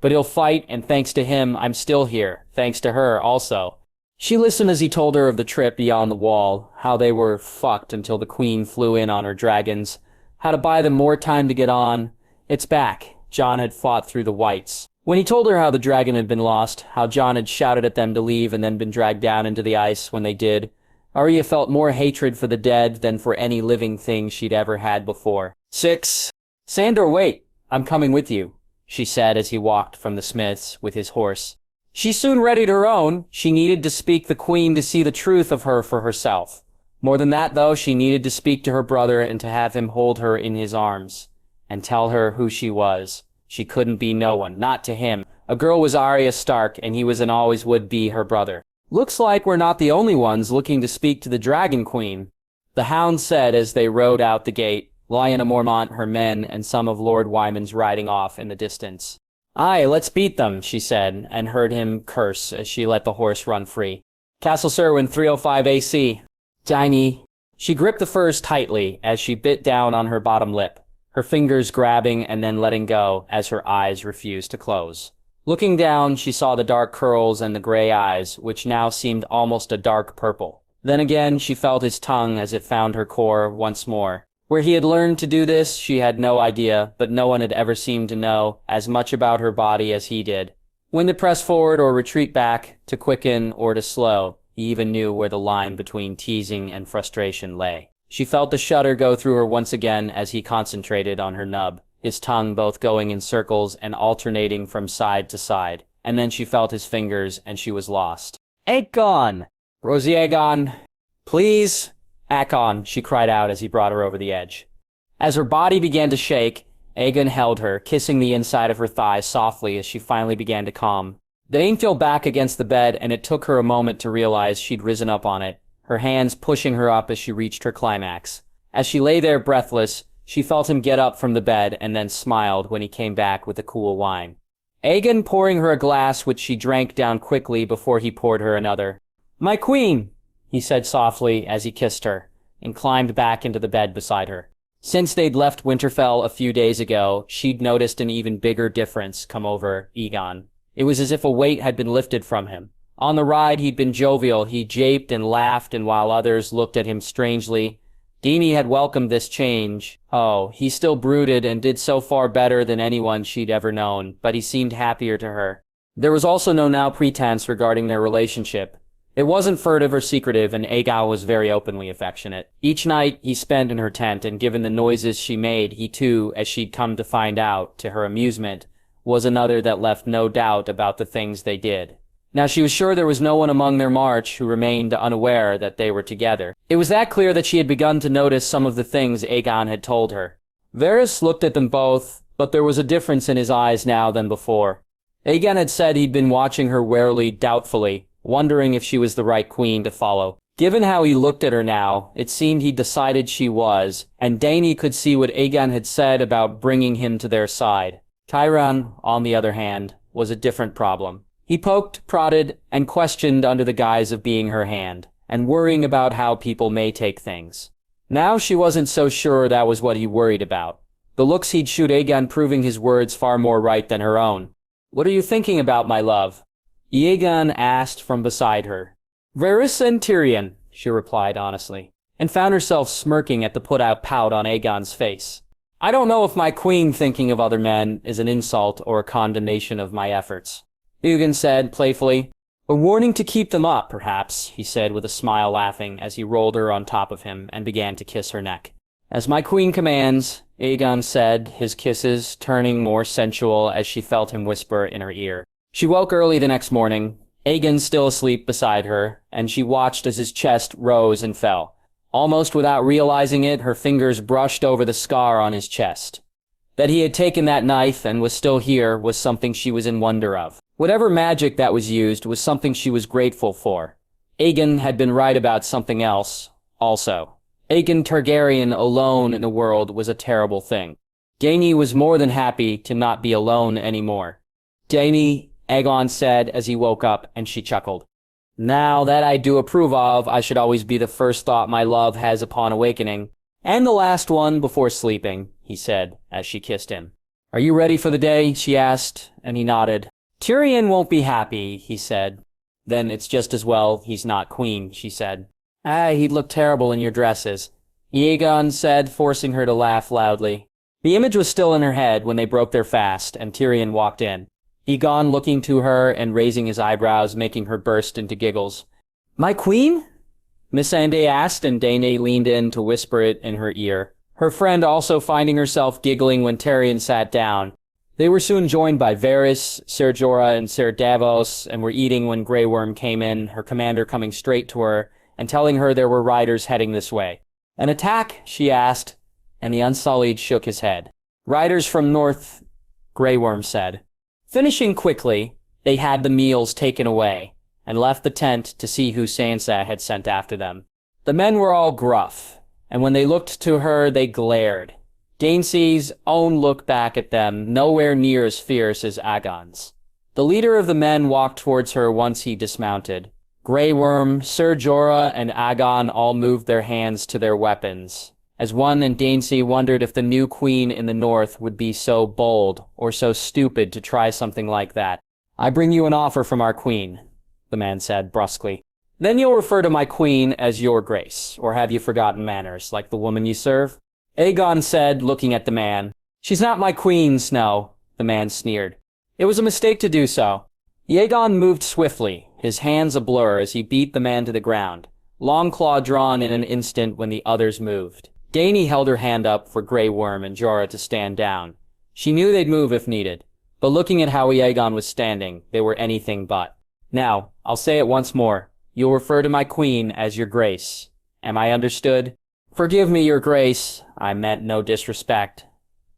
But he'll fight, and thanks to him, I'm still here. Thanks to her, also." She listened as he told her of the trip beyond the wall, how they were fucked until the Queen flew in on her dragons, how to buy them more time to get on. It's back. Jon had fought through the Whites. When he told her how the dragon had been lost, how Jon had shouted at them to leave and then been dragged down into the ice when they did, Arya felt more hatred for the dead than for any living thing she'd ever had before. 6. "Sandor, wait. I'm coming with you," she said as he walked from the smith's with his horse. She soon readied her own. She needed to speak the Queen to see the truth of her for herself. More than that, though, she needed to speak to her brother and to have him hold her in his arms and tell her who she was. She couldn't be no one, not to him. A girl was Arya Stark, and he was and always would be her brother. Looks like we're not the only ones looking to speak to the Dragon Queen, the Hound said as they rode out the gate, Lyanna Mormont, her men, and some of Lord Wyman's riding off in the distance. Aye, let's beat them, she said, and heard him curse as she let the horse run free. Castle Serwyn 305 AC. Dany. She gripped the furs tightly as she bit down on her bottom lip, her fingers grabbing and then letting go as her eyes refused to close. Looking down, she saw the dark curls and the gray eyes, which now seemed almost a dark purple. Then again, she felt his tongue as it found her core once more. Where he had learned to do this, she had no idea, but no one had ever seemed to know as much about her body as he did. When to press forward or retreat back, to quicken or to slow, he even knew where the line between teasing and frustration lay. She felt the shudder go through her once again as he concentrated on her nub, his tongue both going in circles and alternating from side to side. And then she felt his fingers, and she was lost. Aegon! Rosie Aegon! Please! Aegon, she cried out as he brought her over the edge. As her body began to shake, Aegon held her, kissing the inside of her thighs softly as she finally began to calm. Dany fell back against the bed, and it took her a moment to realize she'd risen up on it, her hands pushing her up as she reached her climax. As she lay there breathless, she felt him get up from the bed and then smiled when he came back with a cool wine. Aegon pouring her a glass which she drank down quickly before he poured her another. "My queen," he said softly as he kissed her, and climbed back into the bed beside her. Since they'd left Winterfell a few days ago, she'd noticed an even bigger difference come over Aegon. It was as if a weight had been lifted from him. On the ride, he'd been jovial, he japed and laughed, and while others looked at him strangely, Dany had welcomed this change. Oh, he still brooded and did so far better than anyone she'd ever known, but he seemed happier to her. There was also no now pretense regarding their relationship. It wasn't furtive or secretive, and Aegon was very openly affectionate. Each night he spent in her tent, and given the noises she made, he too, as she'd come to find out, to her amusement, was another that left no doubt about the things they did. Now she was sure there was no one among their march who remained unaware that they were together. It was that clear that she had begun to notice some of the things Aegon had told her. Varys looked at them both, but there was a difference in his eyes now than before. Aegon had said he'd been watching her warily, doubtfully, wondering if she was the right queen to follow. Given how he looked at her now, it seemed he'd decided she was, and Dany could see what Aegon had said about bringing him to their side. Tyrion, on the other hand, was a different problem. He poked, prodded, and questioned under the guise of being her hand, and worrying about how people may take things. Now she wasn't so sure that was what he worried about. The looks he'd shoot Aegon proving his words far more right than her own. "What are you thinking about, my love?" Aegon asked from beside her. "Varys and Tyrion," she replied honestly, and found herself smirking at the put-out pout on Aegon's face. "I don't know if my queen thinking of other men is an insult or a condemnation of my efforts," Aegon said playfully. "A warning to keep them up, perhaps," he said with a smile, laughing as he rolled her on top of him and began to kiss her neck. "As my queen commands," Aegon said, his kisses turning more sensual as she felt him whisper in her ear. She woke early the next morning, Aegon still asleep beside her, and she watched as his chest rose and fell. Almost without realizing it, her fingers brushed over the scar on his chest. That he had taken that knife and was still here was something she was in wonder of. Whatever magic that was used was something she was grateful for. Aegon had been right about something else, also. Aegon Targaryen alone in the world was a terrible thing. Dany was more than happy to not be alone anymore. "Dany," Aegon said as he woke up, and she chuckled. "Now that I do approve of, I should always be the first thought my love has upon awakening, and the last one before sleeping," he said as she kissed him. "Are you ready for the day?" she asked, and he nodded. "Tyrion won't be happy," he said. "Then it's just as well he's not queen," she said. "He'd look terrible in your dresses," Aegon said, forcing her to laugh loudly. The image was still in her head when they broke their fast, and Tyrion walked in. Aegon looking to her and raising his eyebrows, making her burst into giggles. "My queen?" Missandei asked, and Dany leaned in to whisper it in her ear, her friend also finding herself giggling when Tyrion sat down. They were soon joined by Varys, Ser Jorah, and Ser Davos, and were eating when Grey Worm came in, her commander coming straight to her and telling her there were riders heading this way. An attack? She asked, and the Unsullied shook his head. Riders from north, Grey Worm said. Finishing quickly, they had the meals taken away, and left the tent to see who Sansa had sent after them. The men were all gruff, and when they looked to her, they glared. Dainsey's own look back at them, nowhere near as fierce as Aegon's. The leader of the men walked towards her once he dismounted. Grey Worm, Ser Jorah, and Aegon all moved their hands to their weapons, as one and Dainsey wondered if the new queen in the north would be so bold or so stupid to try something like that. I bring you an offer from our queen, the man said brusquely. Then you'll refer to my queen as your grace, or have you forgotten manners, like the woman you serve? Aegon said, looking at the man. She's not my queen, Snow, the man sneered. It was a mistake to do so. Aegon moved swiftly, his hands a blur as he beat the man to the ground, Longclaw drawn in an instant when the others moved. Dany held her hand up for Grey Worm and Jorah to stand down. She knew they'd move if needed, but looking at how Aegon was standing, they were anything but. Now, I'll say it once more. You'll refer to my queen as your grace. Am I understood? Forgive me, your grace. I meant no disrespect,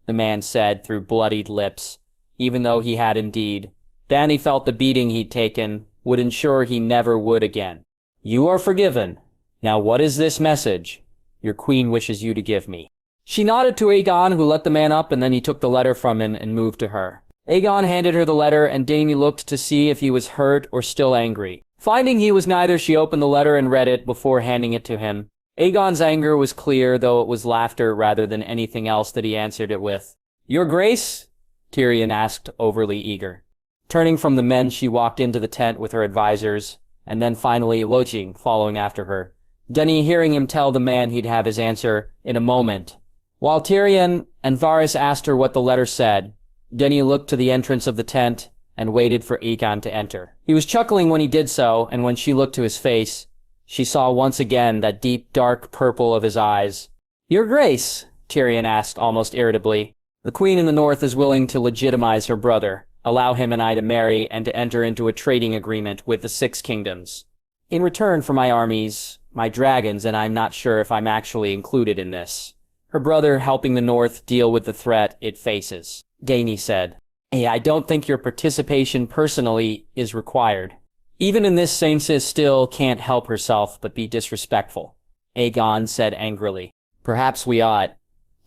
the man said through bloodied lips, even though he had indeed. Dany felt the beating he'd taken would ensure he never would again. You are forgiven. Now what is this message your queen wishes you to give me? She nodded to Aegon, who let the man up, and then he took the letter from him and moved to her. Aegon handed her the letter, and Dany looked to see if he was hurt or still angry. Finding he was neither, she opened the letter and read it before handing it to him. Aegon's anger was clear, though it was laughter rather than anything else that he answered it with. Your grace? Tyrion asked, overly eager. Turning from the men, she walked into the tent with her advisors, and then finally Loching following after her. Dany hearing him tell the man he'd have his answer in a moment. While Tyrion and Varys asked her what the letter said, Dany looked to the entrance of the tent and waited for Aegon to enter. He was chuckling when he did so, and when she looked to his face, she saw once again that deep, dark purple of his eyes. Your grace, Tyrion asked almost irritably. The queen in the north is willing to legitimize her brother, allow him and I to marry, and to enter into a trading agreement with the Six Kingdoms. In return for my armies, my dragons, and I'm not sure if I'm actually included in this. Her brother helping the north deal with the threat it faces, Dany said. Hey, I don't think your participation personally is required. Even in this, Sansa still can't help herself but be disrespectful, Aegon said angrily. Perhaps we ought.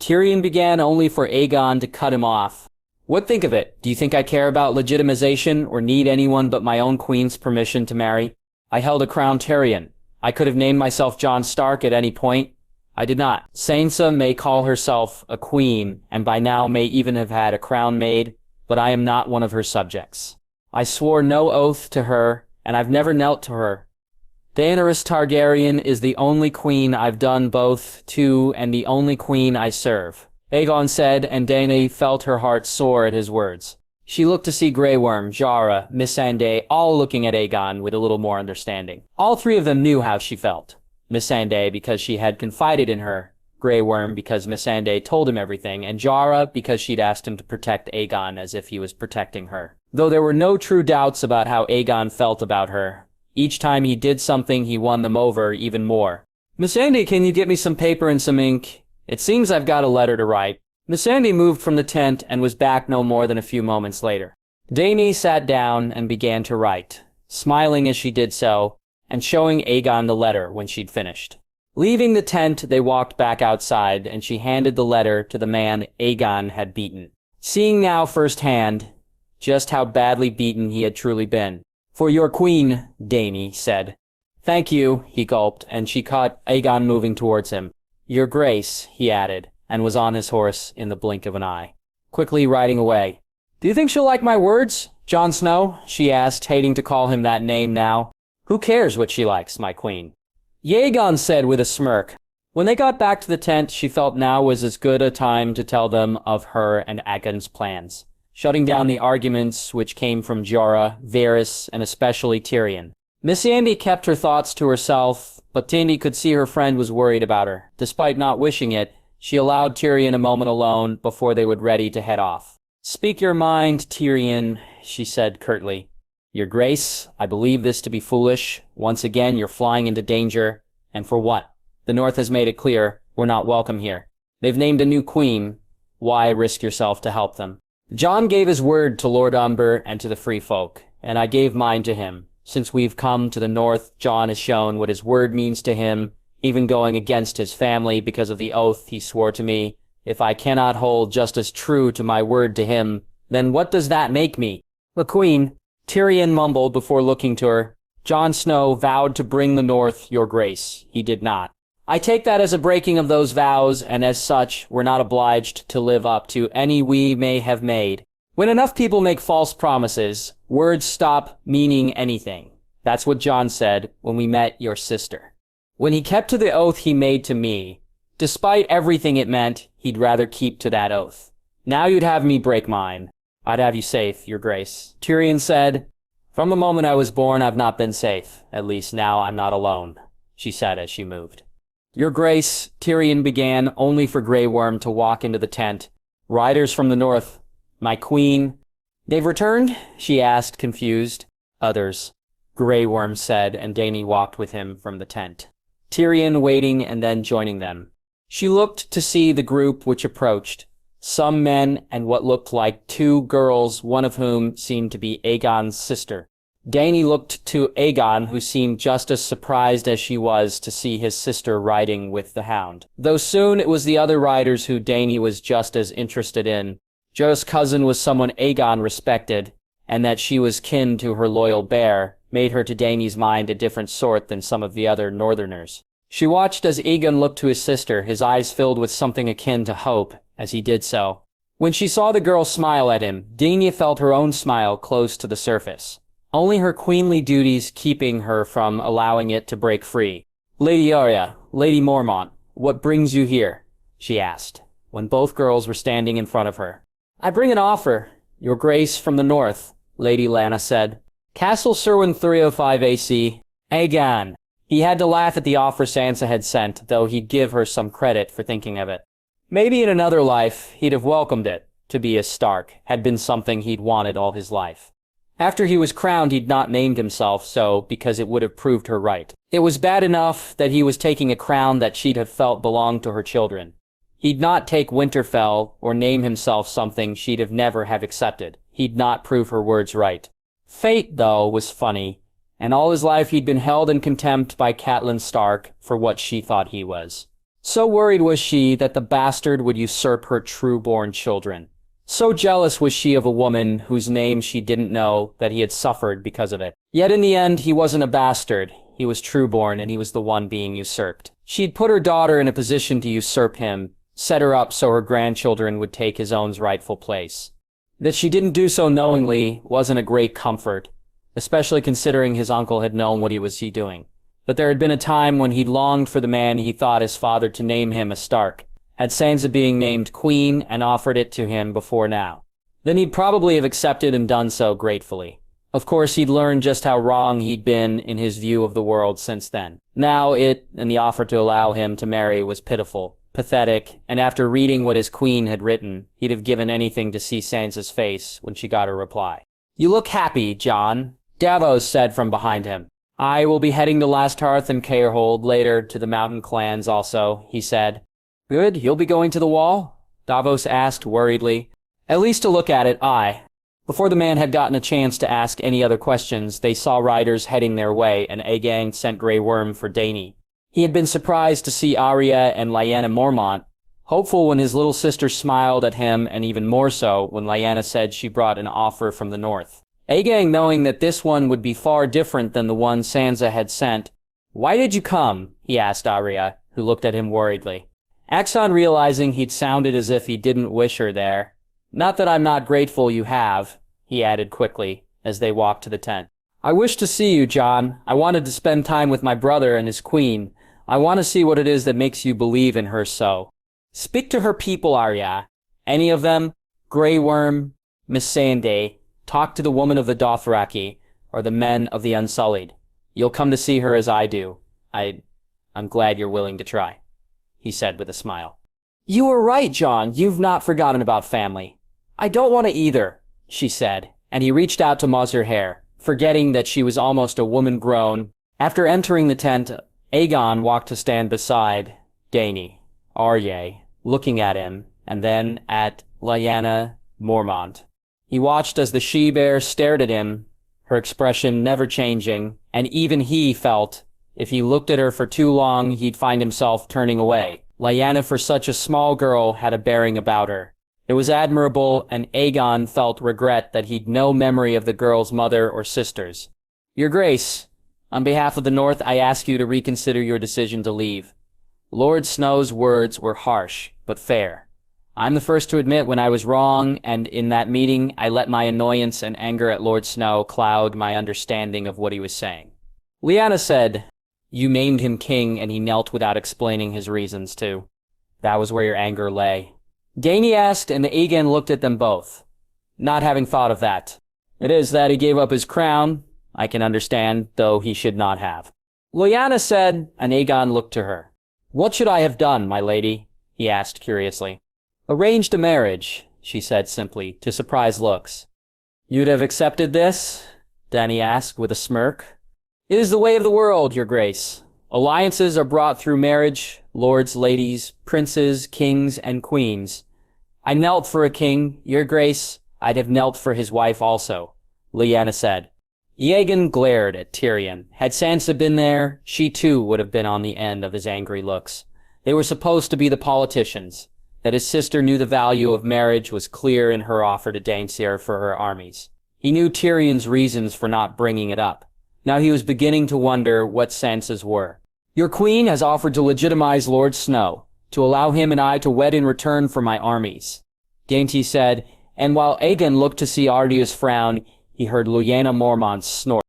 Tyrion began, only for Aegon to cut him off. What think of it? Do you think I care about legitimization or need anyone but my own queen's permission to marry? I held a crown Tyrion. I could have named myself Jon Stark at any point. I did not. Sansa may call herself a queen, and by now may even have had a crown made, but I am not one of her subjects. I swore no oath to her, and I've never knelt to her. Daenerys Targaryen is the only queen I've done both to and the only queen I serve, Aegon said, and Dany felt her heart soar at his words. She looked to see Grey Worm, Jorah, Missandei, all looking at Aegon with a little more understanding. All three of them knew how she felt. Missandei because she had confided in her, Grey Worm because Missandei told him everything, and Jorah because she'd asked him to protect Aegon as if he was protecting her. Though there were no true doubts about how Aegon felt about her, each time he did something he won them over even more. Missandei, can you get me some paper and some ink? It seems I've got a letter to write. Missandei moved from the tent and was back no more than a few moments later. Dany sat down and began to write, smiling as she did so, and showing Aegon the letter when she'd finished. Leaving the tent, they walked back outside, and she handed the letter to the man Aegon had beaten. Seeing now firsthand just how badly beaten he had truly been. For your queen, Dany said. Thank you, he gulped, and she caught Aegon moving towards him. Your grace, he added, and was on his horse in the blink of an eye, quickly riding away. Do you think she'll like my words, Jon Snow? She asked, hating to call him that name now. Who cares what she likes, my queen? Aegon said with a smirk. When they got back to the tent, she felt now was as good a time to tell them of her and Aegon's plans, shutting down the arguments which came from Jorah, Varys, and especially Tyrion. Missandei kept her thoughts to herself, but Dany could see her friend was worried about her. Despite not wishing it, she allowed Tyrion a moment alone before they were ready to head off. Speak your mind, Tyrion, she said curtly. Your grace, I believe this to be foolish. Once again, you're flying into danger. And for what? The North has made it clear we're not welcome here. They've named a new queen. Why risk yourself to help them? Jon gave his word to Lord Umber and to the free folk, and I gave mine to him. Since we've come to the North, Jon has shown what his word means to him, even going against his family because of the oath he swore to me. If I cannot hold just as true to my word to him, then what does that make me? The queen, Tyrion mumbled before looking to her. Jon Snow vowed to bring the North your grace. He did not. I take that as a breaking of those vows, and as such, we're not obliged to live up to any we may have made. When enough people make false promises, words stop meaning anything. That's what Jon said when we met your sister. When he kept to the oath he made to me, despite everything it meant, he'd rather keep to that oath. Now you'd have me break mine. I'd have you safe, your grace. Tyrion said, "From the moment I was born, I've not been safe. At least now I'm not alone," she said as she moved. Your grace, Tyrion began, only for Grey Worm to walk into the tent. Riders from the North. My queen. They've returned? She asked, confused. Others, Grey Worm said, and Dany walked with him from the tent. Tyrion waiting and then joining them. She looked to see the group which approached. Some men and what looked like 2 girls, one of whom seemed to be Aegon's sister. Dany looked to Aegon, who seemed just as surprised as she was to see his sister riding with the hound. Though soon it was the other riders who Dany was just as interested in. Jo's cousin was someone Aegon respected, and that she was kin to her loyal bear made her to Dany's mind a different sort than some of the other northerners. She watched as Aegon looked to his sister, his eyes filled with something akin to hope as he did so. When she saw the girl smile at him, Dany felt her own smile close to the surface. Only her queenly duties keeping her from allowing it to break free. "Lady Arya, Lady Mormont, what brings you here?" she asked, when both girls were standing in front of her. "I bring an offer, your grace from the North," Lady Lyanna said. Castle Serwyn 305 AC. Aegon. He had to laugh at the offer Sansa had sent, though he'd give her some credit for thinking of it. Maybe in another life, he'd have welcomed it. To be a Stark had been something he'd wanted all his life. After he was crowned, he'd not named himself so because it would have proved her right. It was bad enough that he was taking a crown that she'd have felt belonged to her children. He'd not take Winterfell or name himself something she'd have never have accepted. He'd not prove her words right. Fate, though, was funny, and all his life he'd been held in contempt by Catelyn Stark for what she thought he was. So worried was she that the bastard would usurp her true-born children. So jealous was she of a woman whose name she didn't know that he had suffered because of it. Yet in the end, he wasn't a bastard. He was true-born, and he was the one being usurped. She'd put her daughter in a position to usurp him, set her up so her grandchildren would take his own rightful place. That she didn't do so knowingly wasn't a great comfort, especially considering his uncle had known what he was doing. But there had been a time when he'd longed for the man he thought his father to name him a Stark. Had Sansa being named queen and offered it to him before now. Then he'd probably have accepted and done so gratefully. Of course, he'd learned just how wrong he'd been in his view of the world since then. Now it, and the offer to allow him to marry, was pitiful, pathetic, and after reading what his queen had written, he'd have given anything to see Sansa's face when she got her reply. "You look happy, Jon," Davos said from behind him. "I will be heading to Last Hearth and Carehold later to the mountain clans also," he said. "Good, you'll be going to the Wall?" Davos asked worriedly. "At least to look at it, aye." Before the man had gotten a chance to ask any other questions, they saw riders heading their way, and Aegon sent Grey Worm for Dany. He had been surprised to see Arya and Lyanna Mormont, hopeful when his little sister smiled at him, and even more so when Lyanna said she brought an offer from the North. Aegon, knowing that this one would be far different than the one Sansa had sent. "Why did you come?" he asked Arya, who looked at him worriedly. Axon, realizing he'd sounded as if he didn't wish her there. "Not that I'm not grateful you have," he added quickly, as they walked to the tent. "I wish to see you, Jon. I wanted to spend time with my brother and his queen. I want to see what it is that makes you believe in her so." "Speak to her people, Arya. Any of them? Grey Worm, Missandei. Talk to the woman of the Dothraki, or the men of the Unsullied. You'll come to see her as I do. I'm glad you're willing to try," he said with a smile. "You were right, Jon. You've not forgotten about family." "I don't want to either," she said, and he reached out to muzz her hair, forgetting that she was almost a woman grown. After entering the tent, Aegon walked to stand beside Dany, Arya, looking at him, and then at Lyanna Mormont. He watched as the she-bear stared at him, her expression never changing, and even he felt if he looked at her for too long, he'd find himself turning away. Lyanna, for such a small girl, had a bearing about her. It was admirable, and Aegon felt regret that he'd no memory of the girl's mother or sisters. Your Grace, on behalf of the North, I ask you to reconsider your decision to leave. Lord Snow's words were harsh, but fair. I'm the first to admit when I was wrong, and in that meeting, I let my annoyance and anger at Lord Snow cloud my understanding of what he was saying. Lyanna said, you named him king, and he knelt without explaining his reasons, too. That was where your anger lay. Dany asked, and Aegon looked at them both, not having thought of that. It is that he gave up his crown. I can understand, though he should not have. Lyanna said, and Aegon looked to her. What should I have done, my lady? He asked curiously. Arranged a marriage, she said simply, to surprise looks. You'd have accepted this? Dany asked with a smirk. It is the way of the world, your grace. Alliances are brought through marriage, lords, ladies, princes, kings, and queens. I knelt for a king, your grace. I'd have knelt for his wife also, Lyanna said. Aegon glared at Tyrion. Had Sansa been there, she too would have been on the end of his angry looks. They were supposed to be the politicians. That his sister knew the value of marriage was clear in her offer to Daenerys for her armies. He knew Tyrion's reasons for not bringing it up. Now he was beginning to wonder what Sansa's were. Your queen has offered to legitimize Lord Snow, to allow him and I to wed in return for my armies. Dainty said, and while Aegon looked to see Arya's frown, he heard Lyanna Mormont snort.